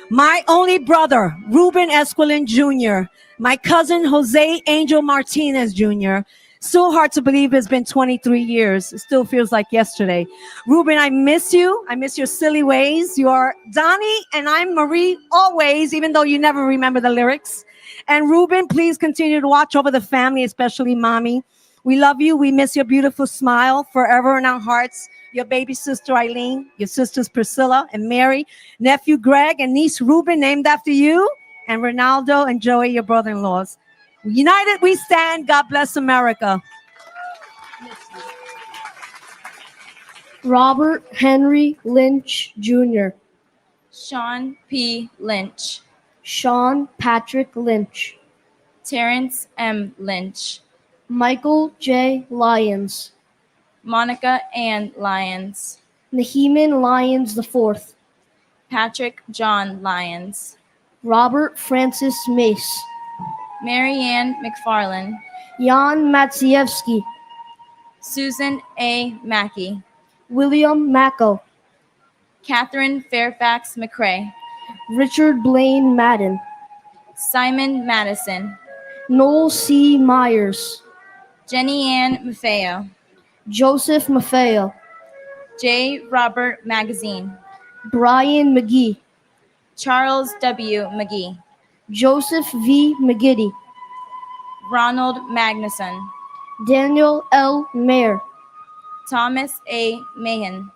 Speaker 20: My only brother, Ruben Esquilin Jr., my cousin, Jose Angel Martinez Jr., so hard to believe it's been 23 years. It still feels like yesterday. Ruben, I miss you. I miss your silly ways. You are Donnie and I'm Marie always, even though you never remember the lyrics. And Ruben, please continue to watch over the family, especially mommy. We love you. We miss your beautiful smile forever in our hearts. Your baby sister, Eileen, your sisters, Priscilla and Mary, nephew, Greg, and niece, Ruben, named after you, and Ronaldo and Joey, your brother-in-laws. United we stand. God bless America.
Speaker 15: Robert Henry Lynch Jr.,
Speaker 5: Sean P. Lynch,
Speaker 15: Sean Patrick Lynch,
Speaker 5: Terrence M. Lynch,
Speaker 15: Michael J. Lyons,
Speaker 5: Monica Ann Lyons,
Speaker 15: Naheeman Lyons IV,
Speaker 5: Patrick John Lyons,
Speaker 15: Robert Francis Mace,
Speaker 5: Mary Ann McFarland,
Speaker 15: Jan Matsievsky,
Speaker 5: Susan A. Mackey,
Speaker 15: William Macko,
Speaker 5: Catherine Fairfax McCrae,
Speaker 15: Richard Blaine Madden,
Speaker 5: Simon Madison,
Speaker 15: Noel C. Myers,
Speaker 5: Jenny Ann Maffeo,
Speaker 15: Joseph Maffeo,
Speaker 5: J. Robert Magazine,
Speaker 15: Brian McGee,
Speaker 5: Charles W. McGee,
Speaker 15: Joseph V. McGiddy,
Speaker 5: Ronald Magnuson,
Speaker 15: Daniel L. Mayer,
Speaker 5: Thomas A. Mahan,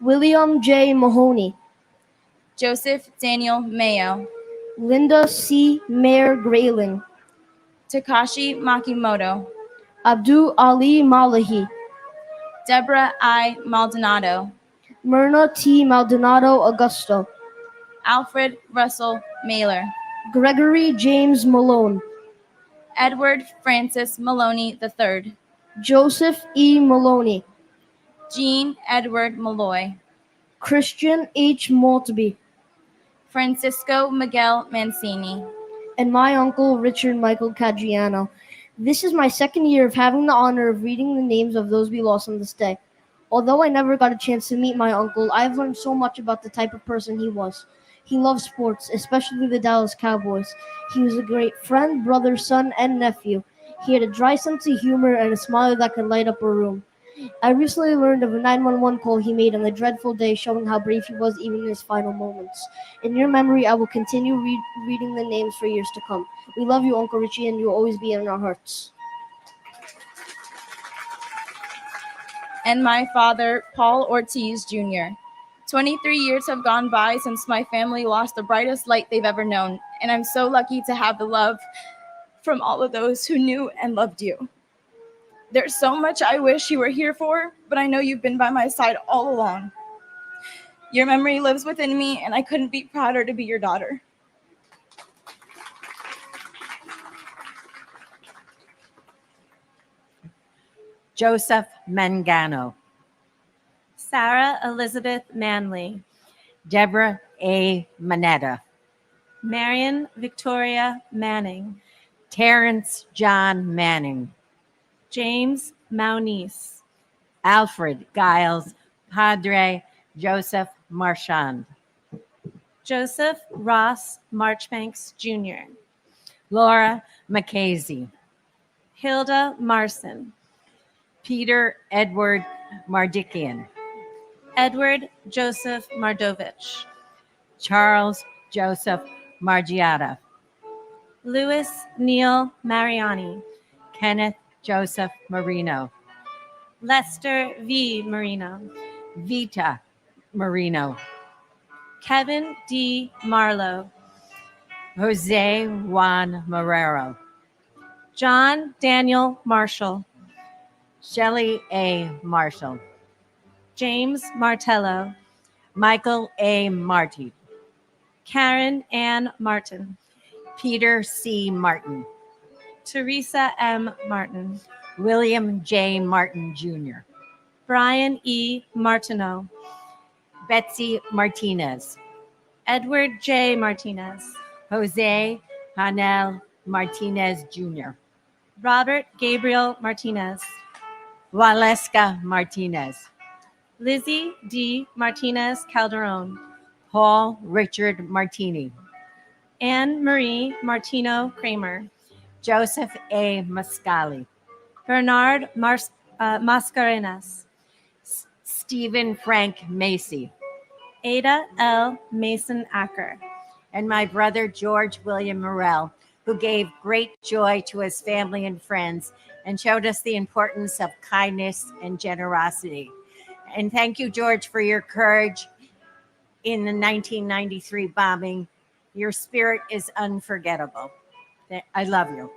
Speaker 15: William J. Mahoney,
Speaker 5: Joseph Daniel Mayo,
Speaker 15: Linda C. Mayer Grayling,
Speaker 5: Takashi Makimoto,
Speaker 15: Abdul Ali Malahi,
Speaker 5: Deborah I. Maldonado,
Speaker 15: Myrna T. Maldonado Augusto,
Speaker 5: Alfred Russell Mailer,
Speaker 15: Gregory James Malone,
Speaker 5: Edward Francis Maloney III,
Speaker 15: Joseph E. Maloney,
Speaker 5: Jean Edward Malloy,
Speaker 15: Christian H. Maltby,
Speaker 5: Francisco Miguel Mancini,
Speaker 15: and my uncle Richard Michael Cadriano. This is my second year of having the honor of reading the names of those we lost on this day. Although I never got a chance to meet my uncle, I've learned so much about the type of person he was. He loved sports, especially the Dallas Cowboys. He was a great friend, brother, son, and nephew. He had a dry sense of humor and a smile that could light up a room. I recently learned of a 911 call he made on the dreadful day, showing how brave he was even in his final moments. In your memory, I will continue reading the names for years to come. We love you, Uncle Richie, and you will always be in our hearts.
Speaker 9: and my father, Paul Ortiz Jr. 23 years have gone by since my family lost the brightest light they've ever known, and I'm so lucky to have the love from all of those who knew and loved you. There's so much I wish you were here for, but I know you've been by my side all along. Your memory lives within me, and I couldn't be prouder to be your daughter.
Speaker 17: Joseph Mangano,
Speaker 21: Sarah Elizabeth Manley,
Speaker 17: Deborah A. Manetta,
Speaker 21: Marion Victoria Manning,
Speaker 17: Terrence John Manning,
Speaker 21: James Maunice,
Speaker 17: Alfred Giles Padre Joseph Marchand,
Speaker 21: Joseph Ross Marchbanks Jr.,
Speaker 17: Laura McKaysey,
Speaker 21: Hilda Marson,
Speaker 17: Peter Edward Mardikian,
Speaker 21: Edward Joseph Mardovich,
Speaker 17: Charles Joseph Margiata,
Speaker 21: Louis Neil Mariani,
Speaker 17: Kenneth Joseph Marino,
Speaker 21: Lester V. Marino,
Speaker 17: Vita Marino,
Speaker 21: Kevin D. Marlowe,
Speaker 17: Jose Juan Marrero,
Speaker 21: John Daniel Marshall,
Speaker 17: Shelley A. Marshall,
Speaker 21: James Martello,
Speaker 17: Michael A. Marty,
Speaker 21: Karen Ann Martin,
Speaker 17: Peter C. Martin,
Speaker 21: Teresa M. Martin,
Speaker 17: William J. Martin Jr.,
Speaker 21: Brian E. Martineau,
Speaker 17: Betsy Martinez,
Speaker 21: Edward J. Martinez,
Speaker 17: Jose Hanel Martinez Jr.,
Speaker 21: Robert Gabriel Martinez,
Speaker 17: Waleska Martinez,
Speaker 21: Lizzie D. Martinez Calderon,
Speaker 17: Paul Richard Martini,
Speaker 21: Anne Marie Martino Kramer,
Speaker 17: Joseph A. Mascali,
Speaker 21: Bernard Mascarenas,
Speaker 17: Stephen Frank Macy,
Speaker 21: Ada L. Mason Acker,
Speaker 17: and my brother George William Morrell, who gave great joy to his family and friends and showed us the importance of kindness and generosity. And thank you, George, for your courage in the 1993 bombing. Your spirit is unforgettable. I love you.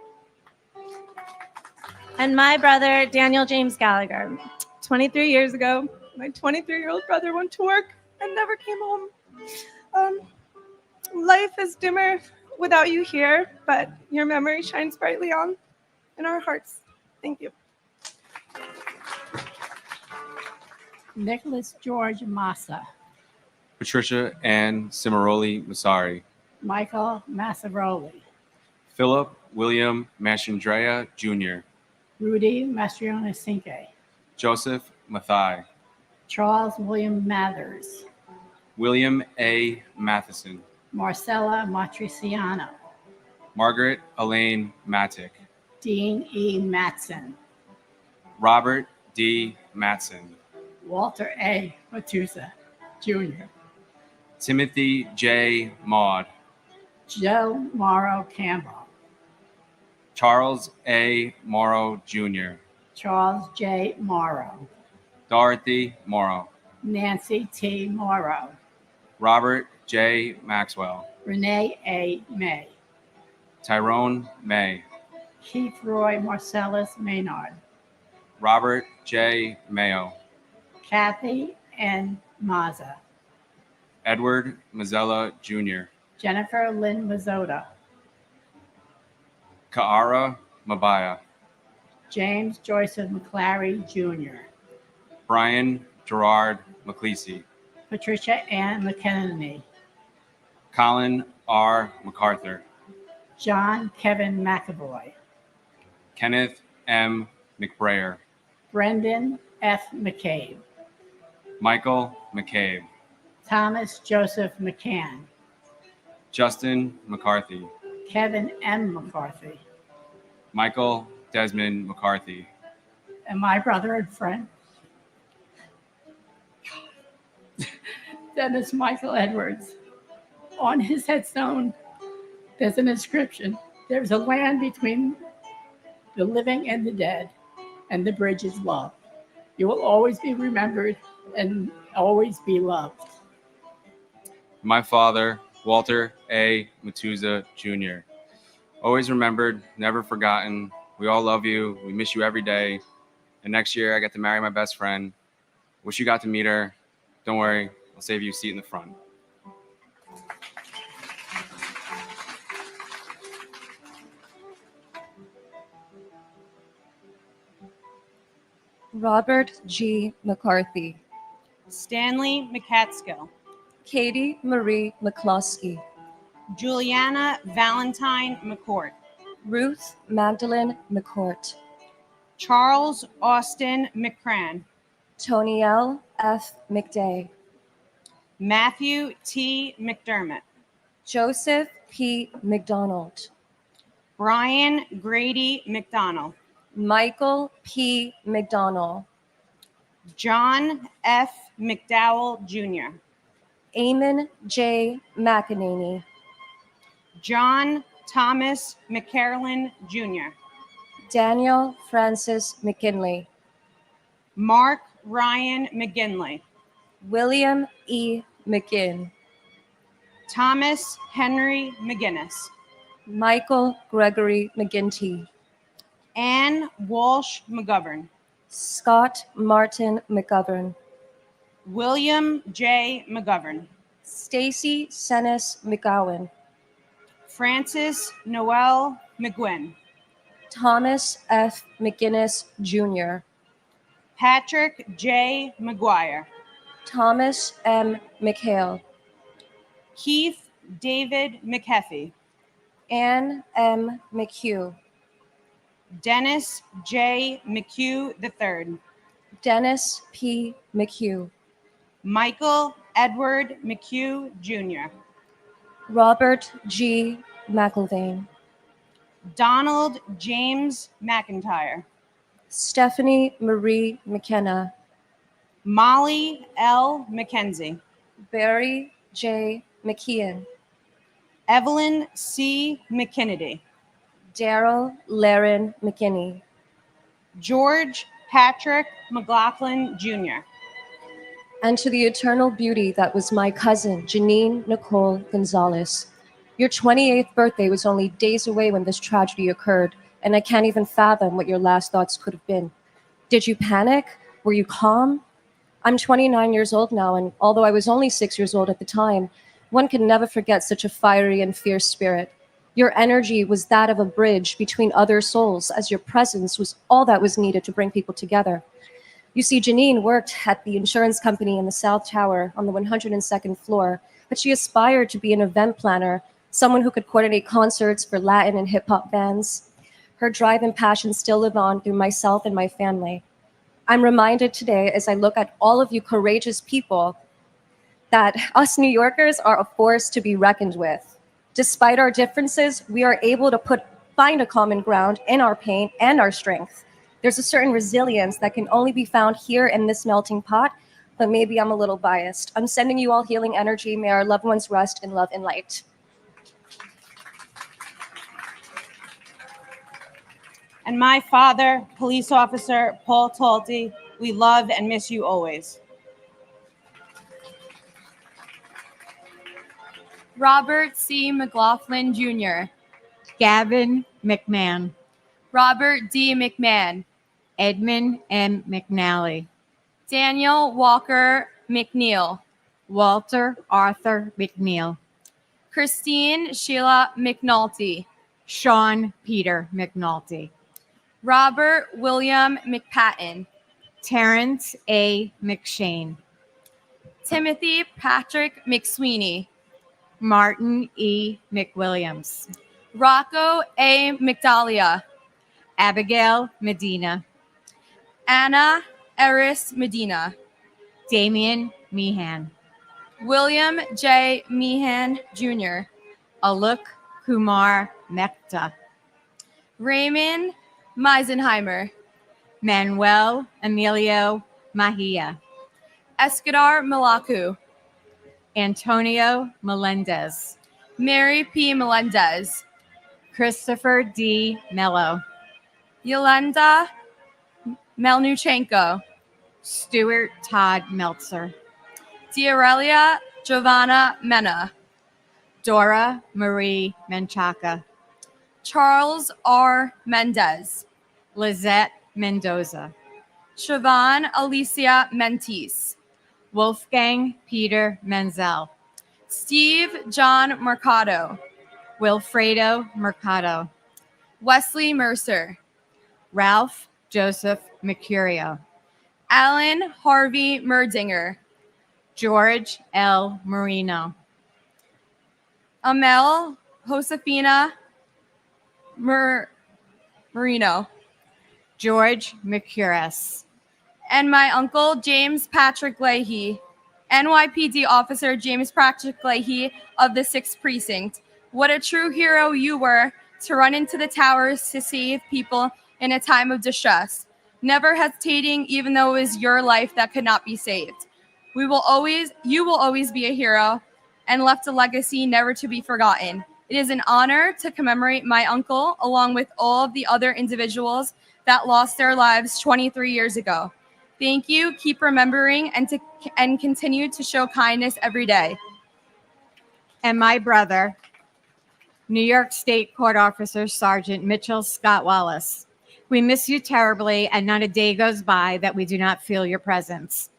Speaker 21: And my brother, Daniel James Gallagher. 23 years ago, my 23-year-old brother went to work and never came home. Life is dimmer without you here, but your memory shines brightly on in our hearts. Thank you.
Speaker 22: Nicholas George Massa,
Speaker 25: Patricia Ann Cimaroli Masari,
Speaker 22: Michael Massaroli,
Speaker 25: Philip William Mastrandrea Jr.,
Speaker 22: Rudy Mastriona Cinque,
Speaker 25: Joseph Mathai,
Speaker 22: Charles William Mathers,
Speaker 25: William A. Matheson,
Speaker 22: Marcella Matriciano,
Speaker 25: Margaret Elaine Mattick,
Speaker 22: Dean E. Matson,
Speaker 25: Robert D. Matson,
Speaker 22: Walter A. Matusa Jr.,
Speaker 25: Timothy J. Maud,
Speaker 22: Joe Morrow Campbell,
Speaker 25: Charles A. Morrow Jr.,
Speaker 22: Charles J. Morrow,
Speaker 25: Dorothy Morrow,
Speaker 22: Nancy T. Morrow,
Speaker 25: Robert J. Maxwell,
Speaker 22: Renee A. May,
Speaker 25: Tyrone May,
Speaker 22: Keith Roy Marcellus Maynard,
Speaker 25: Robert J. Mayo,
Speaker 22: Kathy N. Maza,
Speaker 25: Edward Mazzella Jr.,
Speaker 22: Jennifer Lynn Mazzotta,
Speaker 25: Kaara Mabaya,
Speaker 22: James Joyce McClary Jr.,
Speaker 25: Brian Gerard McClesey,
Speaker 22: Patricia Ann McKenney,
Speaker 25: Colin R. MacArthur,
Speaker 22: John Kevin McAvoy,
Speaker 25: Kenneth M. McBrayer,
Speaker 22: Brendan F. McCabe,
Speaker 25: Michael McCabe,
Speaker 22: Thomas Joseph McCann,
Speaker 25: Justin McCarthy,
Speaker 22: Kevin M. McCarthy,
Speaker 25: Michael Desmond McCarthy,
Speaker 22: and my brother and friend, Dennis Michael Edwards. On his headstone, there's an inscription. There's a land between the living and the dead, and the bridge is love. You will always be remembered and always be loved.
Speaker 25: My father, Walter A. Matuza Jr. Always remembered, never forgotten. We all love you. We miss you every day. And next year, I get to marry my best friend. Wish you got to meet her. Don't worry, I'll save you a seat in the front.
Speaker 3: Robert G. McCarthy,
Speaker 6: Stanley McCatskill,
Speaker 3: Katie Marie McCloskey,
Speaker 6: Juliana Valentine McCourt,
Speaker 3: Ruth Magdalene McCourt,
Speaker 6: Charles Austin McCran,
Speaker 3: Tonielle F. McDay,
Speaker 6: Matthew T. McDermott,
Speaker 3: Joseph P. McDonald,
Speaker 6: Brian Grady McDonald,
Speaker 3: Michael P. McDonald,
Speaker 6: John F. McDowell Jr.,
Speaker 3: Eamon J. McEnany,
Speaker 6: John Thomas McCarolyn Jr.,
Speaker 3: Daniel Francis McKinley,
Speaker 6: Mark Ryan McGinley,
Speaker 3: William E. McGinn,
Speaker 6: Thomas Henry McGinnis,
Speaker 3: Michael Gregory McGinty,
Speaker 6: Ann Walsh McGovern,
Speaker 3: Scott Martin McGovern,
Speaker 6: William J. McGovern,
Speaker 3: Stacy Senes McGowan,
Speaker 6: Francis Noel McGuinn,
Speaker 3: Thomas F. McGinnis Jr.,
Speaker 6: Patrick J. McGuire,
Speaker 3: Thomas M. McHale,
Speaker 6: Keith David McHeffy,
Speaker 3: Ann M. McHugh,
Speaker 6: Dennis J. McHugh III,
Speaker 3: Dennis P. McHugh,
Speaker 6: Michael Edward McHugh Jr.,
Speaker 3: Robert G. McIlvaine,
Speaker 6: Donald James McIntyre,
Speaker 3: Stephanie Marie McKenna,
Speaker 6: Molly L. McKenzie,
Speaker 3: Barry J. McKeon,
Speaker 6: Evelyn C. McKinnedy,
Speaker 3: Daryl Laren McKinney,
Speaker 6: George Patrick McLaughlin Jr.,
Speaker 3: and to the eternal beauty that was my cousin, Janine Nicole Gonzalez. Your 28th birthday was only days away when this tragedy occurred, and I can't even fathom what your last thoughts could have been. Did you panic? Were you calm? I'm 29 years old now, and although I was only 6 years old at the time, one can never forget such a fiery and fierce spirit. Your energy was that of a bridge between other souls, as your presence was all that was needed to bring people together. You see, Janine worked at the insurance company in the South Tower on the 102nd floor, but she aspired to be an event planner, someone who could coordinate concerts for Latin and hip-hop bands. Her drive and passion still live on through myself and my family. I'm reminded today, as I look at all of you courageous people, that us New Yorkers are a force to be reckoned with. Despite our differences, we are able to find a common ground in our pain and our strength. There's a certain resilience that can only be found here in this melting pot, but maybe I'm a little biased. I'm sending you all healing energy. May our loved ones rest in love and light.
Speaker 6: and my father, Police Officer Paul Talty, we love and miss you always.
Speaker 10: Robert C. McLaughlin Jr.,
Speaker 11: Gavin McMahon,
Speaker 10: Robert D. McMahon,
Speaker 11: Edmund M. McNally,
Speaker 10: Daniel Walker McNeil,
Speaker 11: Walter Arthur McNeil,
Speaker 10: Christine Sheila McNulty,
Speaker 11: Sean Peter McNulty,
Speaker 10: Robert William McPatton,
Speaker 11: Terrence A. McShane,
Speaker 10: Timothy Patrick McSweeney,
Speaker 11: Martin E. McWilliams,
Speaker 10: Rocco A. McDalia,
Speaker 11: Abigail Medina,
Speaker 10: Anna Eris Medina,
Speaker 11: Damian Meehan,
Speaker 10: William J. Meehan Jr.,
Speaker 11: Aluk Kumar Mehta,
Speaker 10: Raymond Meisenheimer,
Speaker 11: Manuel Emilio Mahia,
Speaker 10: Escadar Malaku,
Speaker 11: Antonio Melendez,
Speaker 10: Mary P. Melendez,
Speaker 11: Christopher D. Mello,
Speaker 10: Yolanda Melnuchenko,
Speaker 11: Stuart Todd Meltzer,
Speaker 10: Diarelia Giovanna Mena,
Speaker 11: Dora Marie Menchaca,
Speaker 10: Charles R. Mendez,
Speaker 11: Lizette Mendoza,
Speaker 10: Siobhan Alicia Mentis,
Speaker 11: Wolfgang Peter Menzel,
Speaker 10: Steve John Mercado,
Speaker 11: Wilfredo Mercado,
Speaker 10: Wesley Mercer,
Speaker 11: Ralph Joseph Mercurio,
Speaker 10: Alan Harvey Merdinger,
Speaker 11: George L. Marino,
Speaker 10: Amel Josefina Marino,
Speaker 11: George Mercuris,
Speaker 10: and my uncle James Patrick Leahy, NYPD officer James Patrick Leahy of the 6th Precinct. What a true hero you were to run into the towers to save people in a time of distress, never hesitating even though it was your life that could not be saved. You will always be a hero and left a legacy never to be forgotten. It is an honor to commemorate my uncle along with all of the other individuals that lost their lives 23 years ago. Thank you. Keep remembering and continue to show kindness every day.
Speaker 11: and my brother, New York State Court Officer Sergeant Mitchell Scott Wallace. We miss you terribly, and not a day goes by that we do not feel your presence.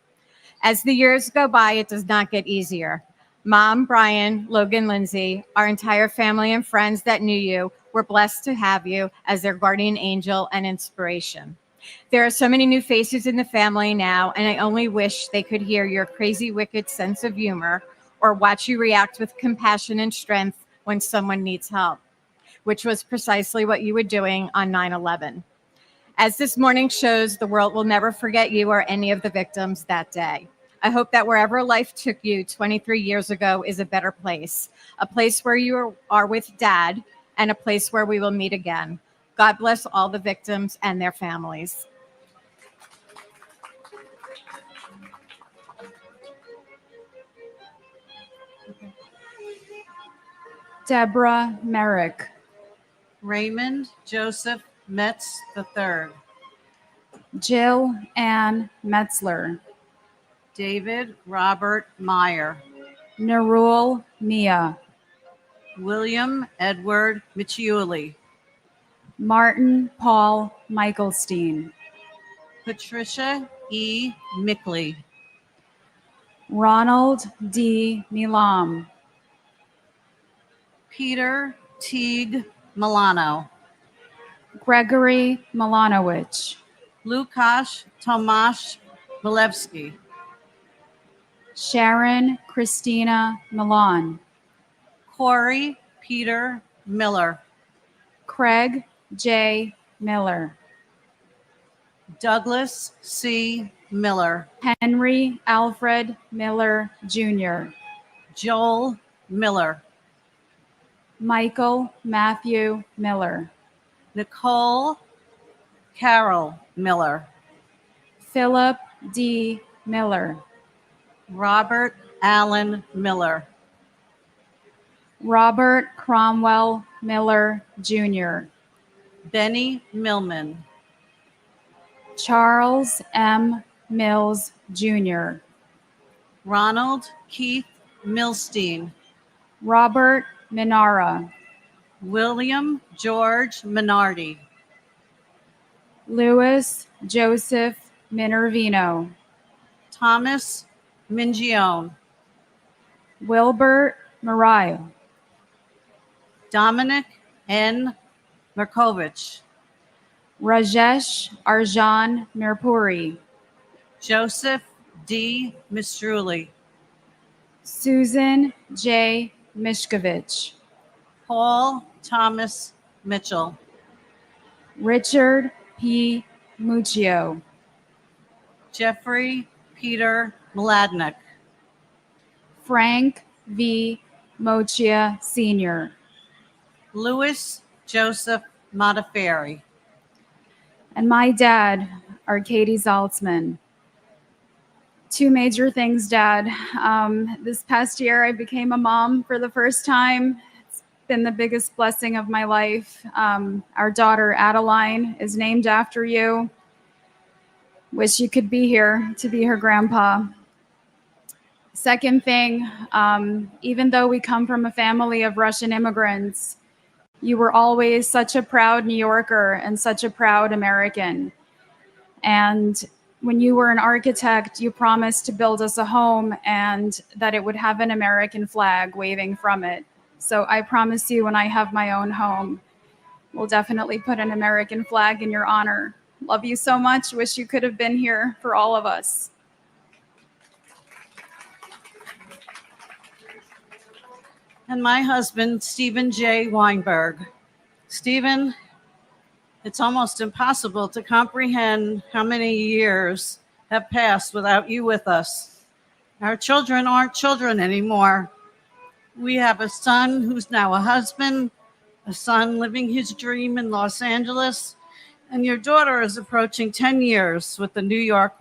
Speaker 11: As the years go by, it does not get easier. Mom, Brian, Logan, Lindsay, our entire family and friends that knew you were blessed to have you as their guardian angel and inspiration. There are so many new faces in the family now, and I only wish they could hear your crazy, wicked sense of humor or watch you react with compassion and strength when someone needs help, which was precisely what you were doing on 9/11. As this morning shows, the world will never forget you or any of the victims that day. I hope that wherever life took you 23 years ago is a better place, a place where you are with Dad, and a place where we will meet again. God bless all the victims and their families.
Speaker 4: Deborah Merrick,
Speaker 6: Raymond Joseph Metz III,
Speaker 4: Jill Ann Metzler,
Speaker 6: David Robert Meyer,
Speaker 4: Narul Mia,
Speaker 6: William Edward Michiuli,
Speaker 4: Martin Paul Michaelstein,
Speaker 6: Patricia E. Mickley,
Speaker 4: Ronald D. Milam,
Speaker 6: Peter Teague Milano,
Speaker 4: Gregory Milanowicz,
Speaker 6: Lukasz Tomasz Milewski,
Speaker 4: Sharon Christina Milan,
Speaker 6: Corey Peter Miller,
Speaker 4: Craig J. Miller,
Speaker 6: Douglas C. Miller,
Speaker 4: Henry Alfred Miller Jr.,
Speaker 6: Joel Miller,
Speaker 4: Michael Matthew Miller,
Speaker 6: Nicole Carol Miller,
Speaker 4: Philip D. Miller,
Speaker 6: Robert Allen Miller,
Speaker 4: Robert Cromwell Miller Jr.,
Speaker 6: Benny Millman,
Speaker 4: Charles M. Mills Jr.,
Speaker 6: Ronald Keith Milstein,
Speaker 4: Robert Minara,
Speaker 6: William George Minardi,
Speaker 4: Louis Joseph Minervino,
Speaker 6: Thomas Mingione,
Speaker 4: Wilbert Mario,
Speaker 6: Dominic N. Merkovich,
Speaker 4: Rajesh Arjan Mirpuri,
Speaker 6: Joseph D. Mistruli,
Speaker 4: Susan J. Mishkovich,
Speaker 6: Paul Thomas Mitchell,
Speaker 4: Richard P. Muccio,
Speaker 6: Jeffrey Peter Mladnick,
Speaker 4: Frank V. Mochia Sr.,
Speaker 6: Louis Joseph Modafferi,
Speaker 4: and my dad, Arkady Zaltzman. Two major things, Dad. This past year, I became a mom for the first time. It's been the biggest blessing of my life. Our daughter, Adeline, is named after you. Wish you could be here to be her grandpa. Second thing, even though we come from a family of Russian immigrants, you were always such a proud New Yorker and such a proud American. And when you were an architect, you promised to build us a home and that it would have an American flag waving from it. So I promise you, when I have my own home, we'll definitely put an American flag in your honor. Love you so much. Wish you could have been here for all of us.
Speaker 8: And my husband, Stephen J. Weinberg. Stephen, it's almost impossible to comprehend how many years have passed without you with us. Our children aren't children anymore. We have a son who's now a husband, a son living his dream in Los Angeles, and your daughter is approaching 10 years with the New York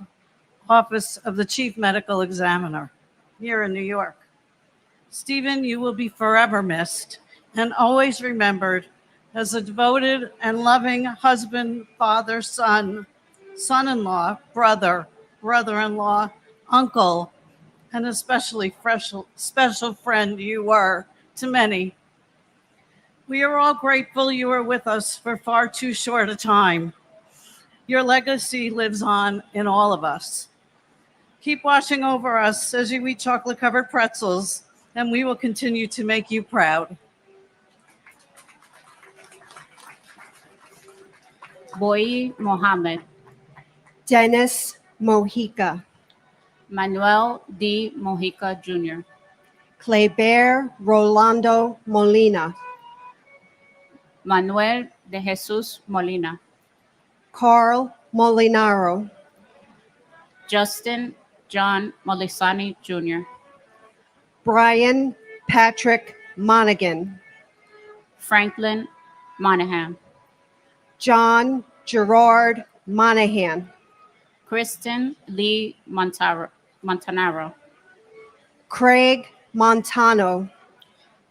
Speaker 8: office of the Chief Medical Examiner here in New York. Stephen, you will be forever missed and always remembered as a devoted and loving husband, father, son, son-in-law, brother, brother-in-law, uncle, and especially special friend you were to many. We are all grateful you were with us for far too short a time. Your legacy lives on in all of us. Keep watching over us as you eat chocolate-covered pretzels, and we will continue to make you proud.
Speaker 13: Boy Mohammed.
Speaker 14: Dennis Mojica.
Speaker 13: Manuel D. Mojica Jr.
Speaker 14: Cleber Rolando Molina.
Speaker 13: Manuel de Jesus Molina.
Speaker 14: Carl Molinaro.
Speaker 13: Justin John Molisani Jr.
Speaker 14: Brian Patrick Monaghan.
Speaker 13: Franklin Monahan.
Speaker 14: John Gerard Monahan.
Speaker 13: Kristen Lee Montanaro.
Speaker 14: Craig Montano.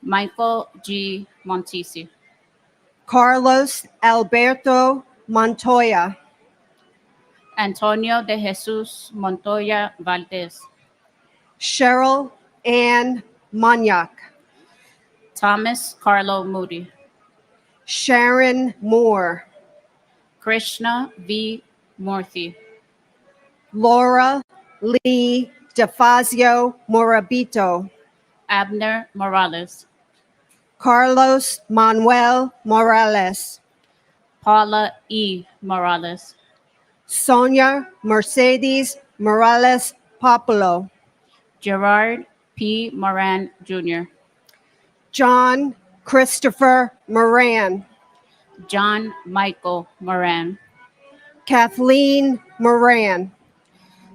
Speaker 13: Michael G. Montesi.
Speaker 14: Carlos Alberto Montoya.
Speaker 13: Antonio de Jesus Montoya Valdez.
Speaker 14: Cheryl Ann Monyak.
Speaker 13: Thomas Carlo Moody.
Speaker 14: Sharon Moore.
Speaker 13: Krishna V. Murthy.
Speaker 14: Laura Lee DeFazio Morabito.
Speaker 13: Abner Morales.
Speaker 14: Carlos Manuel Morales.
Speaker 13: Paula E. Morales.
Speaker 14: Sonia Mercedes Morales Populo.
Speaker 13: Gerard P. Moran Jr.
Speaker 14: John Christopher Moran.
Speaker 13: John Michael Moran.
Speaker 14: Kathleen Moran.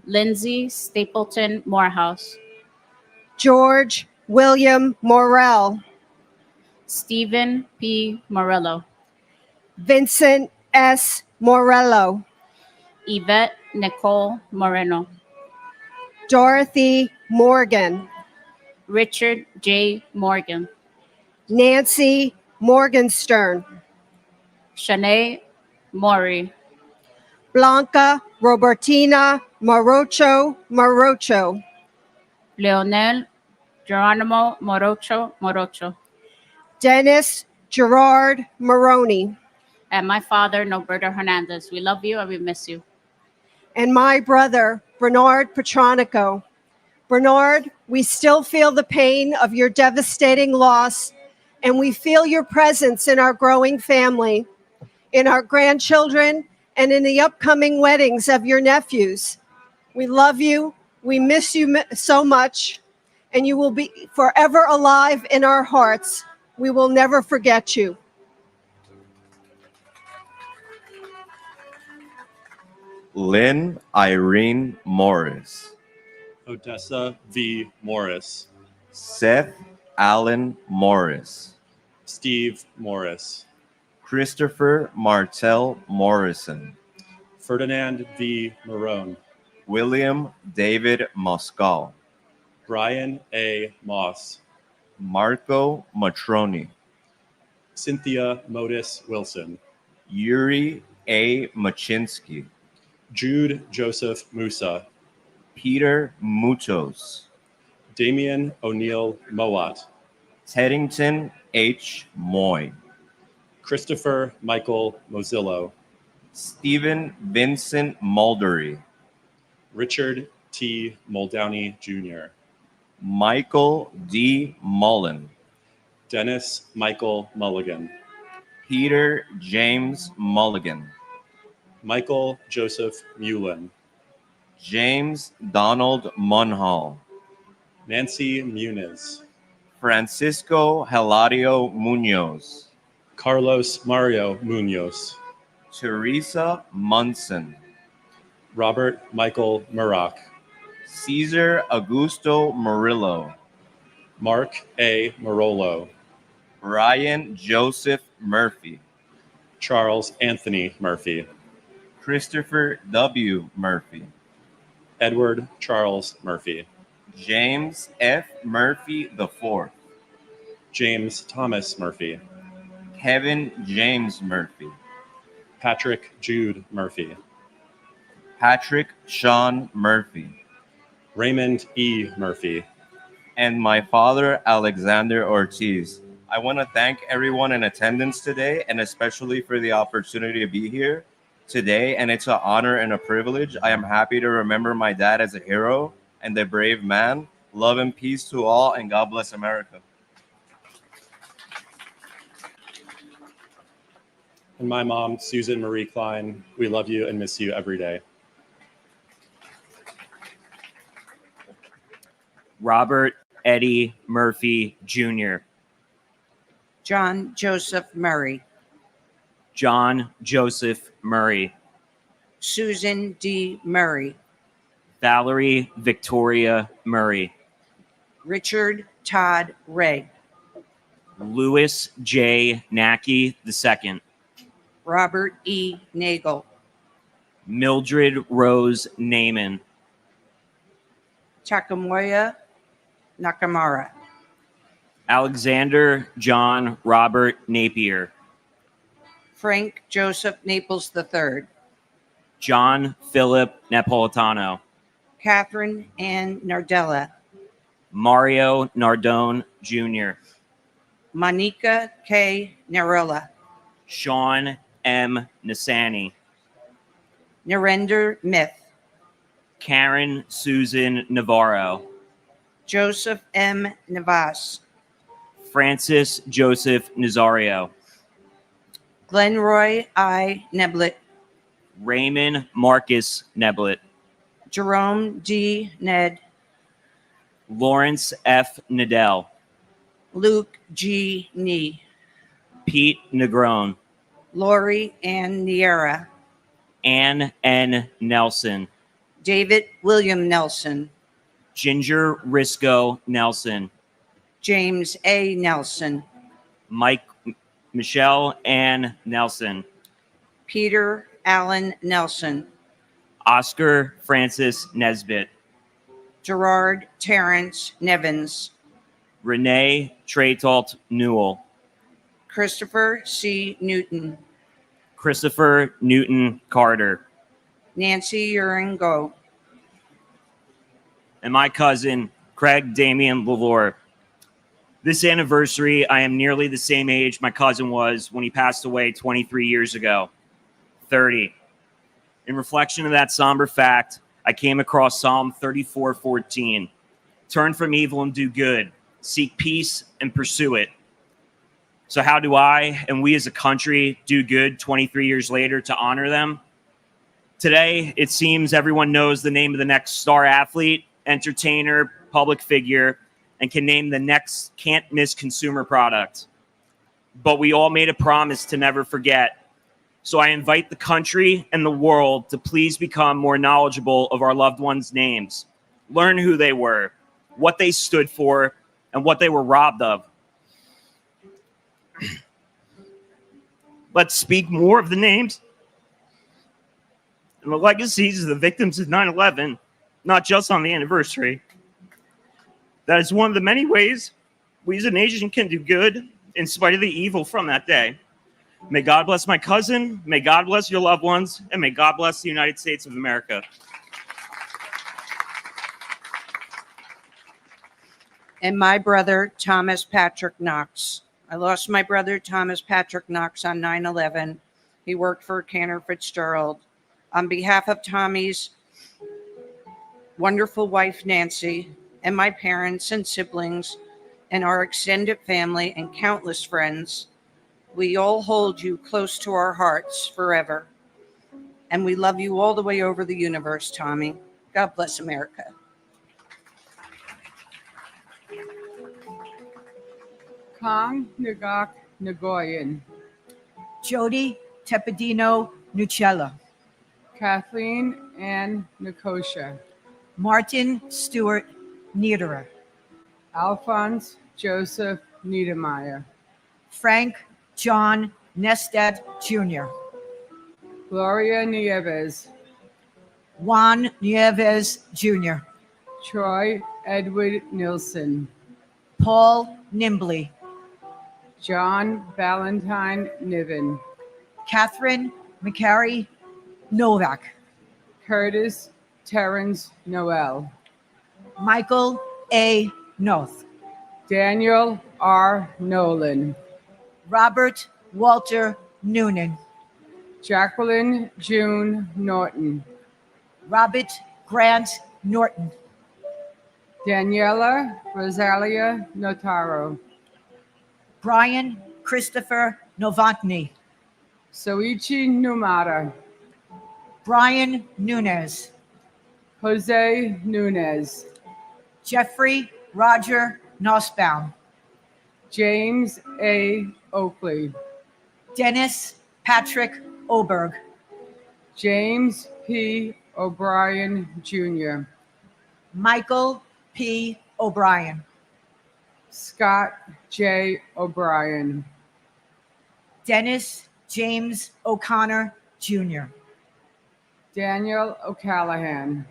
Speaker 13: Lindsay Stapleton Morehouse.
Speaker 14: George William Morell.
Speaker 13: Stephen P. Morello.
Speaker 14: Vincent S. Morello.
Speaker 13: Yvette Nicole Moreno.
Speaker 14: Dorothy Morgan.
Speaker 13: Richard J. Morgan.
Speaker 14: Nancy Morgenstern.
Speaker 13: Shanae Maury.
Speaker 14: Blanca Robertina Morocho.
Speaker 13: Leonel Geronimo Morocho.
Speaker 14: Dennis Gerard Maroney.
Speaker 13: And my father, Norberto Hernandez. We love you and we miss you.
Speaker 14: And my brother, Bernard Petronico. Bernard, we still feel the pain of your devastating loss, and we feel your presence in our growing family, in our grandchildren, and in the upcoming weddings of your nephews. We love you. We miss you so much, and you will be forever alive in our hearts. We will never forget you.
Speaker 16: Lynn Irene Morris.
Speaker 23: Odessa V. Morris.
Speaker 16: Seth Allen Morris.
Speaker 23: Steve Morris.
Speaker 16: Christopher Martell Morrison.
Speaker 23: Ferdinand V. Marone.
Speaker 16: William David Moscal.
Speaker 23: Brian A. Moss.
Speaker 16: Marco Matroni.
Speaker 23: Cynthia Modis Wilson.
Speaker 16: Yuri A. Machinsky.
Speaker 23: Jude Joseph Musa,
Speaker 16: Peter Mutos,
Speaker 23: Damian O'Neill Mowat,
Speaker 16: Teddington H. Moy,
Speaker 23: Christopher Michael Mozillo,
Speaker 16: Stephen Vincent Muldery,
Speaker 23: Richard T. Muldowney Jr.,
Speaker 16: Michael D. Mullen,
Speaker 23: Dennis Michael Mulligan,
Speaker 16: Peter James Mulligan,
Speaker 23: Michael Joseph Mullen,
Speaker 16: James Donald Munhall,
Speaker 23: Nancy Muniz,
Speaker 16: Francisco Hilario Munoz,
Speaker 23: Carlos Mario Munoz,
Speaker 16: Teresa Munson,
Speaker 23: Robert Michael Murrock,
Speaker 16: Cesar Augusto Murillo,
Speaker 23: Mark A. Marolo,
Speaker 16: Brian Joseph Murphy,
Speaker 23: Charles Anthony Murphy,
Speaker 16: Christopher W. Murphy,
Speaker 23: Edward Charles Murphy,
Speaker 16: James F. Murphy IV,
Speaker 23: James Thomas Murphy,
Speaker 16: Kevin James Murphy,
Speaker 23: Patrick Jude Murphy,
Speaker 16: Patrick Sean Murphy,
Speaker 23: Raymond E. Murphy,
Speaker 16: and my father, Alexander Ortiz. I want to thank everyone in attendance today, and especially for the opportunity to be here today. And it's an honor and a privilege. I am happy to remember my dad as a hero and a brave man. Love and peace to all, and God bless America.
Speaker 23: and my mom, Susan Marie Klein. We love you and miss you every day.
Speaker 1: Robert Eddie Murphy Jr.,
Speaker 2: John Joseph Murray,
Speaker 1: John Joseph Murray,
Speaker 2: Susan D. Murray,
Speaker 1: Valerie Victoria Murray,
Speaker 2: Richard Todd Ray,
Speaker 1: Louis J. Nackey II,
Speaker 2: Robert E. Nagel,
Speaker 1: Mildred Rose Naaman,
Speaker 2: Takamoya Nakamura,
Speaker 1: Alexander John Robert Napier,
Speaker 2: Frank Joseph Naples III,
Speaker 1: John Philip Napolitano,
Speaker 2: Catherine Ann Nardella,
Speaker 1: Mario Nardone Jr.,
Speaker 2: Monica K. Narella,
Speaker 1: Sean M. Nisani,
Speaker 2: Narendra Myth,
Speaker 1: Karen Susan Navarro,
Speaker 2: Joseph M. Navas,
Speaker 1: Francis Joseph Nazario,
Speaker 2: Glenroy I. Neblett,
Speaker 1: Raymond Marcus Neblett,
Speaker 2: Jerome D. Ned,
Speaker 1: Lawrence F. Nadell,
Speaker 2: Luke G. Nee,
Speaker 1: Pete Negron,
Speaker 2: Lori Ann Niera,
Speaker 1: Ann N. Nelson,
Speaker 2: David William Nelson,
Speaker 1: Ginger Risco Nelson,
Speaker 2: James A. Nelson,
Speaker 1: Michelle Ann Nelson,
Speaker 2: Peter Allen Nelson,
Speaker 1: Oscar Francis Nesbitt,
Speaker 2: Gerard Terrence Nevins,
Speaker 1: Renee Traytalt Newell,
Speaker 2: Christopher C. Newton,
Speaker 1: Christopher Newton Carter,
Speaker 2: Nancy Uringo,
Speaker 1: and my cousin, Craig Damian Lalore. This anniversary, I am nearly the same age my cousin was when he passed away 23 years ago, 30. In reflection of that somber fact, I came across Psalm 34:14. Turn from evil and do good. Seek peace and pursue it. So how do I and we as a country do good 23 years later to honor them? Today, it seems everyone knows the name of the next star athlete, entertainer, public figure, and can name the next can't-miss consumer product. But we all made a promise to never forget. So I invite the country and the world to please become more knowledgeable of our loved ones' names. Learn who they were, what they stood for, and what they were robbed of. Let's speak more of the names and the legacies of the victims of 9/11, not just on the anniversary. That is one of the many ways we as a nation can do good in spite of the evil from that day. May God bless my cousin. May God bless your loved ones. And may God bless the United States of America.
Speaker 2: And my brother, Thomas Patrick Knox. I lost my brother, Thomas Patrick Knox, on 9/11. He worked for Cantor Fitzgerald. On behalf of Tommy's wonderful wife, Nancy, and my parents and siblings, and our extended family and countless friends, we all hold you close to our hearts forever. And we love you all the way over the universe, Tommy. God bless America.
Speaker 7: Kong Nagak Nagoyan.
Speaker 12: Jody Tepedino Nucella.
Speaker 7: Kathleen Ann Nikosha.
Speaker 12: Martin Stewart Niederer.
Speaker 7: Alphonse Joseph Niedermeyer.
Speaker 12: Frank John Nestet Jr.
Speaker 7: Gloria Nieves.
Speaker 12: Juan Nieves Jr.
Speaker 7: Troy Edward Nilsson.
Speaker 12: Paul Nimbley.
Speaker 7: John Valentine Niven.
Speaker 12: Catherine McCary Novak.
Speaker 7: Curtis Terrence Noel.
Speaker 12: Michael A. Noth.
Speaker 7: Daniel R. Nolan.
Speaker 12: Robert Walter Noonan.
Speaker 7: Jacqueline June Norton.
Speaker 12: Robert Grant Norton.
Speaker 7: Daniela Rosalia Notaro.
Speaker 12: Brian Christopher Novotny.
Speaker 7: Soichi Numata.
Speaker 12: Brian Nunez.
Speaker 7: Jose Nunez.
Speaker 12: Jeffrey Roger Nussbaum.
Speaker 7: James A. Oakley.
Speaker 12: Dennis Patrick Oberg.
Speaker 7: James P. O'Brien Jr.
Speaker 12: Michael P. O'Brien.
Speaker 7: Scott J. O'Brien.
Speaker 12: Dennis James O'Connor Jr.
Speaker 7: Daniel O'Callahan.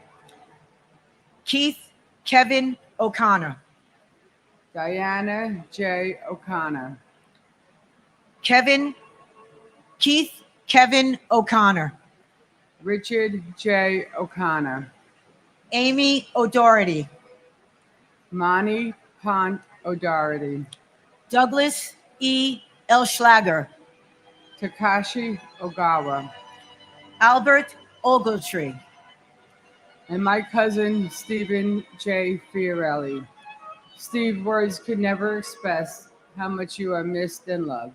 Speaker 12: Keith Kevin O'Connor.
Speaker 7: Diana J. O'Connor.
Speaker 12: Keith Kevin O'Connor.
Speaker 7: Richard J. O'Connor.
Speaker 12: Amy O'Doherty.
Speaker 7: Monty Pont O'Doherty.
Speaker 12: Douglas E. Elschlager.
Speaker 7: Takashi Ogawa.
Speaker 12: Albert Ogletree.
Speaker 7: And my cousin, Stephen J. Fiorelli. Steve, words could never express how much you are missed and loved.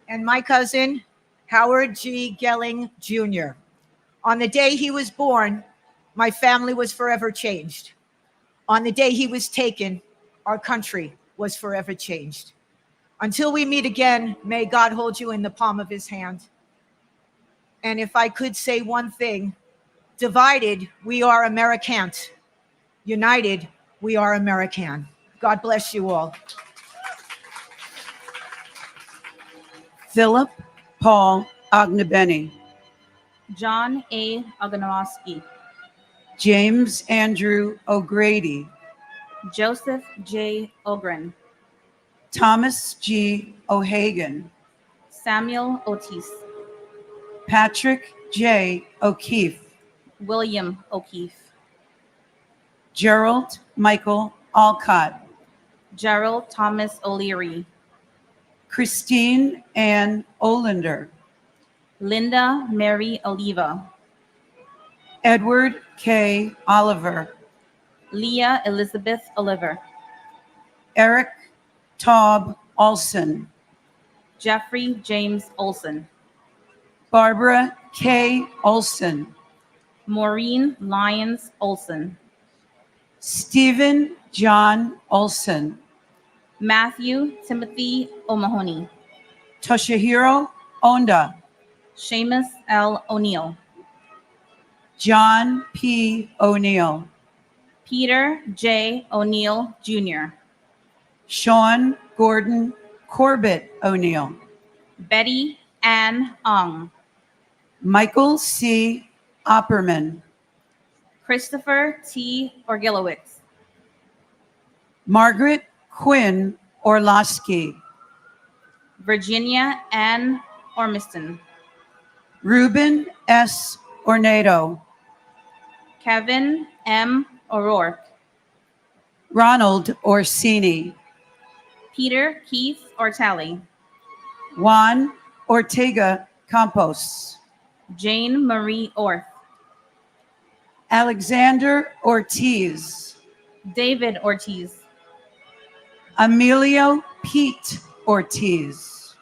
Speaker 12: And my cousin, Howard G. Gelling Jr. On the day he was born, my family was forever changed. On the day he was taken, our country was forever changed. Until we meet again, may God hold you in the palm of his hand. And if I could say one thing, divided, we are Americant. United, we are American. God bless you all.
Speaker 18: Philip Paul Ognebeni.
Speaker 5: John A. Oganowski.
Speaker 18: James Andrew O'Grady.
Speaker 5: Joseph J. Ogren.
Speaker 18: Thomas G. O'Hagan.
Speaker 5: Samuel Otis.
Speaker 18: Patrick J. O'Keefe.
Speaker 5: William O'Keefe.
Speaker 18: Gerald Michael Alcott.
Speaker 5: Gerald Thomas O'Leary.
Speaker 18: Christine Ann Olander.
Speaker 5: Linda Mary Oliva.
Speaker 18: Edward K. Oliver.
Speaker 5: Leah Elizabeth Oliver.
Speaker 18: Eric Taub Olson.
Speaker 5: Jeffrey James Olson.
Speaker 18: Barbara K. Olson.
Speaker 5: Maureen Lyons Olson.
Speaker 18: Stephen John Olson.
Speaker 5: Matthew Timothy O'Mahony.
Speaker 18: Toshihiro Onda.
Speaker 5: Seamus L. O'Neill.
Speaker 18: John P. O'Neill.
Speaker 5: Peter J. O'Neill Jr.
Speaker 18: Sean Gordon Corbett O'Neill.
Speaker 5: Betty Ann Ong.
Speaker 18: Michael C. Opperman.
Speaker 5: Christopher T. Orgilowicz.
Speaker 18: Margaret Quinn Orlowski.
Speaker 5: Virginia Ann Ormiston,
Speaker 18: Ruben S. Ornado,
Speaker 5: Kevin M. O'Rourke,
Speaker 18: Ronald Orsini,
Speaker 5: Peter Keith Ortelli,
Speaker 18: Juan Ortega Campos,
Speaker 5: Jane Marie Orth,
Speaker 18: Alexander Ortiz,
Speaker 5: David Ortiz,
Speaker 18: Emilio Pete Ortiz,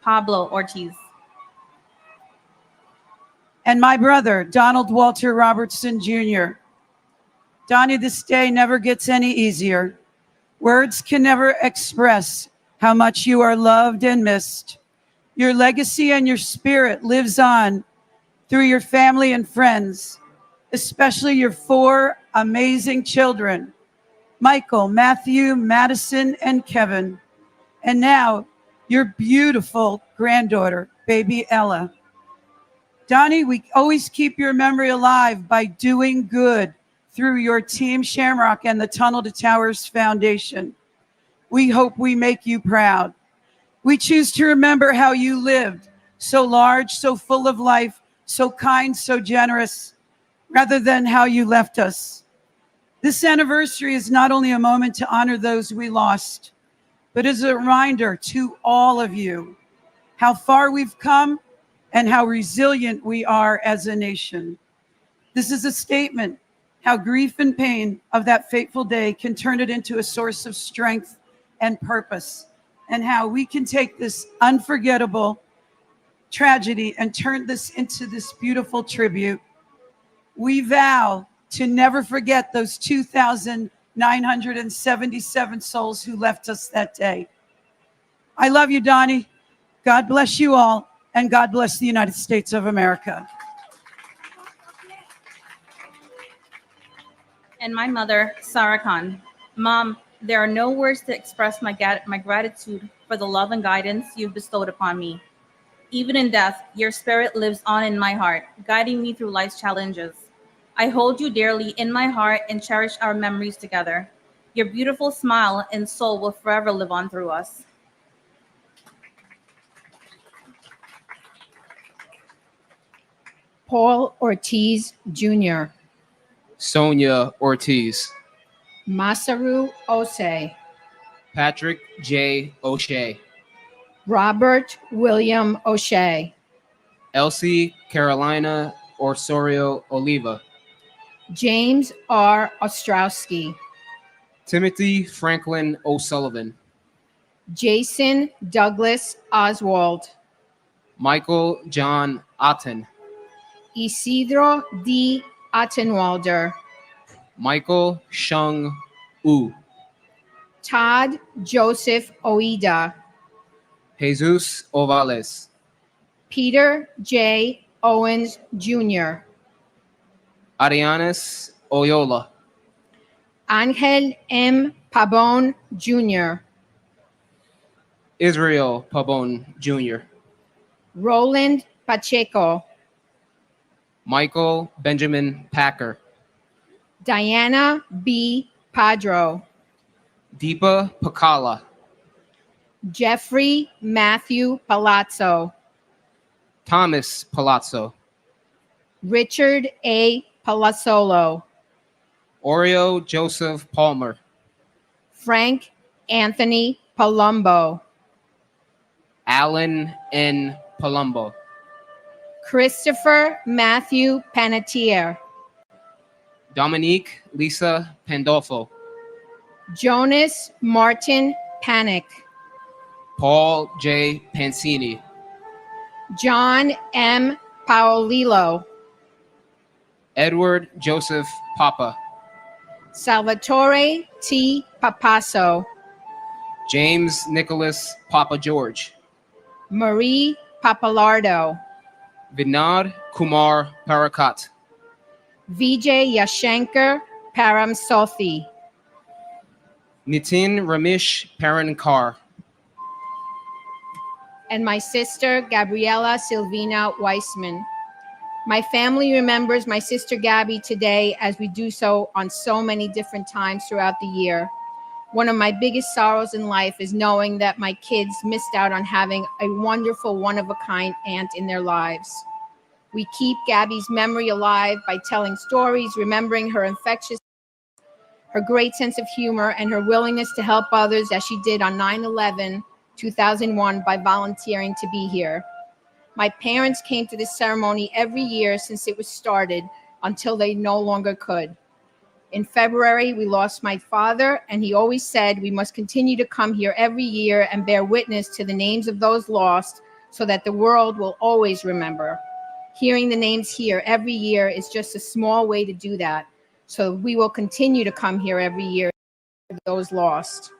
Speaker 5: Pablo Ortiz,
Speaker 18: and my brother, Donald Walter Robertson Jr. Donnie, this day never gets any easier. Words can never express how much you are loved and missed. Your legacy and your spirit lives on through your family and friends, especially your 4 amazing children, Michael, Matthew, Madison, and Kevin. And now your beautiful granddaughter, baby Ella. Donnie, we always keep your memory alive by doing good through your Team Shamrock and the Tunnel to Towers Foundation. We hope we make you proud. We choose to remember how you lived, so large, so full of life, so kind, so generous, rather than how you left us. This anniversary is not only a moment to honor those we lost, but is a reminder to all of you how far we've come and how resilient we are as a nation. This is a statement how grief and pain of that fateful day can turn it into a source of strength and purpose, and how we can take this unforgettable tragedy and turn this into this beautiful tribute. We vow to never forget those 2,977 souls who left us that day. I love you, Donnie. God bless you all, and God bless the United States of America.
Speaker 5: and my mother, Sarah Khan. Mom, there are no words to express my gratitude for the love and guidance you've bestowed upon me. Even in death, your spirit lives on in my heart, guiding me through life's challenges. I hold you dearly in my heart and cherish our memories together. Your beautiful smile and soul will forever live on through us.
Speaker 9: Paul Ortiz Jr.,
Speaker 15: Sonia Ortiz,
Speaker 9: Masaru Osei,
Speaker 15: Patrick J. O'Shea,
Speaker 9: Robert William O'Shea,
Speaker 15: Elsie Carolina Osorio Oliva,
Speaker 9: James R. Ostrowski,
Speaker 15: Timothy Franklin O'Sullivan,
Speaker 9: Jason Douglas Oswald,
Speaker 15: Michael John Otten,
Speaker 9: Isidro D. Ottenwalder,
Speaker 15: Michael Shung Wu,
Speaker 9: Todd Joseph Oida,
Speaker 15: Jesus Ovales,
Speaker 9: Peter J. Owens Jr.,
Speaker 15: Arianes Oyola,
Speaker 9: Angel M. Pabon Jr.,
Speaker 15: Israel Pabon Jr.,
Speaker 9: Roland Pacheco,
Speaker 15: Michael Benjamin Packer,
Speaker 9: Diana B. Padro,
Speaker 15: Deepa Pakala,
Speaker 9: Jeffrey Matthew Palazzo,
Speaker 15: Thomas Palazzo,
Speaker 9: Richard A. Palazzolo,
Speaker 15: Oreo Joseph Palmer,
Speaker 9: Frank Anthony Palumbo,
Speaker 15: Alan N. Palumbo,
Speaker 9: Christopher Matthew Panettiere,
Speaker 15: Dominique Lisa Pandolfo,
Speaker 9: Jonas Martin Panic,
Speaker 15: Paul J. Pansini,
Speaker 9: John M. Paolillo,
Speaker 15: Edward Joseph Papa,
Speaker 9: Salvatore T. Papasso,
Speaker 15: James Nicholas Papa George,
Speaker 9: Marie Papalardo,
Speaker 15: Vinod Kumar Parakat,
Speaker 9: Vijay Yashankar Paramsothi,
Speaker 15: Nitin Ramesh Parankar,
Speaker 9: and my sister Gabriela Silvina Weissman. My family remembers my sister Gabby today, as we do so on so many different times throughout the year. One of my biggest sorrows in life is knowing that my kids missed out on having a wonderful, one-of-a-kind aunt in their lives. We keep Gabby's memory alive by telling stories, remembering her infectious, her great sense of humor, and her willingness to help others as she did on 9/11/2001 by volunteering to be here. My parents came to this ceremony every year since it was started until they no longer could. In February, we lost my father, and he always said we must continue to come here every year and bear witness to the names of those lost so that the world will always remember. Hearing the names here every year is just a small way to do that. So we will continue to come here every year for those lost.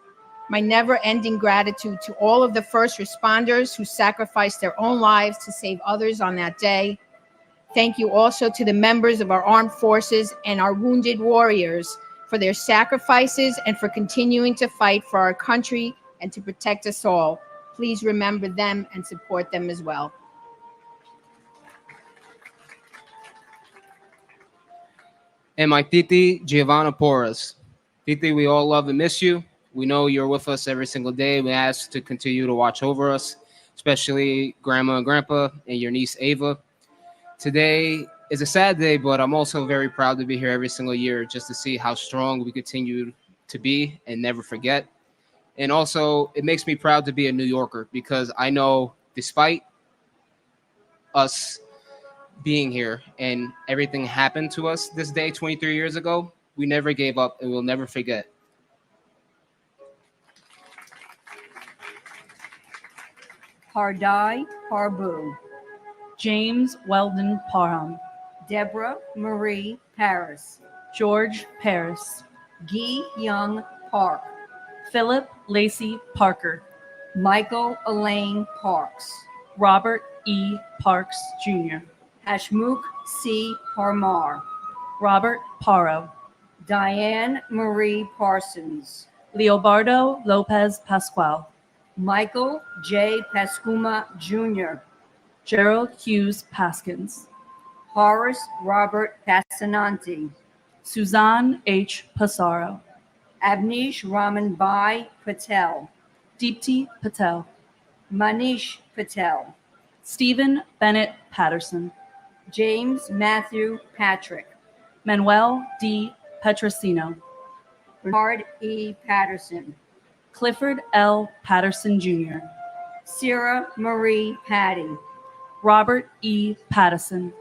Speaker 9: My never-ending gratitude to all of the first responders who sacrificed their own lives to save others on that day. Thank you also to the members of our armed forces and our wounded warriors for their sacrifices and for continuing to fight for our country and to protect us all. Please remember them and support them as well.
Speaker 15: And my Titi, Giovanna Porras. Titi, we all love and miss you. We know you're with us every single day. We ask to continue to watch over us, especially Grandma and Grandpa and your niece, Ava. Today is a sad day, but I'm also very proud to be here every single year just to see how strong we continue to be and never forget. And also, it makes me proud to be a New Yorker because I know despite us being here and everything happened to us this day 23 years ago, we never gave up and we'll never forget.
Speaker 17: Pardai Parbu,
Speaker 19: James Weldon Parham,
Speaker 17: Deborah Marie Paris,
Speaker 19: George Paris,
Speaker 17: Guy Young Park,
Speaker 19: Philip Lacey Parker,
Speaker 17: Michael Elaine Parks,
Speaker 19: Robert E. Parks Jr.,
Speaker 17: Hashmukh C. Parmar,
Speaker 19: Robert Parro,
Speaker 17: Diane Marie Parsons,
Speaker 19: Leobardo Lopez Pascual,
Speaker 17: Michael J. Pascuma Jr.,
Speaker 19: Gerald Hughes Paskins,
Speaker 17: Horace Robert Passananti,
Speaker 19: Suzanne H. Passaro,
Speaker 17: Abnish Ramanbai Patel,
Speaker 19: Deepti Patel,
Speaker 17: Manish Patel,
Speaker 19: Stephen Bennett Patterson,
Speaker 17: James Matthew Patrick,
Speaker 19: Manuel D. Petrosino,
Speaker 17: Bernard E. Patterson,
Speaker 19: Clifford L. Patterson Jr.,
Speaker 17: Sarah Marie Patty,
Speaker 19: Robert E. Pattison,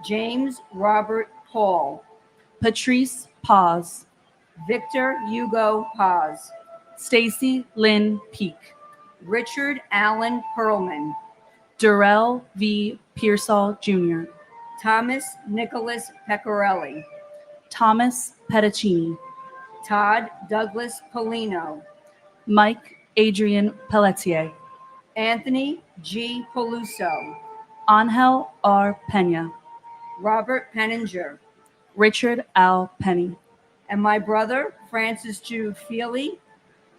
Speaker 17: James Robert Paul,
Speaker 19: Patrice Paz,
Speaker 17: Victor Hugo Paz,
Speaker 19: Stacy Lynn Peak,
Speaker 17: Richard Allen Perlman,
Speaker 19: Durrell V. Pearsall Jr.,
Speaker 17: Thomas Nicholas Pecorelli,
Speaker 19: Thomas Petticini,
Speaker 17: Todd Douglas Polino,
Speaker 19: Mike Adrian Pelletier,
Speaker 17: Anthony G. Peluso,
Speaker 19: Angel R. Pena,
Speaker 17: Robert Penninger,
Speaker 19: Richard Al Penny,
Speaker 17: and my brother, Francis Jude Feely.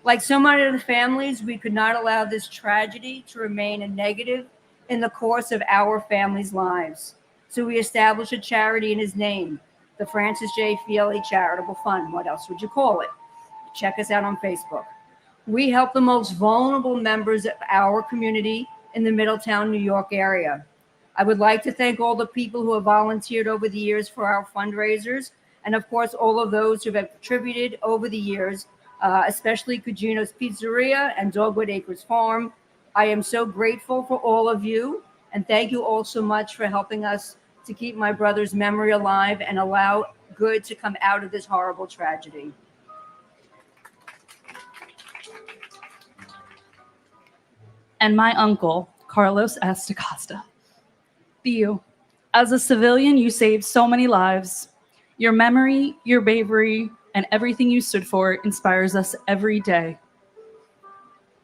Speaker 17: Like so many of the families, we could not allow this tragedy to remain a negative in the course of our family's lives. So we established a charity in his name, the Francis J. Feely Charitable Fund. What else would you call it? Check us out on Facebook. We help the most vulnerable members of our community in the Middletown, New York area. I would like to thank all the people who have volunteered over the years for our fundraisers, and of course, all of those who have contributed over the years, especially Cugino's Pizzeria and Dogwood Acres Farm. I am so grateful for all of you, and thank you all so much for helping us to keep my brother's memory alive and allow good to come out of this horrible tragedy.
Speaker 19: and my uncle, Carlos S. DaCosta. Theo, as a civilian, you saved so many lives. Your memory, your bravery, and everything you stood for inspires us every day.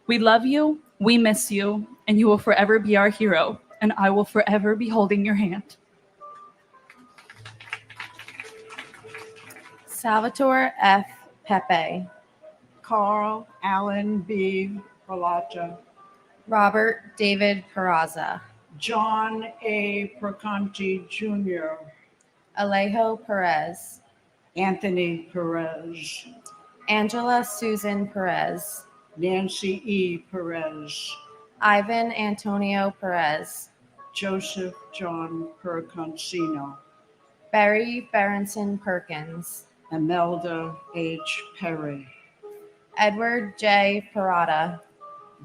Speaker 19: We love you, we miss you, and you will forever be our hero, and I will forever be holding your hand.
Speaker 6: Salvatore F. Pepe, Carl Allen B. Palacha,
Speaker 20: Robert David Peraza,
Speaker 6: John A. Procanti Jr.,
Speaker 20: Alejo Perez,
Speaker 6: Anthony Perez,
Speaker 20: Angela Susan Perez,
Speaker 3: Nancy E. Perez,
Speaker 20: Ivan Antonio Perez,
Speaker 3: Joseph John Perconcino,
Speaker 20: Barry Berenson Perkins,
Speaker 3: Imelda H. Perry,
Speaker 20: Edward J. Parada,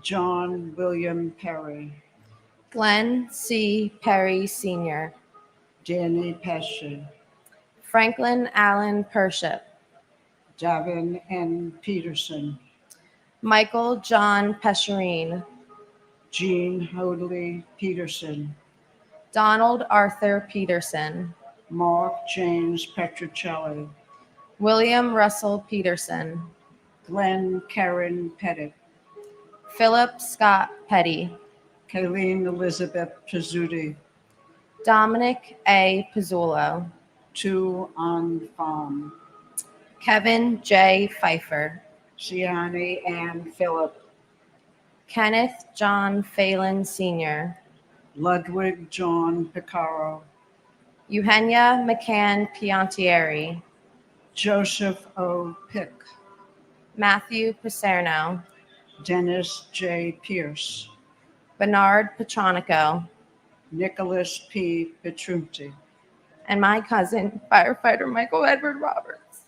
Speaker 3: John William Perry,
Speaker 20: Glenn C. Perry Sr.,
Speaker 3: Danny Pesci,
Speaker 20: Franklin Allen Pership,
Speaker 3: Davin N. Peterson,
Speaker 20: Michael John Pescherine,
Speaker 3: Jean Hoadley Peterson,
Speaker 20: Donald Arthur Peterson,
Speaker 3: Mark James Petrocelli,
Speaker 20: William Russell Peterson,
Speaker 3: Glenn Karen Pettit,
Speaker 20: Philip Scott Petty,
Speaker 3: Kayleen Elizabeth Pizzuti,
Speaker 20: Dominic A. Pizzullo,
Speaker 3: Tu An Pham,
Speaker 20: Kevin J. Pfeiffer,
Speaker 3: Siani Ann Phillip,
Speaker 20: Kenneth John Phelan Sr.,
Speaker 3: Ludwig John Picaro,
Speaker 20: Eugenia McCann Piantieri,
Speaker 3: Joseph O. Pick,
Speaker 20: Matthew Paserno,
Speaker 3: Dennis J. Pierce,
Speaker 20: Bernard Petronico,
Speaker 3: Nicholas P. Petrunti,
Speaker 10: and my cousin, firefighter Michael Edward Roberts.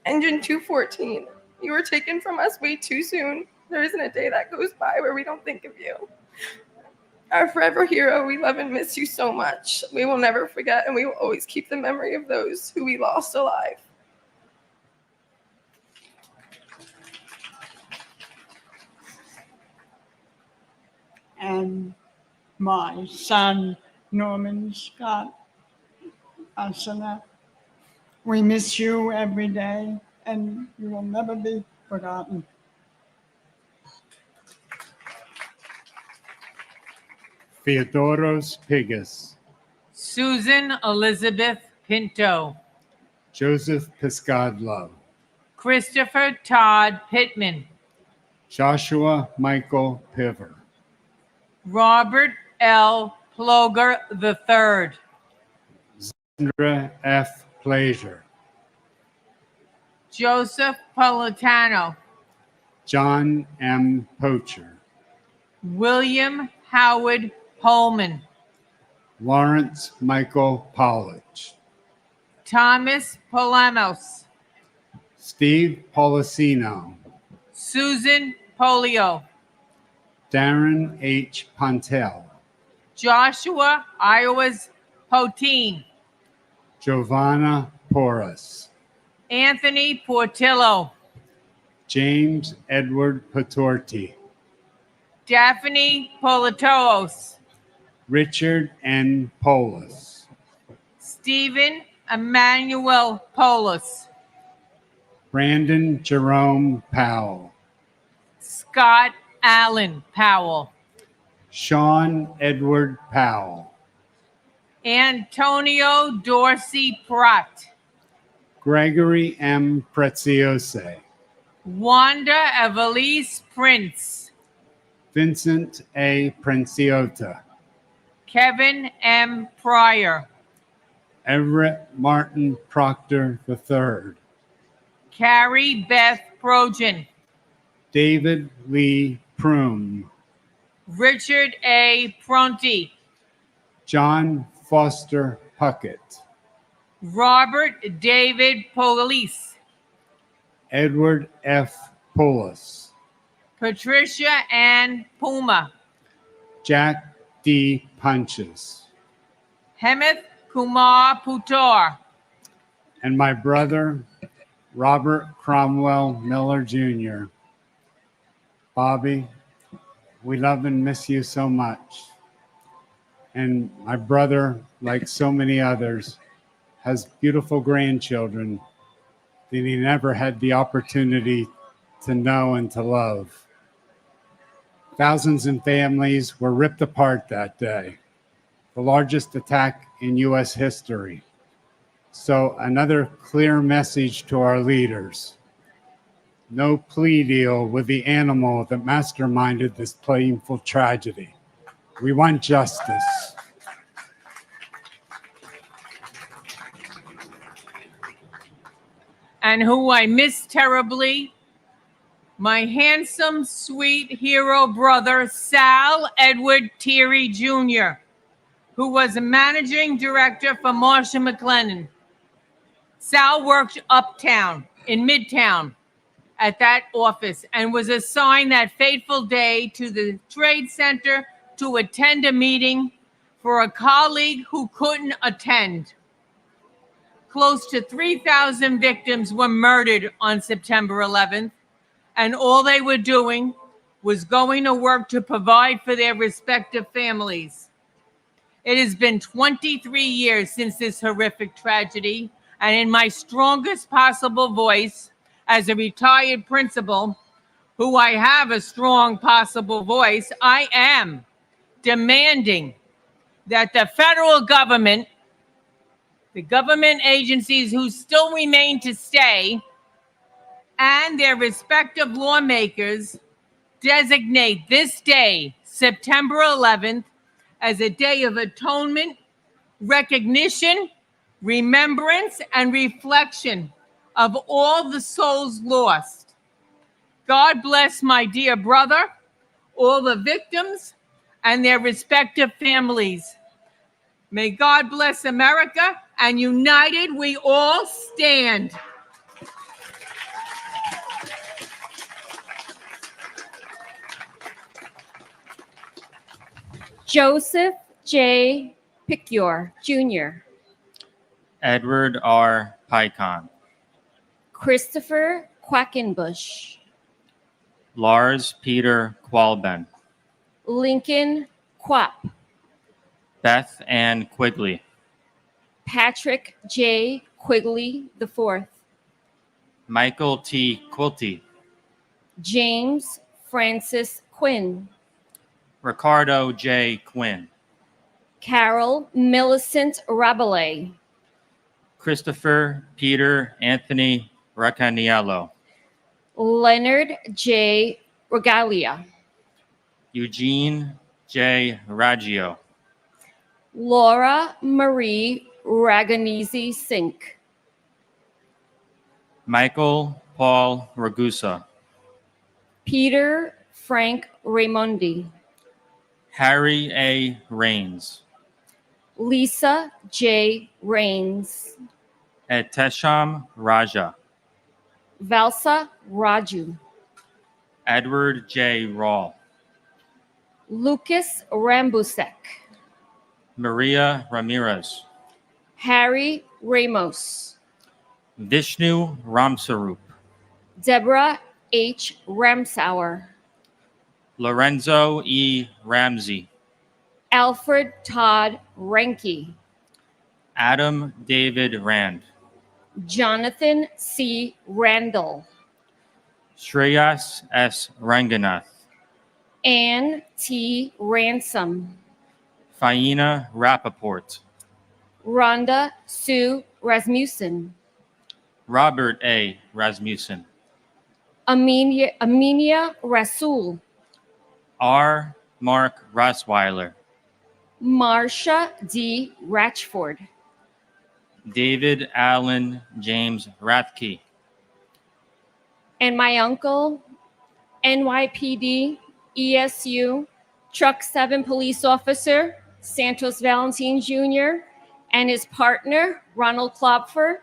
Speaker 10: Engine 214, you were taken from us way too soon. There isn't a day that goes by where we don't think of you. Our forever hero, we love and miss you so much. We will never forget, and we will always keep the memory of those who we lost alive.
Speaker 3: and my son, Norman Scott Asana. We miss you every day, and you will never be forgotten.
Speaker 21: Theodoros Pigus,
Speaker 22: Susan Elizabeth Pinto,
Speaker 21: Joseph Piscadlo,
Speaker 22: Christopher Todd Pittman,
Speaker 21: Joshua Michael Piver,
Speaker 22: Robert L. Ploger III,
Speaker 21: Sandra F. Plaisir,
Speaker 22: Joseph Politano,
Speaker 21: John M. Pocher,
Speaker 22: William Howard Holman,
Speaker 21: Lawrence Michael Pollich,
Speaker 22: Thomas Polamos,
Speaker 21: Steve Policino,
Speaker 22: Susan Polio,
Speaker 21: Darren H. Pontel,
Speaker 22: Joshua Iowa's Poteen,
Speaker 21: Giovanna Porras,
Speaker 22: Anthony Portillo,
Speaker 21: James Edward Patorti,
Speaker 22: Daphne Politoos,
Speaker 21: Richard N. Polis,
Speaker 22: Stephen Emmanuel Polis,
Speaker 21: Brandon Jerome Powell,
Speaker 22: Scott Allen Powell,
Speaker 21: Sean Edward Powell,
Speaker 22: Antonio Dorsey Pratt,
Speaker 21: Gregory M. Preziose,
Speaker 22: Wanda Evelise Prince,
Speaker 21: Vincent A. Princiota,
Speaker 22: Kevin M. Pryor,
Speaker 21: Everett Martin Proctor III,
Speaker 22: Carrie Beth Projan,
Speaker 21: David Lee Prum,
Speaker 22: Richard A. Pronti,
Speaker 21: John Foster Puckett,
Speaker 22: Robert David Police,
Speaker 21: Edward F. Poulos,
Speaker 22: Patricia Ann Puma,
Speaker 21: Jack D. Punches,
Speaker 22: Hemeth Kumar Putor,
Speaker 21: and my brother, Robert Cromwell Miller Jr. Bobby, we love and miss you so much. And my brother, like so many others, has beautiful grandchildren that he never had the opportunity to know and to love. Thousands of families were ripped apart that day, the largest attack in U.S. history. So another clear message to our leaders. No plea deal with the animal that masterminded this painful tragedy. We want justice.
Speaker 22: and who I miss terribly, my handsome, sweet hero brother, Sal Edward Thierry Jr., who was a managing director for Marshall McLennan. Sal worked uptown in Midtown at that office and was assigned that fateful day to the Trade Center to attend a meeting for a colleague who couldn't attend. Close to 3,000 victims were murdered on September 11th, and all they were doing was going to work to provide for their respective families. It has been 23 years since this horrific tragedy, and in my strongest possible voice, as a retired principal, who I have a strong possible voice, I am demanding that the federal government, the government agencies who still remain to stay, and their respective lawmakers designate this day, September 11th, as a day of atonement, recognition, remembrance, and reflection of all the souls lost. God bless my dear brother, all the victims, and their respective families. May God bless America, and united we all stand.
Speaker 5: Joseph J. Picure, Jr.,
Speaker 4: Edward R. Pycon,
Speaker 5: Christopher Quackenbush,
Speaker 4: Lars Peter Qualben,
Speaker 5: Lincoln Quapp,
Speaker 4: Beth Ann Quigley,
Speaker 5: Patrick J. Quigley IV,
Speaker 4: Michael T. Quilty,
Speaker 5: James Francis Quinn,
Speaker 4: Ricardo J. Quinn,
Speaker 5: Carol Millicent Rabelais,
Speaker 4: Christopher Peter Anthony Racaniello,
Speaker 5: Leonard J. Regalia,
Speaker 4: Eugene J. Raggio,
Speaker 5: Laura Marie Raganese Sink,
Speaker 4: Michael Paul Ragusa,
Speaker 5: Peter Frank Raimondi,
Speaker 4: Harry A. Rains,
Speaker 5: Lisa J. Rains,
Speaker 4: Etesham Raja,
Speaker 5: Valsa Raju,
Speaker 4: Edward J. Rawl,
Speaker 5: Lucas Rambusek,
Speaker 4: Maria Ramirez,
Speaker 5: Harry Ramos,
Speaker 4: Vishnu Ramsarup,
Speaker 5: Deborah H. Ramsauer,
Speaker 4: Lorenzo E. Ramsey,
Speaker 5: Alfred Todd Ranke,
Speaker 4: Adam David Rand,
Speaker 5: Jonathan C. Randall,
Speaker 4: Shreyas S. Ranganath,
Speaker 5: Ann T. Ransom,
Speaker 4: Faina Rappaport,
Speaker 5: Rhonda Sue Rasmussen,
Speaker 4: Robert A. Rasmussen,
Speaker 5: Aminia Rasul,
Speaker 4: R. Mark Rosweiler,
Speaker 5: Marsha D. Ratchford,
Speaker 4: David Allen James Rathke,
Speaker 5: and my uncle, NYPD, ESU, Truck 7 police officer, Santos Valentin Jr., and his partner, Ronald Klopfer.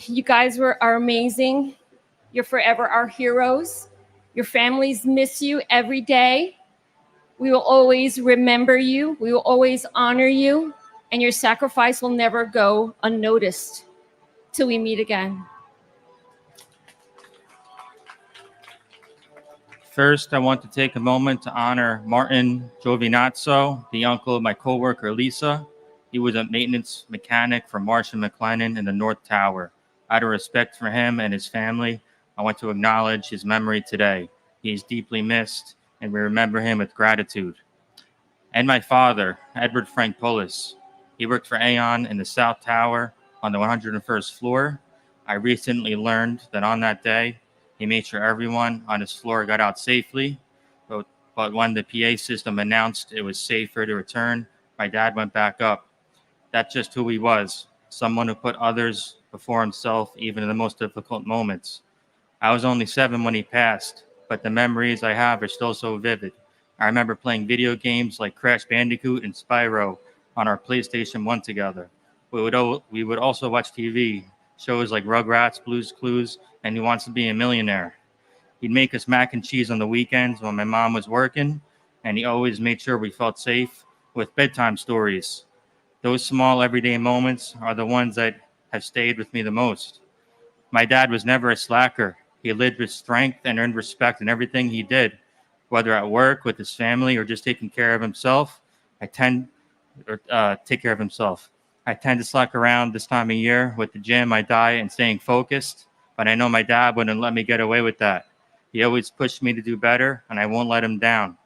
Speaker 5: You guys are amazing. You're forever our heroes. Your families miss you every day. We will always remember you. We will always honor you. And your sacrifice will never go unnoticed till we meet again.
Speaker 4: First, I want to take a moment to honor Martin Giovinazzo, the uncle of my coworker Lisa. He was a maintenance mechanic for Marshall McLennan in the North Tower. Out of respect for him and his family, I want to acknowledge his memory today. He is deeply missed, and we remember him with gratitude. And my father, Edward Frank Pullis. He worked for Aon in the South Tower on the 101st floor. I recently learned that on that day, he made sure everyone on his floor got out safely. But when the PA system announced it was safer to return, my dad went back up. That's just who he was, someone who put others before himself, even in the most difficult moments. I was only 7 when he passed, but the memories I have are still so vivid. I remember playing video games like Crash Bandicoot and Spyro on our PlayStation 1 together. We would also watch TV, shows like Rugrats, Blue's Clues, and Who Wants to Be a Millionaire. He'd make us mac and cheese on the weekends when my mom was working, and he always made sure we felt safe with bedtime stories. Those small everyday moments are the ones that have stayed with me the most. My dad was never a slacker. He lived with strength and earned respect in everything he did, whether at work, with his family, or just taking care of himself. I tend to slack around this time of year with the gym, my diet, and staying focused, but I know my dad wouldn't let me get away with that. He always pushed me to do better, and I won't let him down.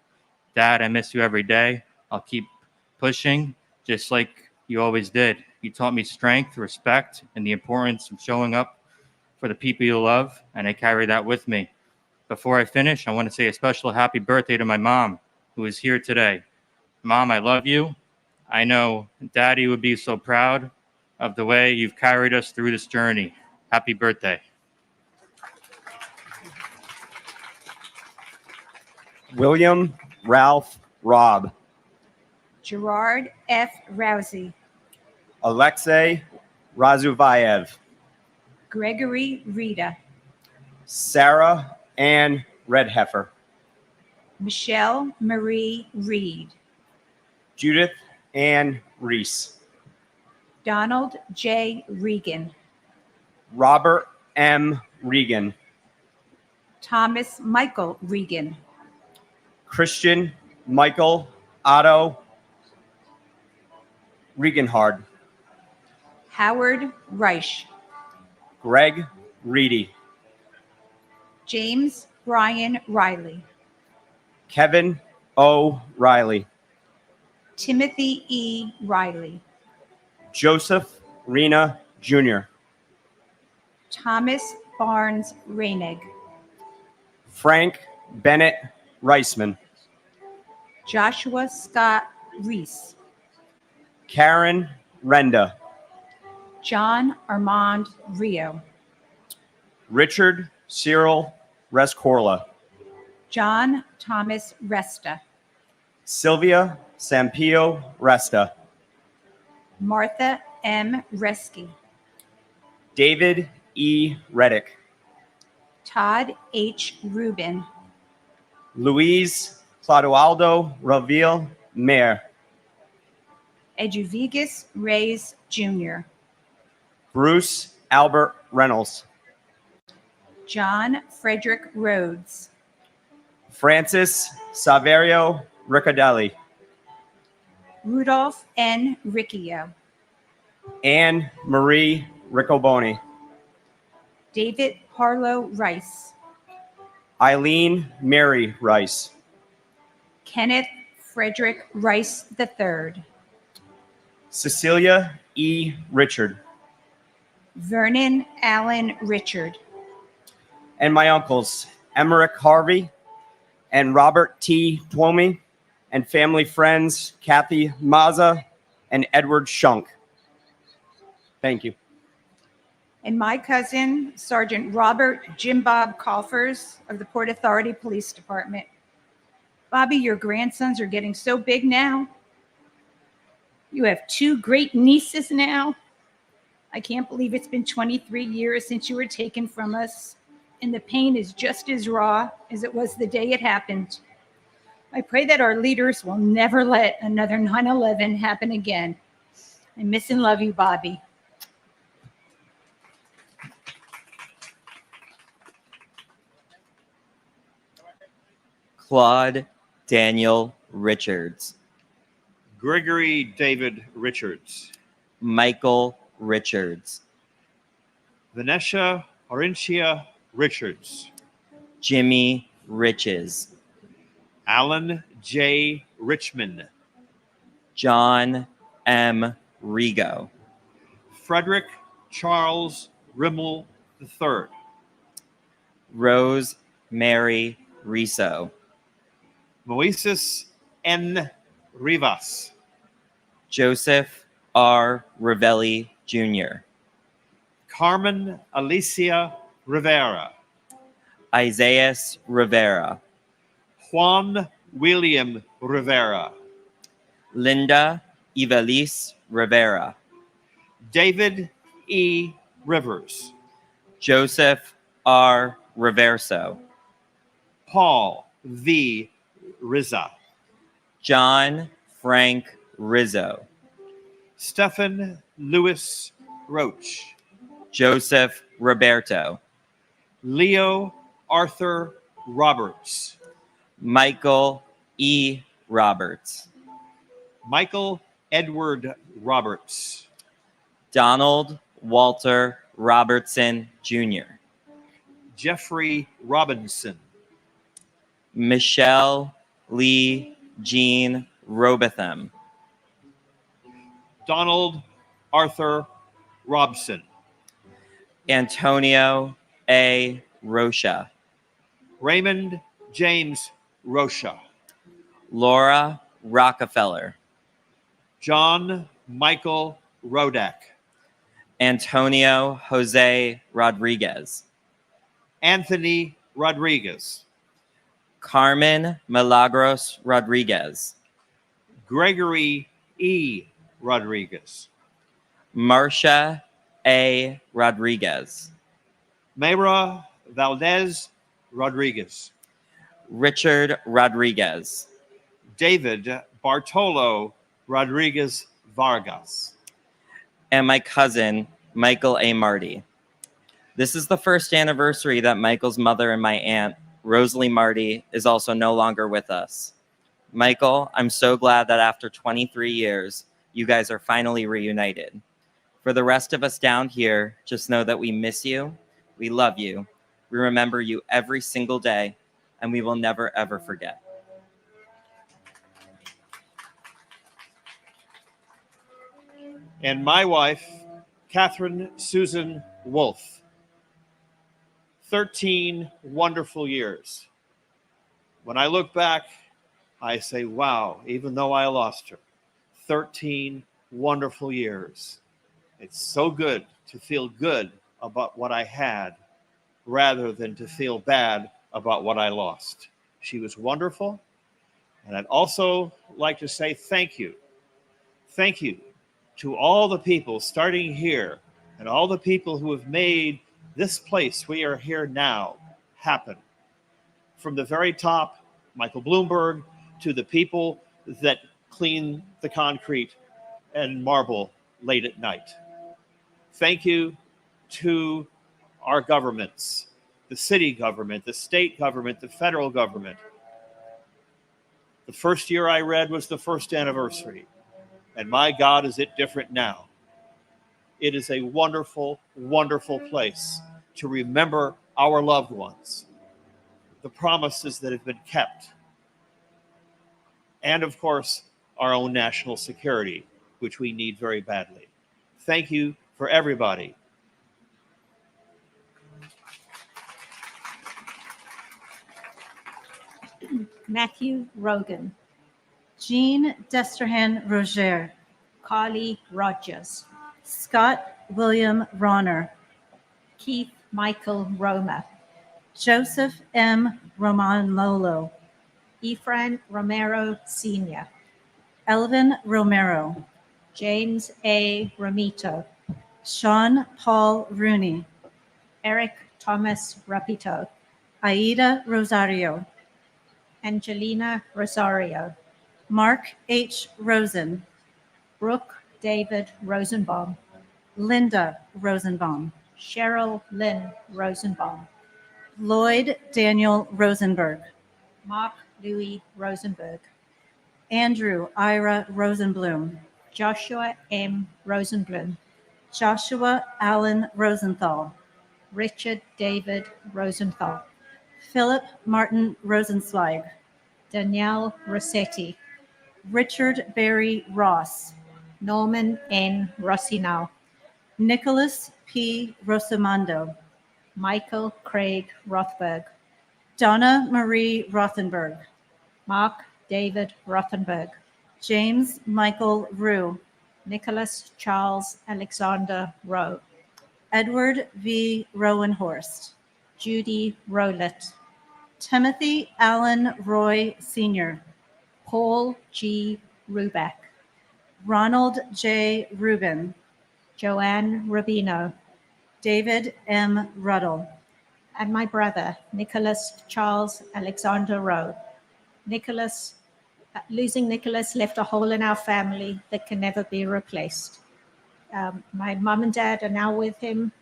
Speaker 4: Dad, I miss you every day. I'll keep pushing, just like you always did. You taught me strength, respect, and the importance of showing up for the people you love, and I carry that with me. Before I finish, I want to say a special happy birthday to my mom, who is here today. Mom, I love you. I know Daddy would be so proud of the way you've carried us through this journey. Happy birthday.
Speaker 8: William Ralph Robb.
Speaker 11: Gerard F. Rousey.
Speaker 8: Alexei Razuvayev.
Speaker 11: Gregory Rita.
Speaker 8: Sarah Ann Redheffer.
Speaker 11: Michelle Marie Reed.
Speaker 8: Judith Ann Reese.
Speaker 11: Donald J. Regan.
Speaker 8: Robert M. Regan.
Speaker 11: Thomas Michael Regan.
Speaker 8: Christian Michael Otto Regenhard.
Speaker 11: Howard Reich.
Speaker 8: Greg Reedy.
Speaker 11: James Brian Riley.
Speaker 8: Kevin O. Riley.
Speaker 11: Timothy E. Riley.
Speaker 8: Joseph Rena Jr.
Speaker 11: Thomas Barnes Reinig.
Speaker 8: Frank Bennett Reisman.
Speaker 11: Joshua Scott Reese.
Speaker 8: Karen Renda.
Speaker 11: John Armand Rio.
Speaker 8: Richard Cyril Rescorla.
Speaker 11: John Thomas Resta.
Speaker 8: Sylvia Sampio Resta.
Speaker 11: Martha M. Reski.
Speaker 8: David E. Reddick.
Speaker 11: Todd H. Rubin.
Speaker 8: Luis Clodoaldo Ravil Mayer.
Speaker 11: Eduvigus Reyes Jr.
Speaker 8: Bruce Albert Reynolds.
Speaker 11: John Frederick Rhodes.
Speaker 8: Francis Saverio Riccadelli.
Speaker 11: Rudolph N. Riccio.
Speaker 8: Anne Marie Riccoboni.
Speaker 11: David Harlow Rice.
Speaker 8: Eileen Mary Rice.
Speaker 11: Kenneth Frederick Rice III.
Speaker 8: Cecilia E. Richard.
Speaker 11: Vernon Allen Richard.
Speaker 8: And my uncles, Emmerich Harvey and Robert T. Twomey, and family friends, Kathy Maza and Edward Shunk. Thank you.
Speaker 11: And my cousin, Sergeant Robert Jim Bob Coffers of the Port Authority Police Department. Bobby, your grandsons are getting so big now. You have 2 great nieces now. I can't believe it's been 23 years since you were taken from us, and the pain is just as raw as it was the day it happened. I pray that our leaders will never let another 9/11 happen again. I miss and love you, Bobby.
Speaker 13: Claude Daniel Richards.
Speaker 24: Gregory David Richards.
Speaker 13: Michael Richards.
Speaker 24: Vanessa Orentia Richards.
Speaker 13: Jimmy Riches.
Speaker 24: Alan J. Richmond.
Speaker 13: John M. Rigo.
Speaker 24: Frederick Charles Rimmel III.
Speaker 13: Rose Mary Riso.
Speaker 24: Moises N. Rivas.
Speaker 13: Joseph R. Ravelli Jr.
Speaker 24: Carmen Alicia Rivera,
Speaker 13: Isaias Rivera,
Speaker 24: Juan William Rivera,
Speaker 13: Linda Ivelisse Rivera,
Speaker 24: David E. Rivers,
Speaker 13: Joseph R. Reverso,
Speaker 24: Paul V. Rizza,
Speaker 13: John Frank Rizzo,
Speaker 24: Stephen Lewis Roach,
Speaker 13: Joseph Roberto,
Speaker 24: Leo Arthur Roberts,
Speaker 13: Michael E. Roberts,
Speaker 24: Michael Edward Roberts,
Speaker 13: Donald Walter Robertson Jr.,
Speaker 24: Jeffrey Robinson,
Speaker 13: Michelle Lee Jean Robotham,
Speaker 24: Donald Arthur Robson,
Speaker 13: Antonio A. Rocha,
Speaker 24: Raymond James Rocha,
Speaker 13: Laura Rockefeller,
Speaker 24: John Michael Rodak,
Speaker 13: Antonio Jose Rodriguez,
Speaker 24: Anthony Rodriguez,
Speaker 13: Carmen Milagros Rodriguez,
Speaker 24: Gregory E. Rodriguez,
Speaker 13: Marcia A. Rodriguez,
Speaker 24: Mayra Valdez Rodriguez,
Speaker 13: Richard Rodriguez,
Speaker 24: David Bartolo Rodriguez Vargas,
Speaker 13: and my cousin, Michael A. Marty. This is the first anniversary that Michael's mother and my aunt, Rosalie Marty, is also no longer with us. Michael, I'm so glad that after 23 years, you guys are finally reunited. For the rest of us down here, just know that we miss you, we love you, we remember you every single day, and we will never, ever forget.
Speaker 24: and my wife, Catherine Susan Wolfe. 13 wonderful years. When I look back, I say, wow, even though I lost her, 13 wonderful years. It's so good to feel good about what I had rather than to feel bad about what I lost. She was wonderful. And I'd also like to say thank you. Thank you to all the people starting here and all the people who have made this place we are here now happen. From the very top, Michael Bloomberg, to the people that clean the concrete and marble late at night. Thank you to our governments, the city government, the state government, the federal government. The first year I read was the first anniversary, and my God, is it different now. It is a wonderful, wonderful place to remember our loved ones, the promises that have been kept, and of course, our own national security, which we need very badly. Thank you for everybody.
Speaker 1: Matthew Rogan, Jean Desterhan Roger, Carly Rogers, Scott William Ronner, Keith Michael Roma, Joseph M. Romanlolo, Efrain Romero Sr., Elvin Romero, James A. Ramito, Sean Paul Rooney, Eric Thomas Rapito, Aida Rosario, Angelina Rosario, Mark H. Rosen, Brooke David Rosenbaum, Linda Rosenbaum, Cheryl Lynn Rosenbaum, Lloyd Daniel Rosenberg, Mark Louis Rosenberg, Andrew Ira Rosenblum, Joshua M. Rosenblum, Joshua Allen Rosenthal, Richard David Rosenthal, Philip Martin Rosenzweig, Danielle Rossetti, Richard Barry Ross, Norman N. Rossinow, Nicholas P. Rosamando, Michael Craig Rothberg, Donna Marie Rothenberg, Mark David Rothenberg, James Michael Rue, Nicholas Charles Alexander Rowe, Edward V. Rowenhorst, Judy Rowlett, Timothy Allen Roy Sr., Paul G. Rubeck, Ronald J. Rubin, Joanne Rubino, David M. Ruddle, and my brother, Nicholas Charles Alexander Rowe. Losing Nicholas left a hole in our family that can never be replaced. My mom and dad are now with him,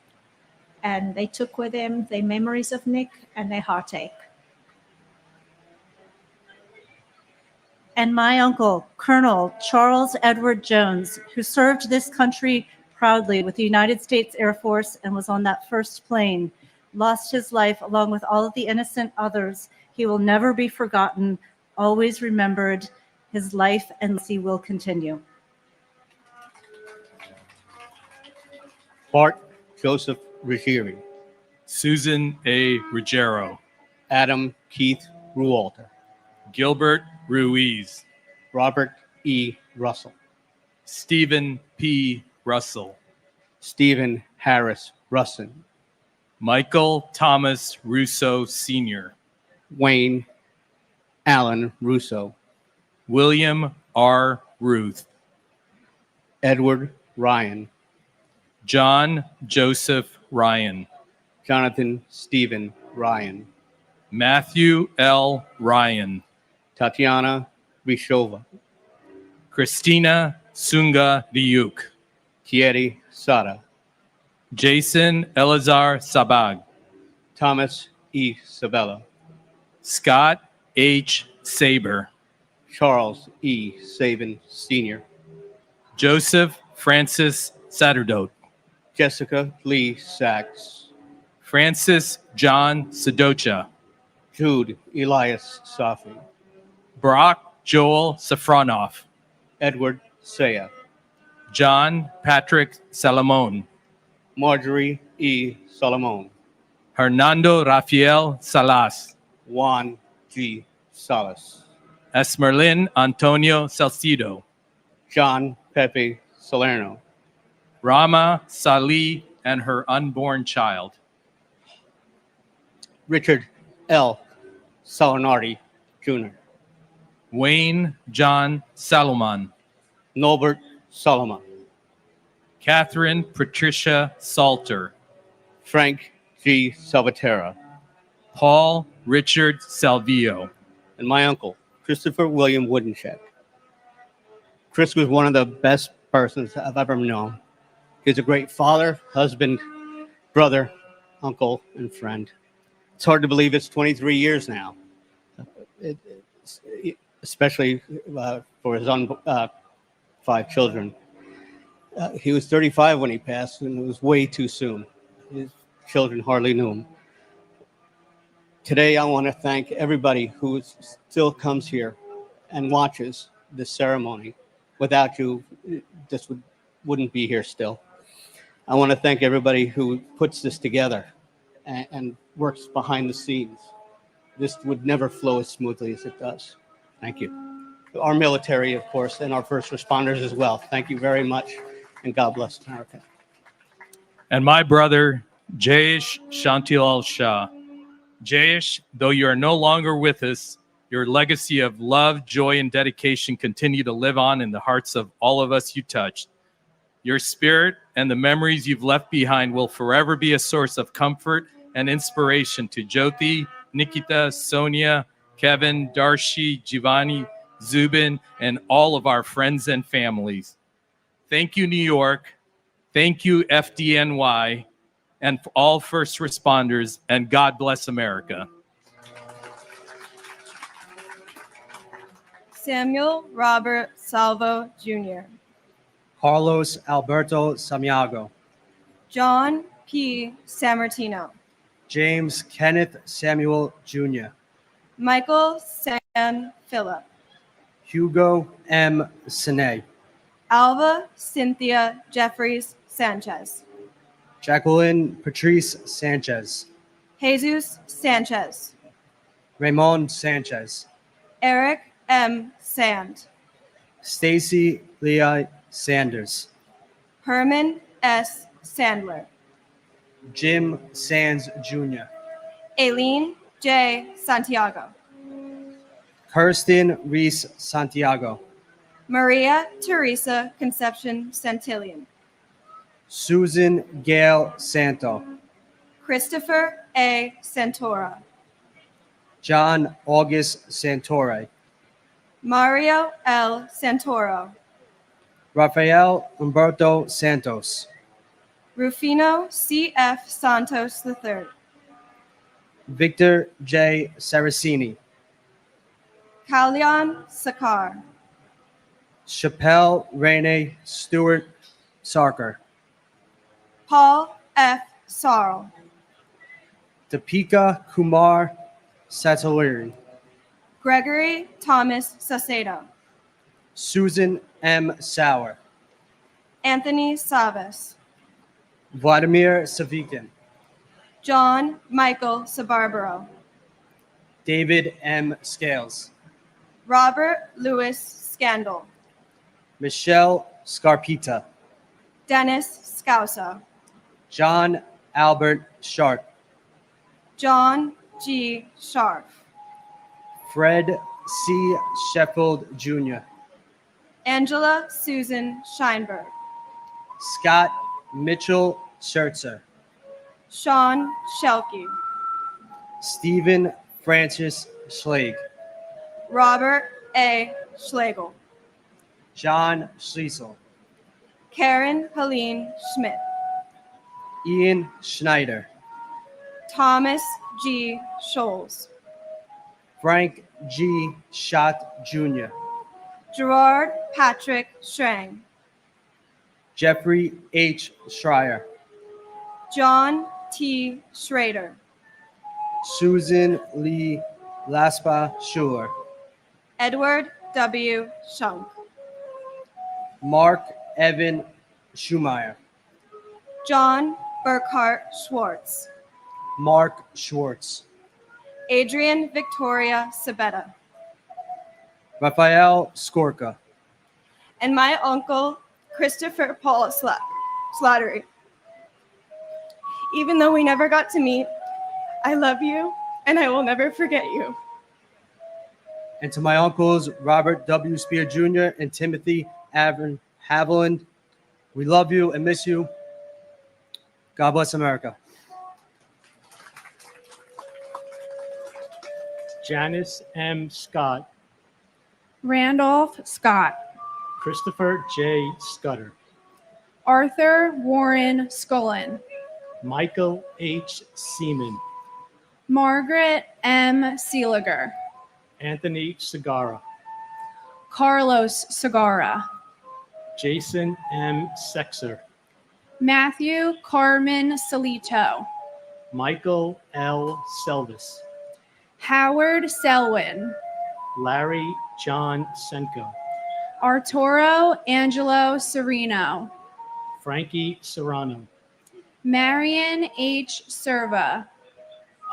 Speaker 1: and they took with them their memories of Nick and their heartache. And my uncle, Colonel Charles Edward Jones, who served this country proudly with the United States Air Force and was on that first plane, lost his life along with all of the innocent others. He will never be forgotten, always remembered. His life and legacy will continue.
Speaker 2: Bart Joseph Ruggieri,
Speaker 14: Susan A. Ruggiero,
Speaker 2: Adam Keith Rualter,
Speaker 14: Gilbert Ruiz,
Speaker 2: Robert E. Russell,
Speaker 14: Stephen P. Russell,
Speaker 2: Stephen Harris Russin,
Speaker 14: Michael Thomas Russo Sr.,
Speaker 2: Wayne Allen Russo,
Speaker 14: William R. Ruth,
Speaker 2: Edward Ryan,
Speaker 14: John Joseph Ryan,
Speaker 2: Jonathan Stephen Ryan,
Speaker 14: Matthew L. Ryan,
Speaker 2: Tatiana Rishova,
Speaker 14: Christina Sunga Diuk,
Speaker 2: Thierry Sada,
Speaker 14: Jason Elazar Sabag,
Speaker 2: Thomas E. Sabella,
Speaker 14: Scott H. Saber,
Speaker 2: Charles E. Sabin Sr.,
Speaker 14: Joseph Francis Satterdote,
Speaker 2: Jessica Lee Sachs,
Speaker 14: Francis John Sedocha,
Speaker 2: Jude Elias Safi,
Speaker 14: Brock Joel Safronoff,
Speaker 2: Edward Saya,
Speaker 14: John Patrick Salomon,
Speaker 2: Marjorie E. Solomon,
Speaker 14: Hernando Rafael Salas,
Speaker 2: Juan G. Salas,
Speaker 14: Esmerlin Antonio Salcido,
Speaker 2: John Pepe Salerno,
Speaker 14: Rama Salih and her unborn child,
Speaker 2: Richard L. Salinardi Jr.,
Speaker 14: Wayne John Salomon,
Speaker 2: Norbert Solomon,
Speaker 14: Catherine Patricia Salter,
Speaker 2: Frank G. Salvatierra,
Speaker 14: Paul Richard Salvio,
Speaker 2: and my uncle, Christopher William Woodencheck. Chris was one of the best persons I've ever known. He's a great father, husband, brother, uncle, and friend. It's hard to believe it's 23 years now, especially for his 5 children. He was 35 when he passed, and it was way too soon. His children hardly knew him. Today, I want to thank everybody who still comes here and watches this ceremony. Without you, this wouldn't be here still. I want to thank everybody who puts this together and works behind the scenes. This would never flow as smoothly as it does. Thank you. Our military, of course, and our first responders as well. Thank you very much, and God bless America.
Speaker 14: and my brother, Jayesh Shantilal Shah. Jayesh, though you are no longer with us, your legacy of love, joy, and dedication continue to live on in the hearts of all of us you touched. Your spirit and the memories you've left behind will forever be a source of comfort and inspiration to Jyoti, Nikita, Sonia, Kevin, Darshi, Giovanni, Zubin, and all of our friends and families. Thank you, New York. Thank you, FDNY, and for all first responders, and God bless America.
Speaker 10: Samuel Robert Salvo Jr.,
Speaker 16: Carlos Alberto Samiago,
Speaker 10: John P. Sammartino,
Speaker 16: James Kenneth Samuel Jr.,
Speaker 10: Michael Sam Phillip,
Speaker 16: Hugo M. Sine,
Speaker 10: Alva Cynthia Jeffries Sanchez,
Speaker 16: Jacqueline Patrice Sanchez,
Speaker 10: Jesus Sanchez,
Speaker 16: Raymond Sanchez,
Speaker 10: Eric M. Sand,
Speaker 16: Stacy Leah Sanders,
Speaker 10: Herman S. Sandler,
Speaker 16: Jim Sands Jr.,
Speaker 10: Aileen J. Santiago,
Speaker 16: Kirsten Reese Santiago,
Speaker 10: Maria Teresa Concepcion Santillan,
Speaker 16: Susan Gail Santo,
Speaker 10: Christopher A. Santora,
Speaker 16: John August Santore,
Speaker 10: Mario L. Santoro,
Speaker 16: Rafael Humberto Santos,
Speaker 10: Rufino C.F. Santos III,
Speaker 16: Victor J. Saraceni,
Speaker 10: Kalyan Sakar,
Speaker 16: Chappelle Rene Stewart Sarker,
Speaker 10: Paul F. Sarl,
Speaker 16: Deepika Kumar Sataliri,
Speaker 10: Gregory Thomas Sacedo,
Speaker 16: Susan M. Sauer,
Speaker 10: Anthony Savas,
Speaker 16: Vladimir Savikin,
Speaker 10: John Michael Sabarbaro,
Speaker 16: David M. Scales,
Speaker 10: Robert Louis Scandal,
Speaker 16: Michelle Scarpita,
Speaker 10: Dennis Scousa,
Speaker 16: John Albert Sharp,
Speaker 10: John G. Sharf,
Speaker 16: Fred C. Sheffield Jr.,
Speaker 10: Angela Susan Scheinberg,
Speaker 16: Scott Mitchell Schertzer,
Speaker 10: Sean Shelke,
Speaker 16: Stephen Francis Schlegel,
Speaker 10: Robert A. Schlegel,
Speaker 16: John Schliessel,
Speaker 10: Karen Helene Schmidt,
Speaker 16: Ian Schneider,
Speaker 10: Thomas G. Scholes,
Speaker 16: Frank G. Schott Jr.,
Speaker 10: Gerard Patrick Schrang,
Speaker 16: Jeffrey H. Schreier,
Speaker 10: John T. Schrader,
Speaker 16: Susan Lee Laspa Schuler,
Speaker 10: Edward W. Shunk,
Speaker 16: Mark Evan Schumeyer,
Speaker 10: John Burkhart Schwartz,
Speaker 16: Mark Schwartz,
Speaker 10: Adrian Victoria Sabetta,
Speaker 16: Raphael Skorka,
Speaker 10: and my uncle Christopher Paul Slattery. Even though we never got to meet, I love you and I will never forget you.
Speaker 16: and to my uncles Robert W. Spear Jr. and Timothy Avern Haviland, we love you and miss you. God bless America.
Speaker 7: Janice M. Scott,
Speaker 12: Randolph Scott,
Speaker 7: Christopher J. Scudder,
Speaker 12: Arthur Warren Scullin,
Speaker 7: Michael H. Seaman,
Speaker 12: Margaret M. Seeliger,
Speaker 7: Anthony Segarra,
Speaker 12: Carlos Segarra,
Speaker 7: Jason M. Sexer,
Speaker 12: Matthew Carmen Salito,
Speaker 7: Michael L. Selvis,
Speaker 12: Howard Selwyn,
Speaker 7: Larry John Senko,
Speaker 12: Arturo Angelo Sereno,
Speaker 7: Frankie Serrano,
Speaker 12: Marion H. Serva,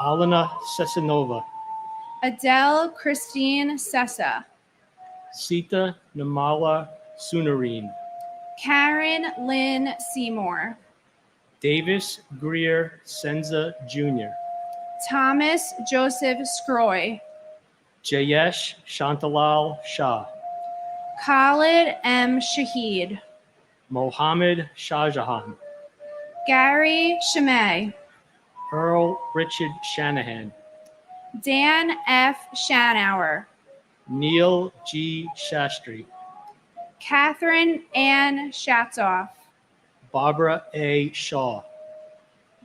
Speaker 7: Alana Sesanova,
Speaker 12: Adele Christine Sessa,
Speaker 7: Sita Namala Sunarine,
Speaker 12: Karen Lynn Seymour,
Speaker 7: Davis Greer Senza Jr.,
Speaker 12: Thomas Joseph Scroy,
Speaker 7: Jayesh Shantalal Shah,
Speaker 12: Khalid M. Shahid,
Speaker 7: Mohammed Shahjahan,
Speaker 12: Gary Shamay,
Speaker 7: Earl Richard Shanahan,
Speaker 12: Dan F. Shanauer,
Speaker 7: Neil G. Shastri,
Speaker 12: Catherine Ann Shatzoff,
Speaker 7: Barbara A. Shaw,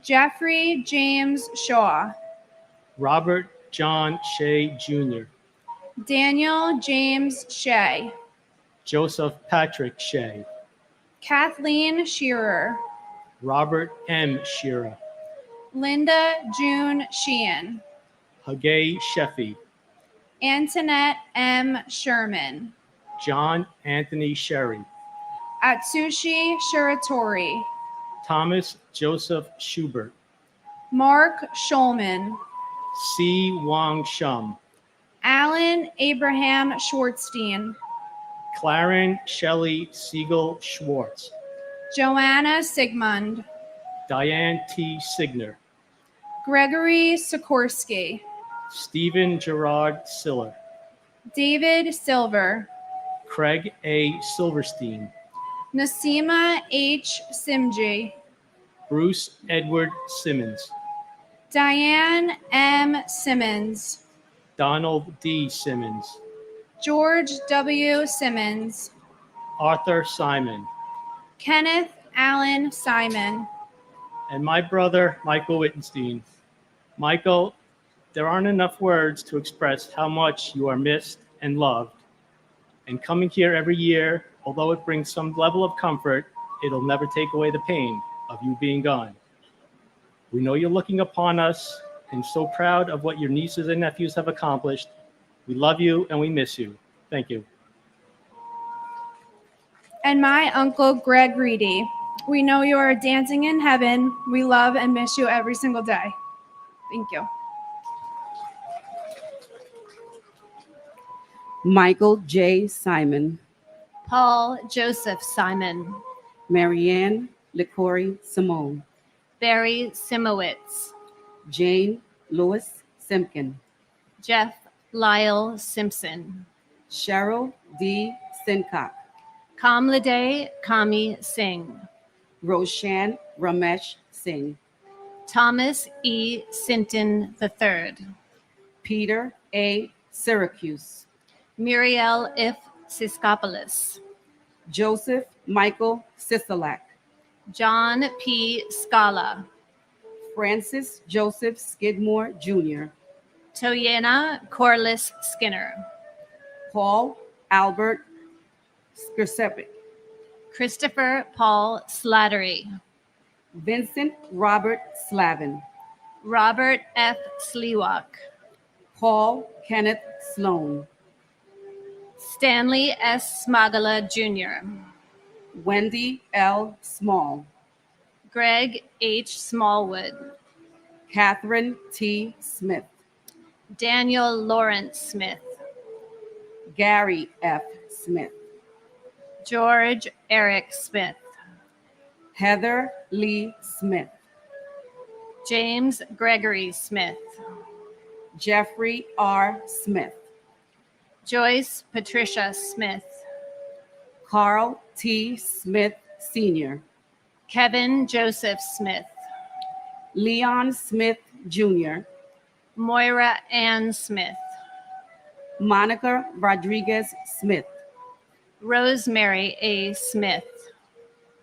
Speaker 12: Jeffrey James Shaw,
Speaker 7: Robert John Shea Jr.,
Speaker 12: Daniel James Shea,
Speaker 7: Joseph Patrick Shea,
Speaker 12: Kathleen Shearer,
Speaker 7: Robert M. Shearer,
Speaker 12: Linda June Sheehan,
Speaker 7: Hagay Sheffy,
Speaker 12: Antoinette M. Sherman,
Speaker 7: John Anthony Sherry,
Speaker 12: Atsushi Shiratori,
Speaker 7: Thomas Joseph Schubert,
Speaker 12: Mark Schulman,
Speaker 7: C. Wang Shum,
Speaker 12: Alan Abraham Schwartzstein,
Speaker 7: Claren Shelley Siegel Schwartz,
Speaker 12: Joanna Sigmund,
Speaker 7: Diane T. Signer,
Speaker 12: Gregory Sikorsky,
Speaker 7: Stephen Gerard Siller,
Speaker 12: David Silver,
Speaker 7: Craig A. Silverstein,
Speaker 12: Nasima H. Simji,
Speaker 7: Bruce Edward Simmons,
Speaker 12: Diane M. Simmons,
Speaker 7: Donald D. Simmons,
Speaker 12: George W. Simmons,
Speaker 7: Arthur Simon,
Speaker 12: Kenneth Allen Simon,
Speaker 7: and my brother, Michael Wittenstein. Michael, there aren't enough words to express how much you are missed and loved. And coming here every year, although it brings some level of comfort, it'll never take away the pain of you being gone. We know you're looking upon us and so proud of what your nieces and nephews have accomplished. We love you and we miss you. Thank you.
Speaker 12: and my uncle Greg Reedy. We know you are dancing in heaven. We love and miss you every single day. Thank you.
Speaker 9: Michael J. Simon,
Speaker 15: Paul Joseph Simon,
Speaker 9: Marianne LeCory Simone,
Speaker 15: Barry Simowitz,
Speaker 9: Jane Lewis Simpkin,
Speaker 15: Jeff Lyle Simpson,
Speaker 9: Cheryl D. Sincock,
Speaker 15: Kamlade Kami Singh,
Speaker 9: Roshan Ramesh Singh,
Speaker 15: Thomas E. Sinton III,
Speaker 9: Peter A. Syracuse,
Speaker 15: Muriel If Siskopoulos,
Speaker 9: Joseph Michael Sisolak,
Speaker 15: John P. Scala,
Speaker 9: Francis Joseph Skidmore Jr.,
Speaker 15: Toyena Corliss Skinner,
Speaker 9: Paul Albert Skirsepic,
Speaker 15: Christopher Paul Slattery,
Speaker 9: Vincent Robert Slavin,
Speaker 15: Robert F. Sliwak,
Speaker 9: Paul Kenneth Sloan,
Speaker 15: Stanley S. Smagala Jr.,
Speaker 9: Wendy L. Small,
Speaker 15: Greg H. Smallwood,
Speaker 9: Catherine T. Smith,
Speaker 15: Daniel Lawrence Smith,
Speaker 9: Gary F. Smith,
Speaker 15: George Eric Smith,
Speaker 9: Heather Lee Smith,
Speaker 15: James Gregory Smith,
Speaker 9: Jeffrey R. Smith,
Speaker 15: Joyce Patricia Smith,
Speaker 9: Carl T. Smith Sr.,
Speaker 15: Kevin Joseph Smith,
Speaker 9: Leon Smith Jr.,
Speaker 15: Moira Ann Smith,
Speaker 9: Monica Rodriguez Smith,
Speaker 15: Rosemary A. Smith,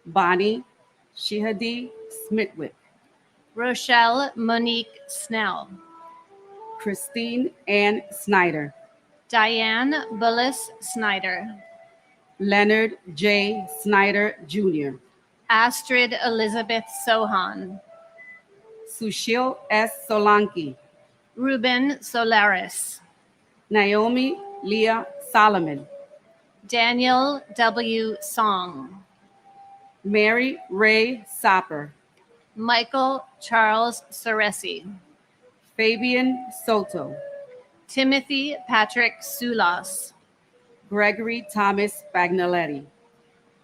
Speaker 9: Bonnie Shihadi Smithwick,
Speaker 15: Rochelle Monique Snell,
Speaker 9: Christine Ann Snyder,
Speaker 15: Diane Bullis Snyder,
Speaker 9: Leonard J. Snyder Jr.,
Speaker 15: Astrid Elizabeth Sohan,
Speaker 9: Sushil S. Solanki,
Speaker 15: Ruben Solaris,
Speaker 9: Naomi Leah Solomon,
Speaker 15: Daniel W. Song,
Speaker 9: Mary Ray Sopper,
Speaker 15: Michael Charles Soresi,
Speaker 9: Fabian Soto,
Speaker 15: Timothy Patrick Sulas,
Speaker 9: Gregory Thomas Bagnaletti,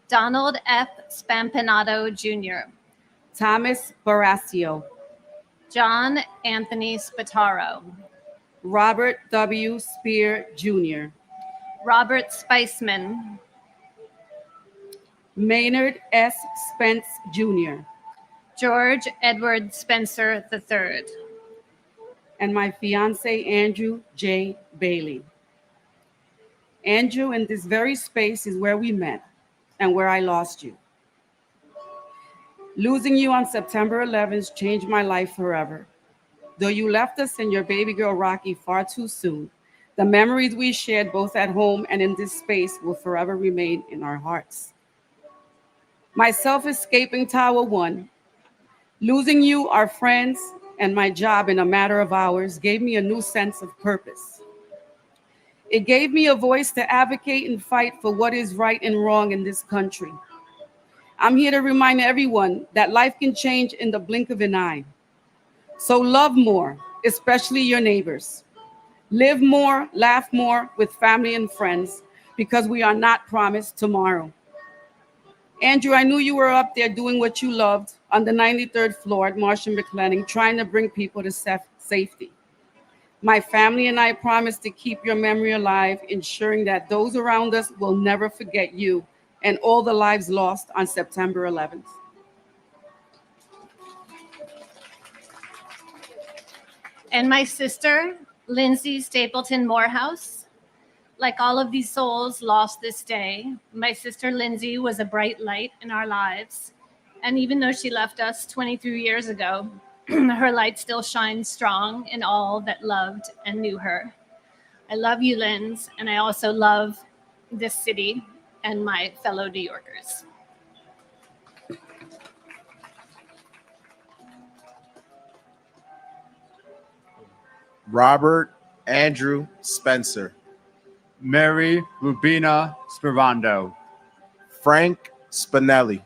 Speaker 15: Donald F. Spampanato Jr.,
Speaker 9: Thomas Barasio,
Speaker 15: John Anthony Spataro,
Speaker 9: Robert W. Spear Jr.,
Speaker 15: Robert Spiceman,
Speaker 9: Maynard S. Spence Jr.,
Speaker 15: George Edward Spencer III,
Speaker 9: and my fiance, Andrew J. Bailey. Andrew, in this very space is where we met and where I lost you. Losing you on September 11th changed my life forever. Though you left us and your baby girl Rocky far too soon, the memories we shared both at home and in this space will forever remain in our hearts. Myself escaping Tower 1, losing you, our friends, and my job in a matter of hours gave me a new sense of purpose. It gave me a voice to advocate and fight for what is right and wrong in this country. I'm here to remind everyone that life can change in the blink of an eye. So love more, especially your neighbors. Live more, laugh more with family and friends, because we are not promised tomorrow. Andrew, I knew you were up there doing what you loved, on the 93rd floor at Marsh and McLennan trying to bring people to safety. My family and I promise to keep your memory alive, ensuring that those around us will never forget you and all the lives lost on September 11th.
Speaker 15: And my sister, Lindsay Stapleton Morehouse. Like all of these souls lost this day, my sister Lindsay was a bright light in our lives. And even though she left us 23 years ago, her light still shines strong in all that loved and knew her. I love you, Linz, and I also love this city and my fellow New Yorkers.
Speaker 17: Robert Andrew Spencer.
Speaker 18: Mary Rubina Sperando.
Speaker 17: Frank Spinelli.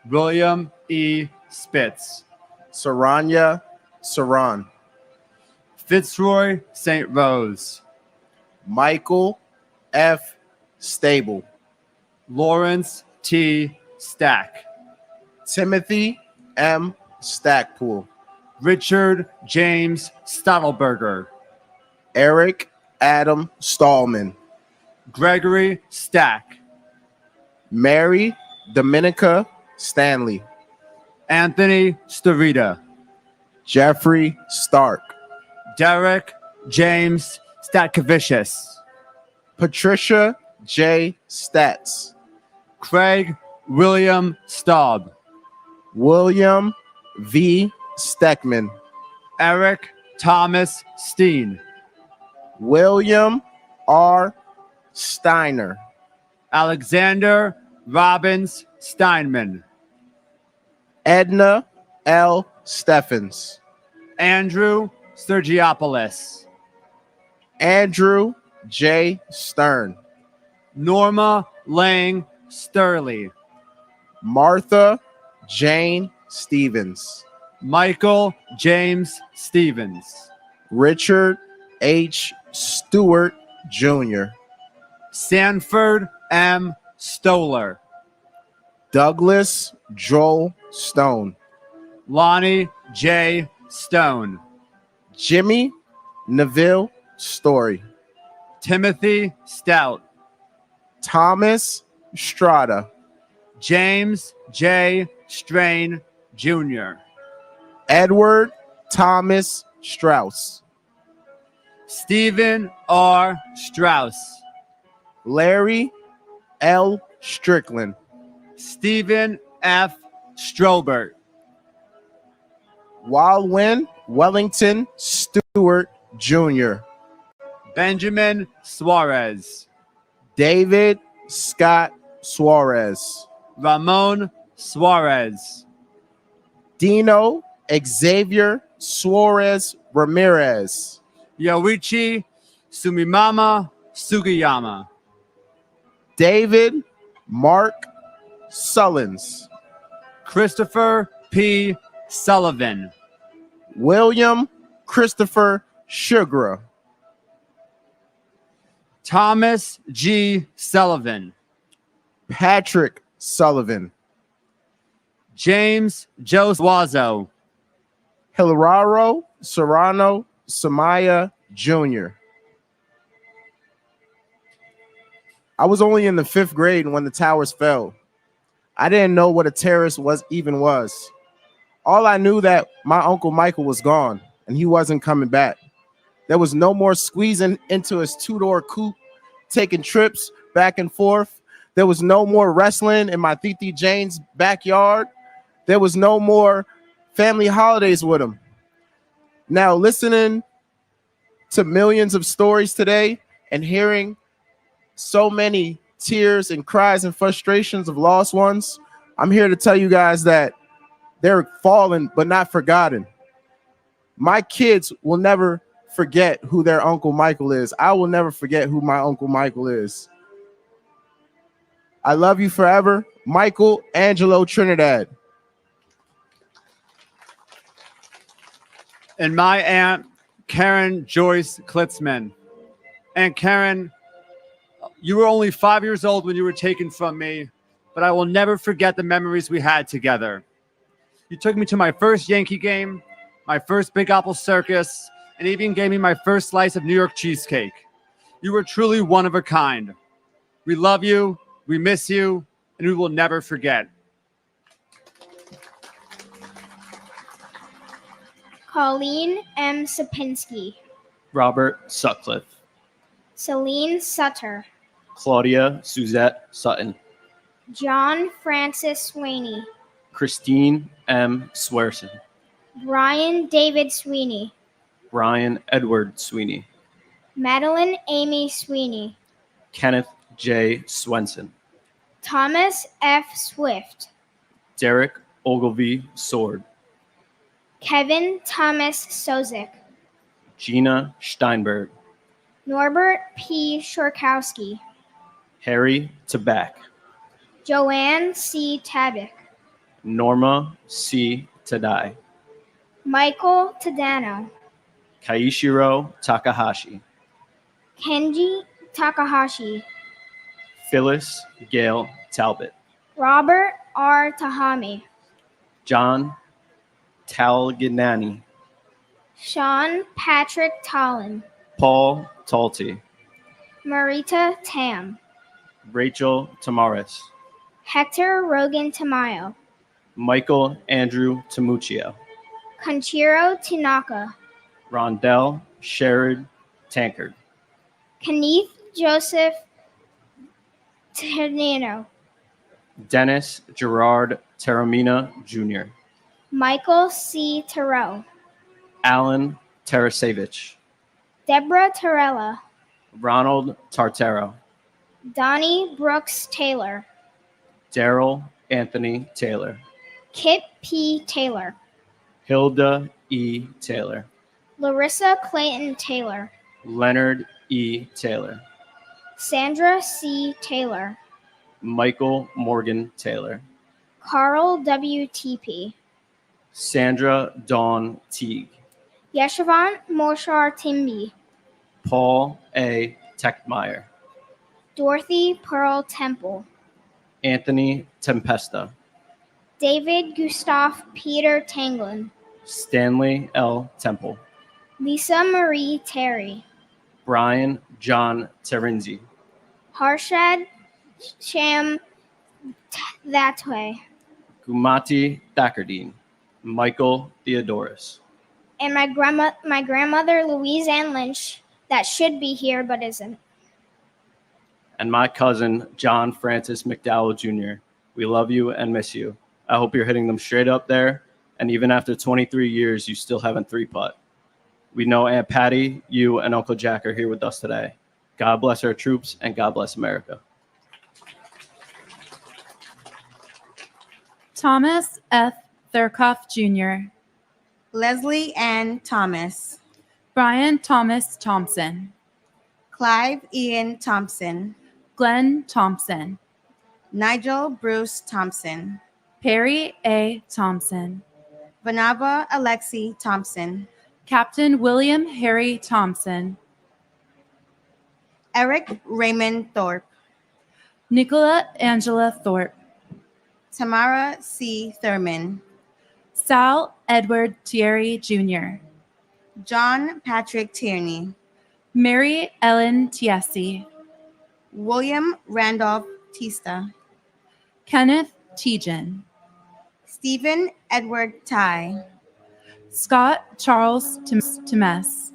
Speaker 18: William E. Spitz.
Speaker 17: Saranya Saran.
Speaker 18: Fitzroy St. Rose.
Speaker 17: Michael F. Stable.
Speaker 18: Lawrence T. Stack.
Speaker 17: Timothy M. Stackpool.
Speaker 18: Richard James Stottleberger.
Speaker 17: Eric Adam Stallman.
Speaker 18: Gregory Stack.
Speaker 17: Mary Dominica Stanley.
Speaker 18: Anthony Starita.
Speaker 17: Jeffrey Stark.
Speaker 18: Derek James Statkovicius.
Speaker 17: Patricia J. Stats.
Speaker 18: Craig William Staub.
Speaker 17: William V. Steckman.
Speaker 18: Eric Thomas Steen.
Speaker 17: William R. Steiner.
Speaker 18: Alexander Robbins Steinman.
Speaker 17: Edna L. Steffens.
Speaker 18: Andrew Sturgiopoulos.
Speaker 17: Andrew J. Stern.
Speaker 18: Norma Lang Sturley.
Speaker 17: Martha Jane Stevens.
Speaker 18: Michael James Stevens.
Speaker 17: Richard H. Stewart Jr.
Speaker 18: Sanford M. Stoller.
Speaker 17: Douglas Joel Stone.
Speaker 18: Lonnie J. Stone.
Speaker 17: Jimmy Neville Story.
Speaker 18: Timothy Stout.
Speaker 17: Thomas Strada.
Speaker 18: James J. Strain Jr.
Speaker 17: Edward Thomas Strauss.
Speaker 18: Stephen R. Strauss.
Speaker 17: Larry L. Strickland.
Speaker 18: Stephen F. Strobert.
Speaker 17: Wildwin Wellington Stewart Jr.
Speaker 18: Benjamin Suarez.
Speaker 17: David Scott Suarez.
Speaker 18: Ramon Suarez.
Speaker 17: Dino Xavier Suarez Ramirez.
Speaker 18: Yoichi Sumimama Sugiyama.
Speaker 17: David Mark Sullins.
Speaker 18: Christopher P. Sullivan.
Speaker 17: William Christopher Sugar.
Speaker 18: Thomas G. Sullivan.
Speaker 17: Patrick Sullivan.
Speaker 18: James Joswazo.
Speaker 17: Hilararo Serrano Samaya Jr. I was only in the 5th grade when the towers fell. I didn't know what a terrorist was. All I knew that my Uncle Michael was gone and he wasn't coming back. There was no more squeezing into his 2-door coupe, taking trips back and forth. There was no more wrestling in my Titi Jane's backyard. There was no more family holidays with him. Now, listening to millions of stories today and hearing so many tears and cries and frustrations of lost ones, I'm here to tell you guys that they're fallen but not forgotten. My kids will never forget who their Uncle Michael is. I will never forget who my Uncle Michael is. I love you forever, Michael Angelo Trinidad.
Speaker 18: And my aunt, Karen Joyce Klitzman. And Karen, you were only 5 years old when you were taken from me, but I will never forget the memories we had together. You took me to my first Yankee game, my first Big Apple Circus, and even gave me my first slice of New York cheesecake. You were truly one of a kind. We love you, we miss you, and we will never forget.
Speaker 6: Colleen M. Sapinski,
Speaker 19: Robert Sutcliffe,
Speaker 6: Celine Sutter,
Speaker 19: Claudia Suzette Sutton,
Speaker 6: John Francis Sweeney,
Speaker 19: Christine M. Swearson,
Speaker 6: Brian David Sweeney,
Speaker 19: Brian Edward Sweeney,
Speaker 6: Madeline Amy Sweeney,
Speaker 19: Kenneth J. Swenson,
Speaker 6: Thomas F. Swift,
Speaker 19: Derek Ogilvy Sword,
Speaker 6: Kevin Thomas Sozik,
Speaker 19: Gina Steinberg,
Speaker 6: Norbert P. Shorkowski,
Speaker 19: Harry Tabak,
Speaker 6: Joanne C. Tabak,
Speaker 19: Norma C. Tadai,
Speaker 6: Michael Tadano,
Speaker 19: Kaishiro Takahashi,
Speaker 6: Kenji Takahashi,
Speaker 19: Phyllis Gail Talbot,
Speaker 6: Robert R. Tahami,
Speaker 19: John Talginani,
Speaker 6: Sean Patrick Tallon,
Speaker 19: Paul Talty,
Speaker 6: Marita Tam,
Speaker 19: Rachel Tamaris,
Speaker 6: Hector Rogan Tamayo,
Speaker 19: Michael Andrew Tamuccio,
Speaker 6: Conchiro Tanaka,
Speaker 19: Rondell Sherrod Tankard,
Speaker 6: Kenneth Joseph Ternino,
Speaker 19: Dennis Gerard Taramina Jr.,
Speaker 6: Michael C. Terrell,
Speaker 19: Alan Tarasevich,
Speaker 6: Deborah Torella,
Speaker 19: Ronald Tartaro,
Speaker 6: Donnie Brooks Taylor,
Speaker 19: Daryl Anthony Taylor,
Speaker 6: Kip P. Taylor,
Speaker 19: Hilda E. Taylor,
Speaker 6: Larissa Clayton Taylor,
Speaker 19: Leonard E. Taylor,
Speaker 6: Sandra C. Taylor,
Speaker 19: Michael Morgan Taylor,
Speaker 6: Carl W. T.P.,
Speaker 19: Sandra Dawn Teague,
Speaker 6: Yeshivant Moshar Timby,
Speaker 19: Paul A. Techmeyer,
Speaker 6: Dorothy Pearl Temple,
Speaker 19: Anthony Tempesta,
Speaker 6: David Gustav Peter Tanglin,
Speaker 19: Stanley L. Temple,
Speaker 6: Lisa Marie Terry,
Speaker 19: Brian John Terenzi,
Speaker 6: Harshad Sham Thatway,
Speaker 19: Gumati Thakardine, Michael Theodorus,
Speaker 6: and my grandmother Louise Ann Lynch, that should be here but isn't.
Speaker 19: and my cousin John Francis McDowell Jr. We love you and miss you. I hope you're hitting them straight up there, and even after 23 years, you still haven't three-putt. We know Aunt Patty, you, and Uncle Jack are here with us today. God bless our troops, and God bless America.
Speaker 20: Thomas F. Thurkoff Jr.,
Speaker 23: Leslie Ann Thomas,
Speaker 20: Brian Thomas Thompson,
Speaker 23: Clive Ian Thompson,
Speaker 20: Glenn Thompson,
Speaker 23: Nigel Bruce Thompson,
Speaker 20: Perry A. Thompson,
Speaker 23: Vanava Alexi Thompson,
Speaker 20: Captain William Harry Thompson,
Speaker 23: Eric Raymond Thorpe,
Speaker 20: Nicola Angela Thorpe,
Speaker 23: Tamara C. Thurman,
Speaker 20: Sal Edward Thierry Jr.,
Speaker 23: John Patrick Tierney,
Speaker 20: Mary Ellen Tiesi,
Speaker 23: William Randolph Tista,
Speaker 20: Kenneth Tejan,
Speaker 23: Stephen Edward Ty,
Speaker 20: Scott Charles Temes,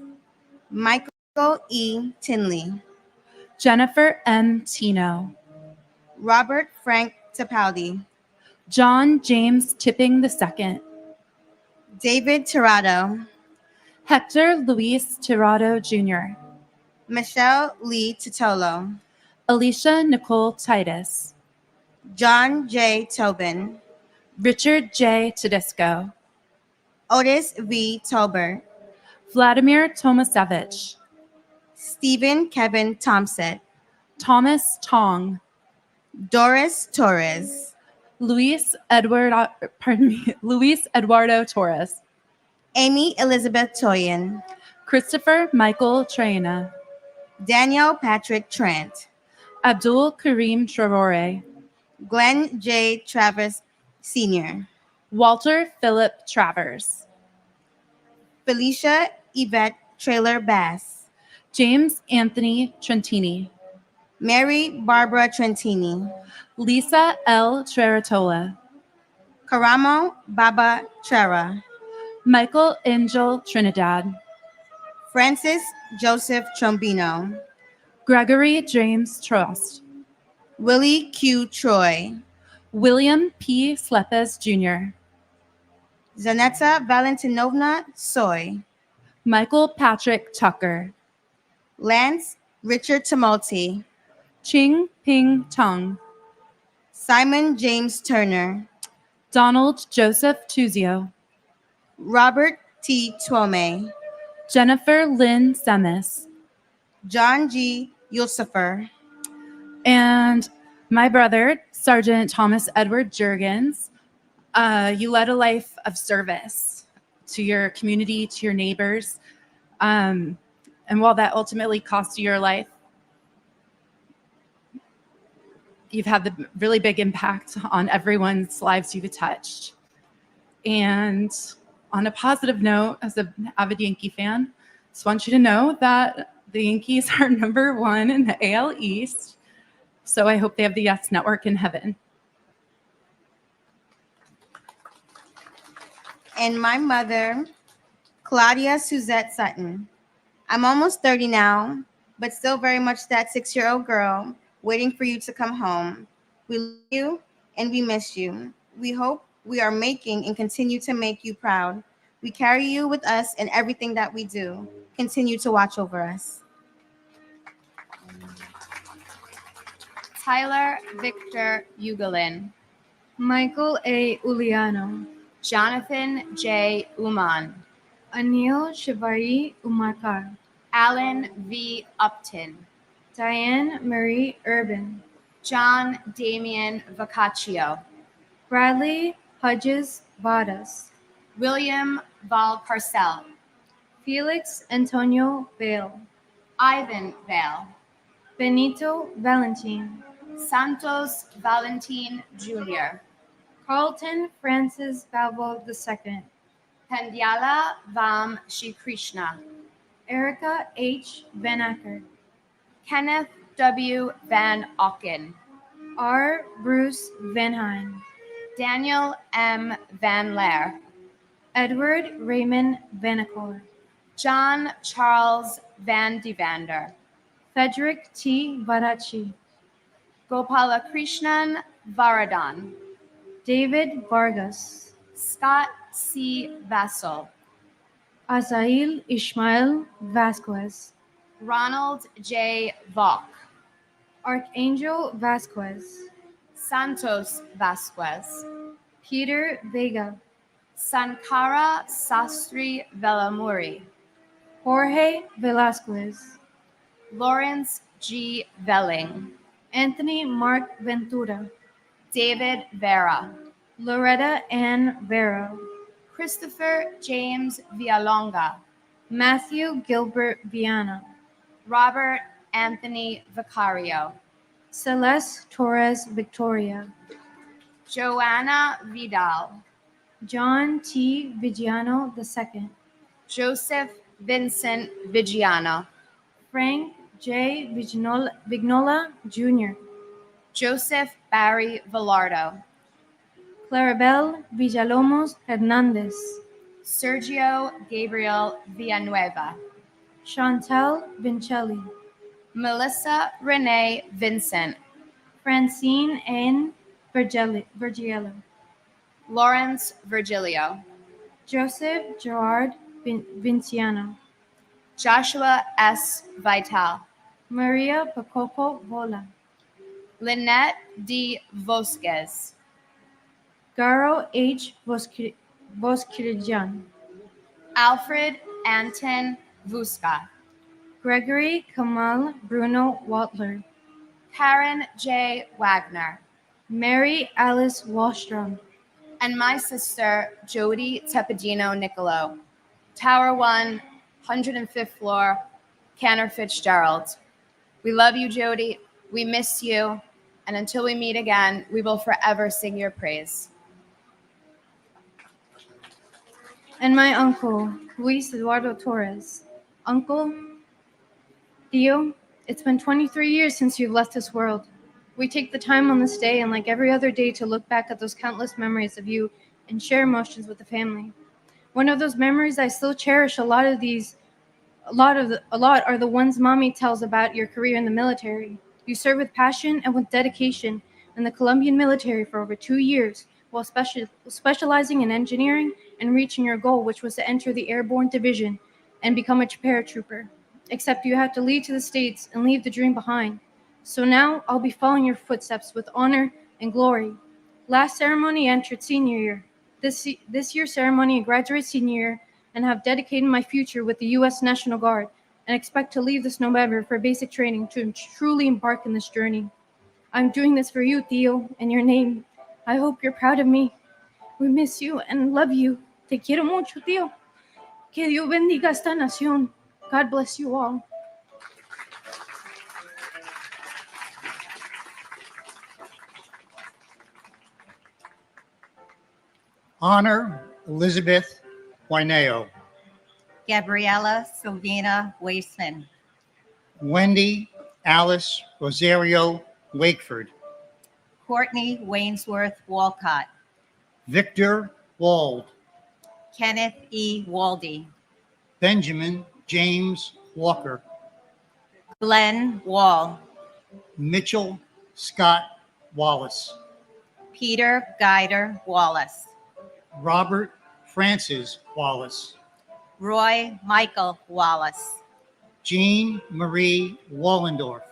Speaker 23: Michael E. Tinley,
Speaker 20: Jennifer M. Tino,
Speaker 23: Robert Frank Tapaldi,
Speaker 20: John James Tipping II,
Speaker 23: David Tirado,
Speaker 20: Hector Luis Tirado Jr.,
Speaker 23: Michelle Lee Titolo,
Speaker 20: Alicia Nicole Titus,
Speaker 23: John J. Tobin,
Speaker 20: Richard J. Tedisco,
Speaker 23: Otis V. Tolbert,
Speaker 20: Vladimir Tomasevich,
Speaker 23: Stephen Kevin Thompson,
Speaker 20: Thomas Tong,
Speaker 23: Doris Torres,
Speaker 20: Luis Eduardo Torres,
Speaker 23: Amy Elizabeth Toyin,
Speaker 20: Christopher Michael Traina,
Speaker 23: Daniel Patrick Trent,
Speaker 20: Abdul Karim Traore,
Speaker 23: Glenn J. Travis Sr.,
Speaker 20: Walter Philip Travers,
Speaker 23: Felicia Yvette Trailer Bass,
Speaker 20: James Anthony Trentini,
Speaker 23: Mary Barbara Trentini,
Speaker 20: Lisa L. Treratola,
Speaker 23: Karamo Baba Trera,
Speaker 20: Michael Angel Trinidad,
Speaker 23: Francis Joseph Trombino,
Speaker 20: Gregory James Trost,
Speaker 23: Willie Q. Troy,
Speaker 20: William P. Slepes Jr.,
Speaker 23: Zanetta Valentinovna Soy,
Speaker 20: Michael Patrick Tucker,
Speaker 23: Lance Richard Tumulty,
Speaker 20: Ching Ping Tong,
Speaker 23: Simon James Turner,
Speaker 20: Donald Joseph Tuzio,
Speaker 23: Robert T. Twome,
Speaker 20: Jennifer Lynn Semis,
Speaker 23: John G. Yusufer,
Speaker 20: and my brother, Sergeant Thomas Edward Jurgens. You led a life of service to your community, to your neighbors. And while that ultimately cost you your life, you've had the really big impact on everyone's lives you've touched. And on a positive note, as an avid Yankee fan, just want you to know that the Yankees are #1 in the AL East. So I hope they have the Yes Network in heaven.
Speaker 23: and my mother, Claudia Suzette Sutton. I'm almost 30 now, but still very much that 6-year-old girl waiting for you to come home. We love you and we miss you. We hope we are making and continue to make you proud. We carry you with us in everything that we do. Continue to watch over us.
Speaker 10: Tyler Victor Ugalin, Michael A. Uliano, Jonathan J. Uman, Anil Shivari Umarkar, Alan V. Upton, Diane Marie Urban, John Damian Vacaccio, Bradley Hudges Vadas, William Valcarcel, Felix Antonio Vale, Ivan Vale, Benito Valentin, Santos Valentin Jr., Carlton Francis Balvo II, Pandyala Vam Shri Krishna, Erica H. Van Acker, Kenneth W. Van Auken, R. Bruce Van Hine, Daniel M. Van Laer, Edward Raymond Vanacore, John Charles Van Devander, Frederick T. Varachi, Gopala Krishnan Varadan, David Vargas, Scott C. Vassal, Azail Ishmael Vasquez, Ronald J. Vaughn, Archangel Vasquez, Santos Vasquez, Peter Vega, Sankara Sastri Velamuri, Jorge Velasquez, Lawrence G. Velling, Anthony Mark Ventura, David Vera, Loretta Ann Vera, Christopher James Villalonga, Matthew Gilbert Viana, Robert Anthony Vicario, Celeste Torres Victoria, Joanna Vidal, John T. Vigiano II, Joseph Vincent Vigiano, Frank J. Vignola Jr., Joseph Barry Villardo, Clarabelle Villalomos Hernandez, Sergio Gabriel Villanueva, Chantal Vincelli, Melissa Renee Vincent, Francine N. Virgilio, Lawrence Virgilio, Joseph Gerard Vinciano, Joshua S. Vital, Maria Pacoco Vola, Lynette D. Vosquez, Garo H. Voskirijan, Alfred Anton Vuska, Gregory Kamal Bruno Waltler, Karen J. Wagner, Mary Alice Wallstrom, and my sister Jody Tepedino Nicolo, Tower 1, 105th floor, Cantor Fitzgerald. We love you, Jody. We miss you. And until we meet again, we will forever sing your praise.
Speaker 12: And my uncle, Luis Eduardo Torres. Uncle, Theo, it's been 23 years since you've left this world. We take the time on this day and like every other day to look back at those countless memories of you and share emotions with the family. One of those memories I still cherish a lot are the ones Mommy tells about your career in the military. You served with passion and with dedication in the Colombian military for over 2 years, while specializing in engineering and reaching your goal, which was to enter the Airborne Division and become a paratrooper. Except you had to leave to the States and leave the dream behind. So now I'll be following your footsteps with honor and glory. Last ceremony I entered senior year. This year's ceremony I graduate senior year and have dedicated my future with the U.S. National Guard and expect to leave this November for basic training to truly embark in this journey. I'm doing this for you, Theo, in your name. I hope you're proud of me. We miss you and love you. Te quiero mucho, Theo. Que Dios bendiga esta nación. God bless you all.
Speaker 3: Honor Elizabeth Guineo,
Speaker 5: Gabriela Sylvina Waisman,
Speaker 3: Wendy Alice Rosario Wakeford,
Speaker 5: Courtney Wainsworth Walcott,
Speaker 3: Victor Wald,
Speaker 5: Kenneth E. Waldy,
Speaker 3: Benjamin James Walker,
Speaker 5: Glenn Wall,
Speaker 3: Mitchell Scott Wallace,
Speaker 5: Peter Guider Wallace,
Speaker 3: Robert Francis Wallace,
Speaker 5: Roy Michael Wallace,
Speaker 3: Jean Marie Wallendorf,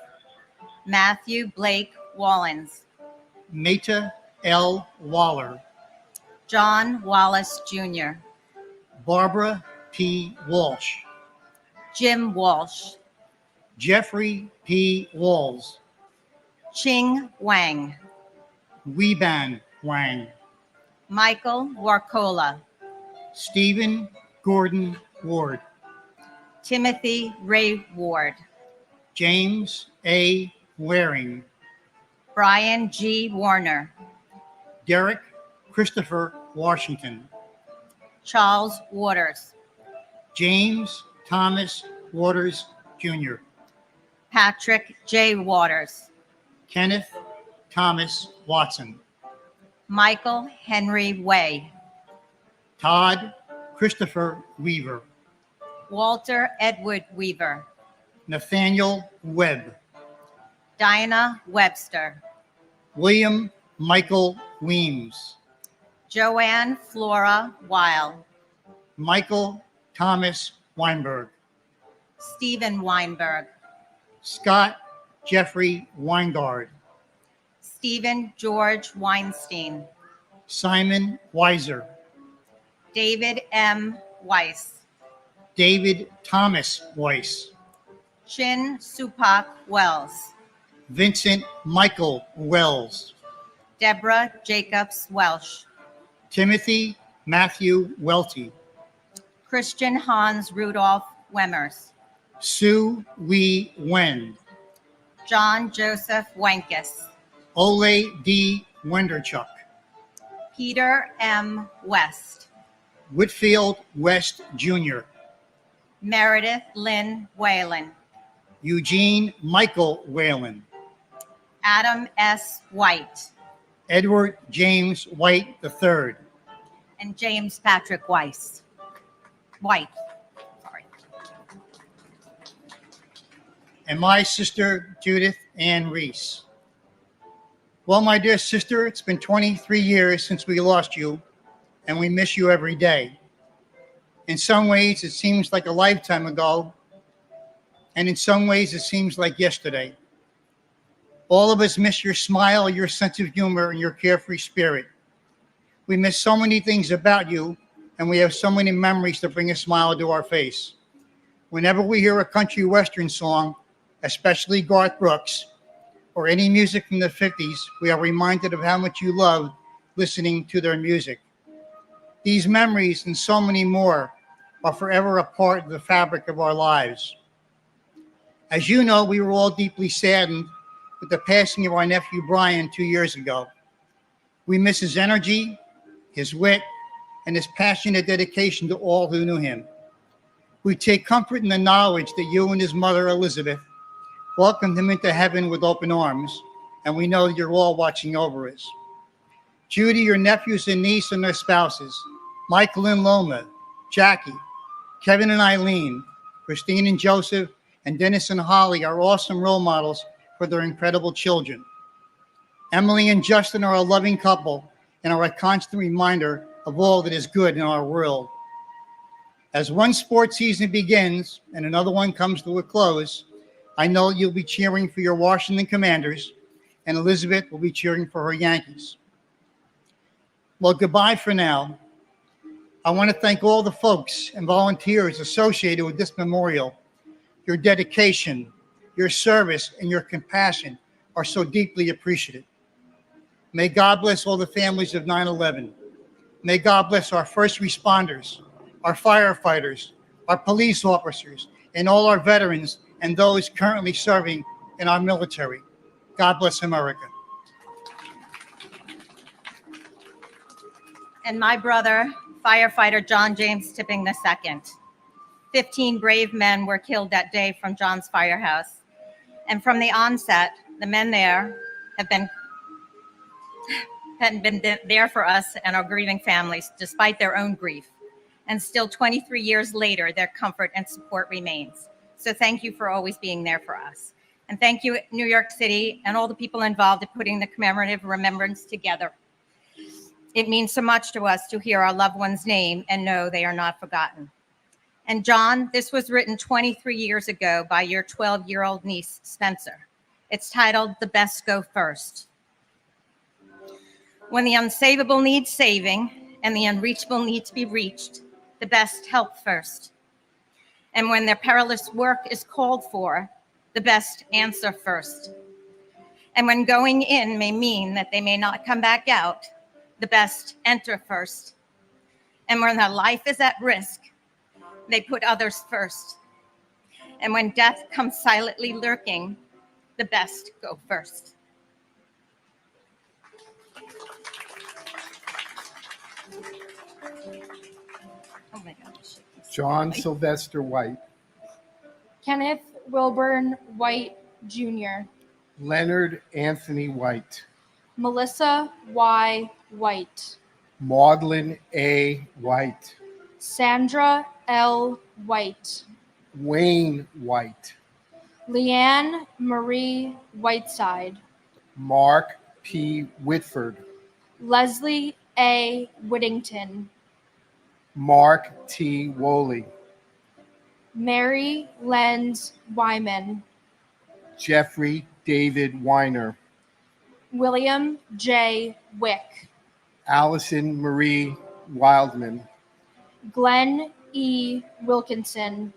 Speaker 5: Matthew Blake Wallens,
Speaker 3: Meta L. Waller,
Speaker 5: John Wallace Jr.,
Speaker 3: Barbara P. Walsh,
Speaker 5: Jim Walsh,
Speaker 3: Jeffrey P. Walls,
Speaker 5: Ching Wang,
Speaker 3: Weban Wang,
Speaker 5: Michael Warcola,
Speaker 3: Stephen Gordon Ward,
Speaker 5: Timothy Ray Ward,
Speaker 3: James A. Waring,
Speaker 5: Brian G. Warner,
Speaker 3: Derek Christopher Washington,
Speaker 5: Charles Waters,
Speaker 3: James Thomas Waters Jr.,
Speaker 5: Patrick J. Waters,
Speaker 3: Kenneth Thomas Watson,
Speaker 5: Michael Henry Way,
Speaker 3: Todd Christopher Weaver,
Speaker 5: Walter Edward Weaver,
Speaker 3: Nathaniel Webb,
Speaker 5: Dinah Webster,
Speaker 3: William Michael Weems,
Speaker 5: Joanne Flora Weil,
Speaker 3: Michael Thomas Weinberg,
Speaker 5: Stephen Weinberg,
Speaker 3: Scott Jeffrey Weingard,
Speaker 5: Stephen George Weinstein,
Speaker 3: Simon Weiser,
Speaker 5: David M. Weiss,
Speaker 3: David Thomas Weiss,
Speaker 5: Chin Supak Wells,
Speaker 3: Vincent Michael Wells,
Speaker 5: Deborah Jacobs Welsh,
Speaker 3: Timothy Matthew Welty,
Speaker 5: Christian Hans Rudolph Wemmers,
Speaker 3: Sue Wee Wen,
Speaker 5: John Joseph Wenkus,
Speaker 3: Ole D. Wenderchuk,
Speaker 5: Peter M. West,
Speaker 3: Whitfield West Jr.,
Speaker 5: Meredith Lynn Whalen,
Speaker 3: Eugene Michael Whalen,
Speaker 5: Adam S. White,
Speaker 3: Edward James White III,
Speaker 5: and James Patrick Weiss. White. Sorry.
Speaker 3: and my sister Judith Ann Reese. Well, my dear sister, it's been 23 years since we lost you, and we miss you every day. In some ways, it seems like a lifetime ago, and in some ways, it seems like yesterday. All of us miss your smile, your sense of humor, and your carefree spirit. We miss so many things about you, and we have so many memories that bring a smile to our face. Whenever we hear a country western song, especially Garth Brooks, or any music from the 50s, we are reminded of how much you loved listening to their music. These memories and so many more are forever a part of the fabric of our lives. As you know, we were all deeply saddened with the passing of our nephew Brian 2 years ago. We miss his energy, his wit, and his passionate dedication to all who knew him. We take comfort in the knowledge that you and his mother, Elizabeth, welcomed him into heaven with open arms, and we know you're all watching over us. Judy, your nephews and niece and their spouses, Michael and Loma, Jackie, Kevin and Eileen, Christine and Joseph, and Dennis and Holly are awesome role models for their incredible children. Emily and Justin are a loving couple and are a constant reminder of all that is good in our world. As one sports season begins and another one comes to a close, I know you'll be cheering for your Washington Commanders, and Elizabeth will be cheering for her Yankees. Well, goodbye for now. I want to thank all the folks and volunteers associated with this memorial. Your dedication, your service, and your compassion are so deeply appreciated. May God bless all the families of 9/11. May God bless our first responders, our firefighters, our police officers, and all our veterans and those currently serving in our military. God bless America.
Speaker 5: And my brother, firefighter John James Tipping II. 15 brave men were killed that day from John's firehouse. And from the onset, the men there have been there for us and our grieving families, despite their own grief. And still 23 years later, their comfort and support remains. So thank you for always being there for us. And thank you, New York City, and all the people involved in putting the commemorative remembrance together. It means so much to us to hear our loved one's name and know they are not forgotten. And John, this was written 23 years ago by your 12-year-old niece, Spencer. It's titled, "The Best Go First." When the unsavable needs saving and the unreachable need to be reached, the best help first. And when their perilous work is called for, the best answer first. And when going in may mean that they may not come back out, the best enter first. And when their life is at risk, they put others first. And when death comes silently lurking, the best go first. Oh my gosh.
Speaker 4: John Sylvester White,
Speaker 12: Kenneth Wilburn White Jr.,
Speaker 4: Leonard Anthony White,
Speaker 12: Melissa Y. White,
Speaker 4: Maudlin A. White,
Speaker 12: Sandra L. White,
Speaker 4: Wayne White,
Speaker 12: Leanne Marie Whiteside,
Speaker 4: Mark P. Whitford,
Speaker 12: Leslie A. Whittington,
Speaker 4: Mark T. Woolley,
Speaker 12: Mary Lenz Wyman,
Speaker 4: Jeffrey David Weiner,
Speaker 12: William J. Wick,
Speaker 4: Allison Marie Wildman,
Speaker 12: Glenn E. Wilkinson,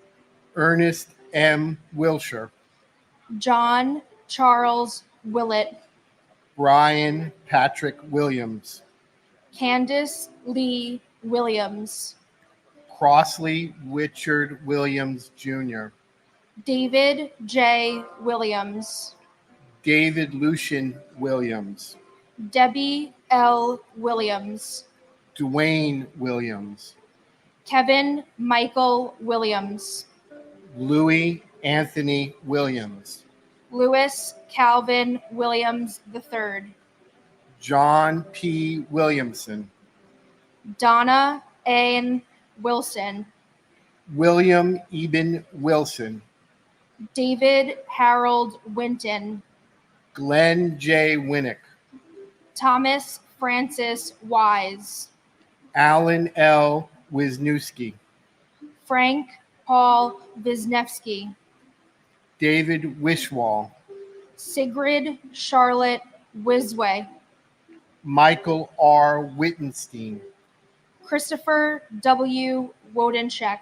Speaker 4: Ernest M. Wilshire,
Speaker 12: John Charles Willett,
Speaker 4: Brian Patrick Williams,
Speaker 12: Candace Lee Williams,
Speaker 4: Crossley Richard Williams Jr.,
Speaker 12: David J. Williams,
Speaker 4: David Lucian Williams,
Speaker 12: Debbie L. Williams,
Speaker 4: Dwayne Williams,
Speaker 12: Kevin Michael Williams,
Speaker 4: Louis Anthony Williams,
Speaker 12: Louis Calvin Williams III,
Speaker 4: John P. Williamson,
Speaker 12: Donna Ann Wilson,
Speaker 4: William Eben Wilson,
Speaker 12: David Harold Winton,
Speaker 4: Glenn J. Winnick,
Speaker 12: Thomas Francis Wise,
Speaker 4: Alan L. Wisniewski,
Speaker 12: Frank Paul Wisniewski,
Speaker 4: David Wishwall,
Speaker 12: Sigrid Charlotte Wisway,
Speaker 4: Michael R. Wittenstein,
Speaker 12: Christopher W. Wodencheck,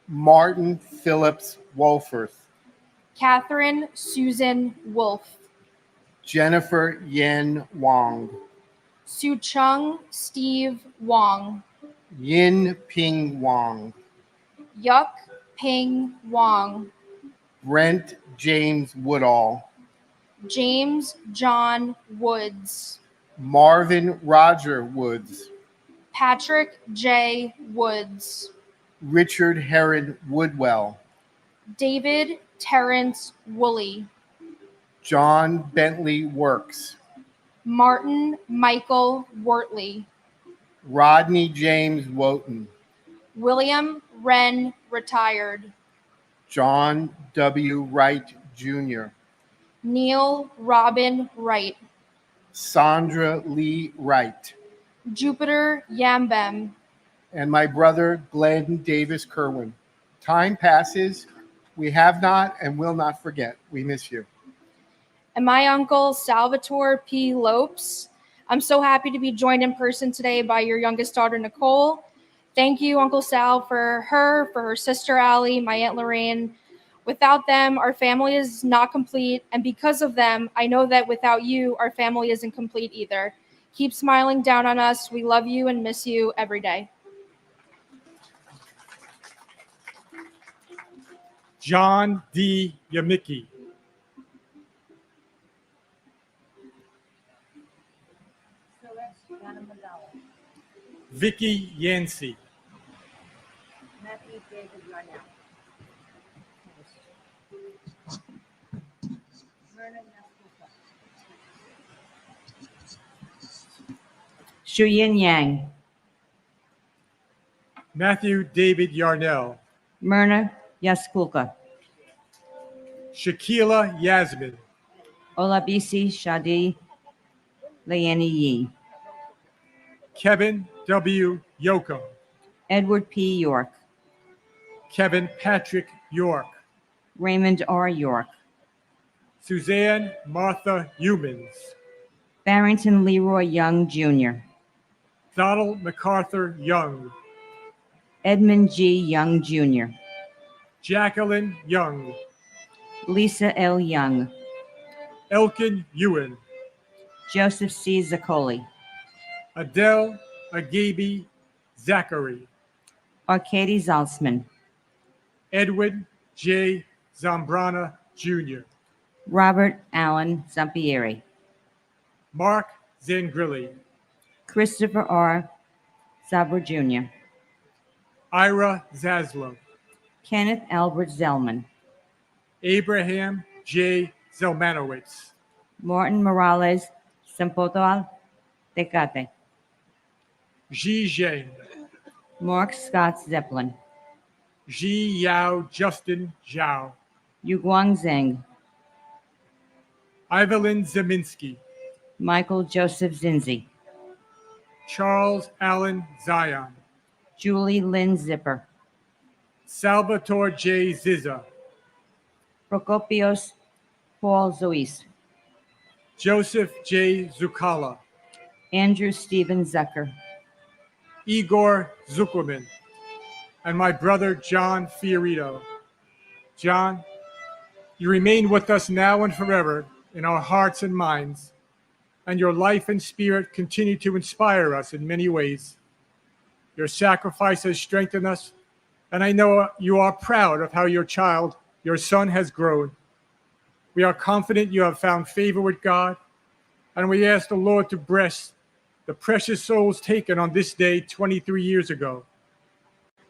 Speaker 4: Martin Phillips Wolforth,
Speaker 12: Catherine Susan Wolf,
Speaker 4: Jennifer Yen Wong,
Speaker 12: Su Chung Steve Wong,
Speaker 4: Yin Ping Wong,
Speaker 12: Yuk Ping Wong,
Speaker 4: Brent James Woodall,
Speaker 12: James John Woods,
Speaker 4: Marvin Roger Woods,
Speaker 10: Patrick J. Woods,
Speaker 4: Richard Herod Woodwell,
Speaker 10: David Terrence Woolley,
Speaker 4: John Bentley Works,
Speaker 10: Martin Michael Wortley,
Speaker 4: Rodney James Wotton,
Speaker 10: William Wren retired,
Speaker 4: John W. Wright Jr.,
Speaker 10: Neil Robin Wright,
Speaker 4: Sandra Lee Wright,
Speaker 10: Jupiter Yambem,
Speaker 4: and my brother Glenn Davis Kerwin. Time passes. We have not and will not forget. We miss you.
Speaker 10: and my uncle Salvatore P. Lopes. I'm so happy to be joined in person today by your youngest daughter, Nicole. Thank you, Uncle Sal, for her sister Allie, my Aunt Lorraine. Without them, our family is not complete, and because of them, I know that without you, our family isn't complete either. Keep smiling down on us. We love you and miss you every day.
Speaker 8: John D. Yamicki. Vicky Yancey.
Speaker 11: Shuyin Yang.
Speaker 8: Matthew David Yarnell.
Speaker 11: Myrna Yaskulka.
Speaker 8: Shakila Yasmin.
Speaker 11: Olabisi Shadi Leani Yi.
Speaker 8: Kevin W. Yoakum.
Speaker 11: Edward P. York.
Speaker 8: Kevin Patrick York.
Speaker 11: Raymond R. York.
Speaker 8: Suzanne Martha Humans.
Speaker 11: Barrington Leroy Young Jr.
Speaker 8: Donald MacArthur Young.
Speaker 11: Edmund G. Young Jr.
Speaker 8: Jacqueline Young.
Speaker 11: Lisa L. Young.
Speaker 8: Elkin Ewan.
Speaker 11: Joseph C. Zaccoli.
Speaker 8: Adele Agabi Zachary.
Speaker 11: Arcady Zaltzman.
Speaker 8: Edwin J. Zambrana Jr.
Speaker 11: Robert Allen Zampieri.
Speaker 8: Mark Zangrilli.
Speaker 11: Christopher R. Zabra Jr.
Speaker 8: Ira Zaslow.
Speaker 11: Kenneth Albert Zellman.
Speaker 8: Abraham J. Zelmanowitz.
Speaker 11: Martin Morales Sempotoal Tecate.
Speaker 8: Ji Zheng.
Speaker 11: Mark Scott Zeppelin.
Speaker 8: Ji Yao Justin Zhao.
Speaker 11: Yuguang Zheng.
Speaker 8: Evelyn Zeminski.
Speaker 11: Michael Joseph Zinzi.
Speaker 8: Charles Allen Zion.
Speaker 11: Julie Lynn Zipper.
Speaker 8: Salvatore J. Ziza.
Speaker 11: Procopios Paul Zois.
Speaker 8: Joseph J. Zucala.
Speaker 11: Andrew Stephen Zucker.
Speaker 8: Igor Zuckerman. And my brother John Fiorito. John, you remain with us now and forever in our hearts and minds, and your life and spirit continue to inspire us in many ways. Your sacrifice has strengthened us, and I know you are proud of how your son, has grown. We are confident you have found favor with God, and we ask the Lord to bless the precious souls taken on this day 23 years ago,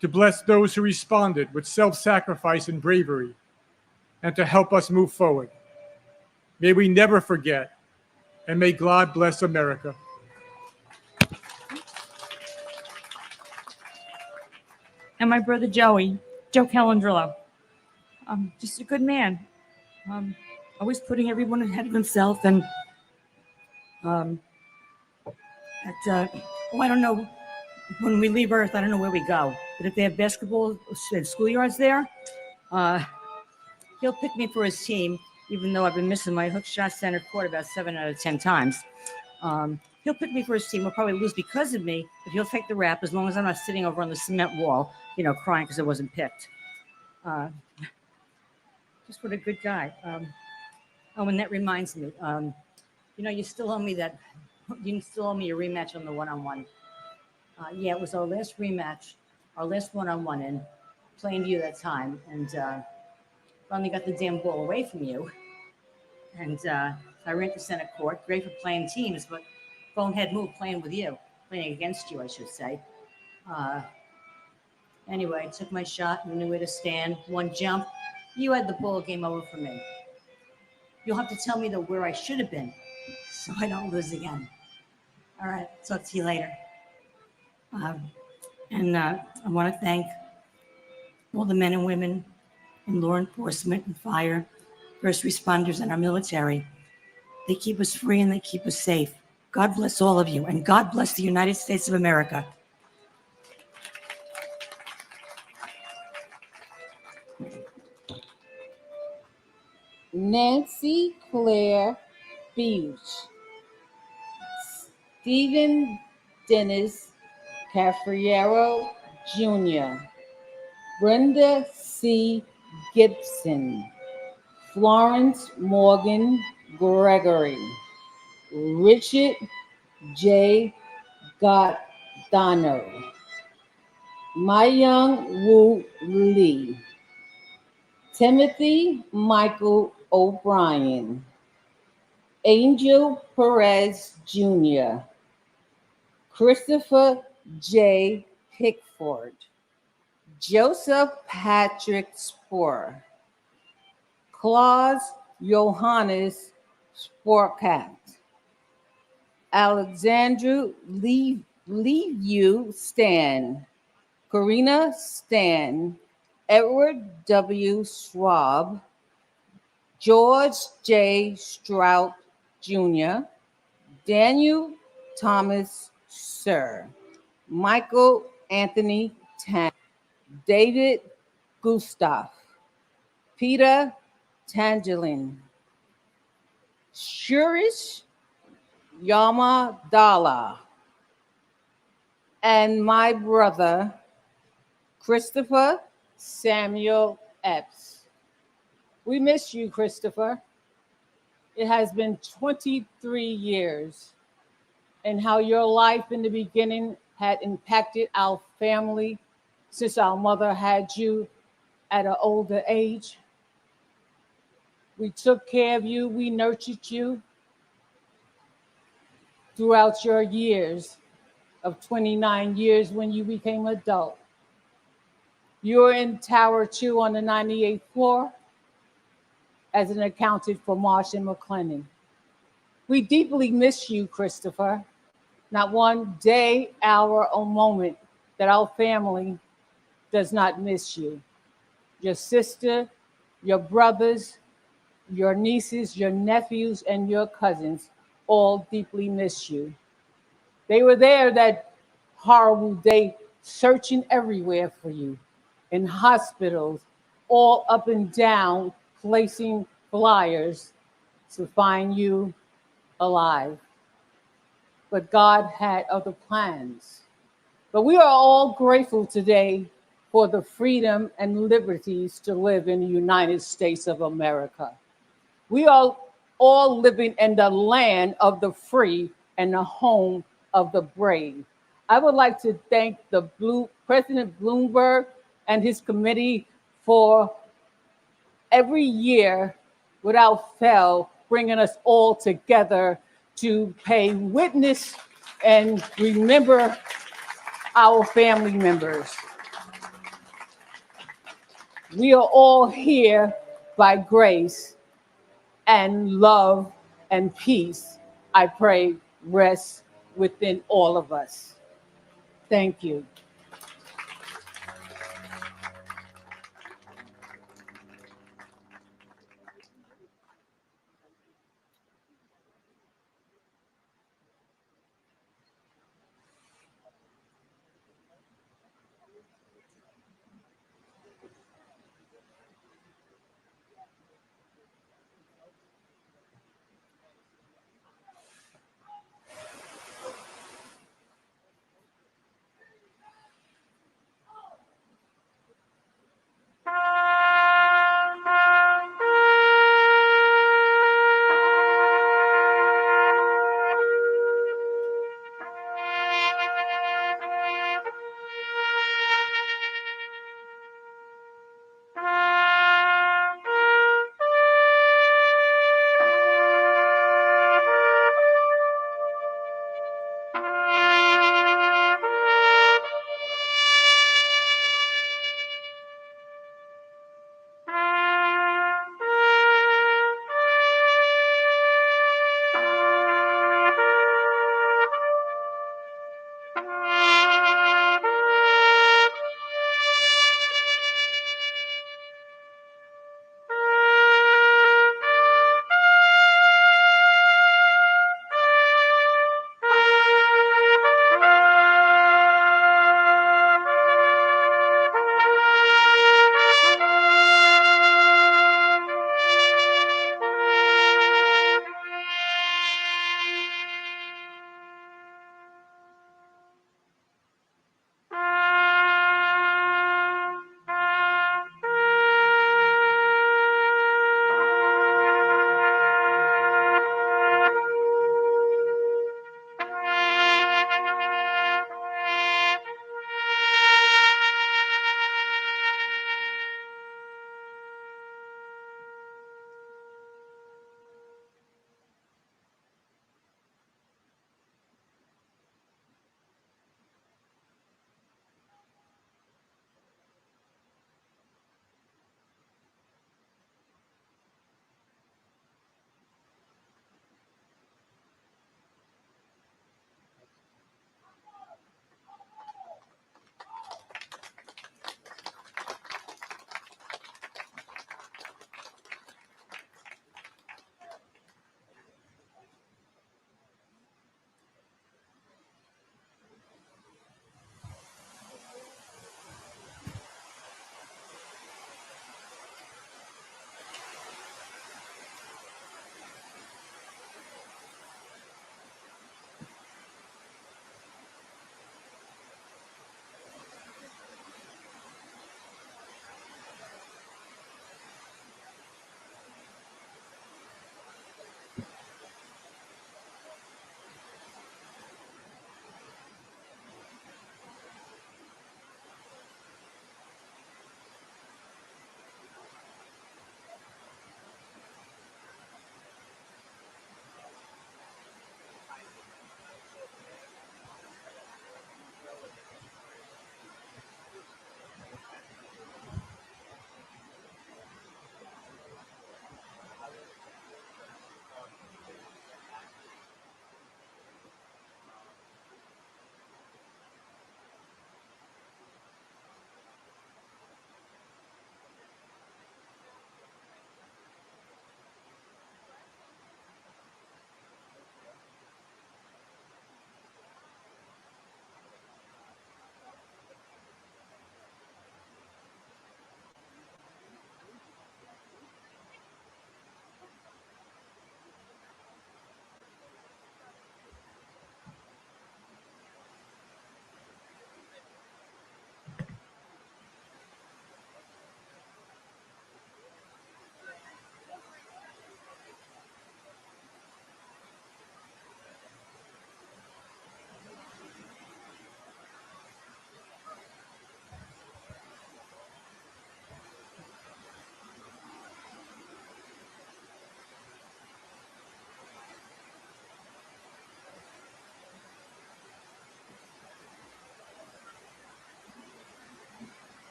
Speaker 8: to bless those who responded with self-sacrifice and bravery, and to help us move forward. May we never forget, and may God bless America.
Speaker 11: And my brother Joey, Joe Calandrillo. Just a good man. Always putting everyone ahead of himself. And I don't know, when we leave Earth, I don't know where we go. But if they have basketball and schoolyards there, he'll pick me for his team, even though I've been missing my hook shot center court about 7 out of 10 times. He'll pick me for his team. He'll probably lose because of me, but he'll take the rap as long as I'm not sitting over on the cement wall, crying because I wasn't picked. Just what a good guy. And that reminds me, you still owe me a rematch on the one-on-one. Yeah, it was our last rematch, our last one-on-one in Plainview that time. And finally got the damn ball away from you. And I ran to center court, great for playing teams, but bonehead move playing with you. playing against you, I should say. Anyway, I took my shot and knew where to stand. One jump, you had the ball, game over for me. You'll have to tell me where I should have been so I don't lose again. All right, talk to you later. I want to thank all the men and women in law enforcement and fire, first responders, and our military. They keep us free and they keep us safe. God bless all of you, and God bless the United States of America.
Speaker 13: Nancy Claire Beach, Stephen Dennis Cafriero Jr., Brenda C. Gibson, Florence Morgan Gregory, Richard J. Goddano, Myung Woo Lee, Timothy Michael O'Brien, Angel Perez Jr., Christopher J. Pickford, Joseph Patrick Spohr, Klaus Johannes Sporkat, Alexandru Liviu Stan, Karina Stan, Edward W. Schwab, George J. Strout Jr., Daniel Thomas Sir, Michael Anthony Tan, David Gustav, Peter Tangelin, Shurish Yamadala, and my brother, Christopher Samuel Epps. We miss you, Christopher. It has been 23 years, and how your life in the beginning had impacted our family since our mother had you at an older age. We took care of you, we nurtured you throughout your years of 29 years when you became adult. You were in Tower 2 on the 98th floor as an accountant for Marsh and McLennan. We deeply miss you, Christopher. Not one day, hour, or moment that our family does not miss you. Your sister, your brothers, your nieces, your nephews, and your cousins all deeply miss you. They were there that horrible day, searching everywhere for you, in hospitals, all up and down, placing flyers to find you alive. But God had other plans. But we are all grateful today for the freedom and liberties to live in the United States of America. We are all living in the land of the free and the home of the brave. I would like to thank President Bloomberg and his committee for every year, without fail, bringing us all together to pay witness and remember our family members. We are all here by grace, and love and peace, I pray, rests within all of us. Thank you.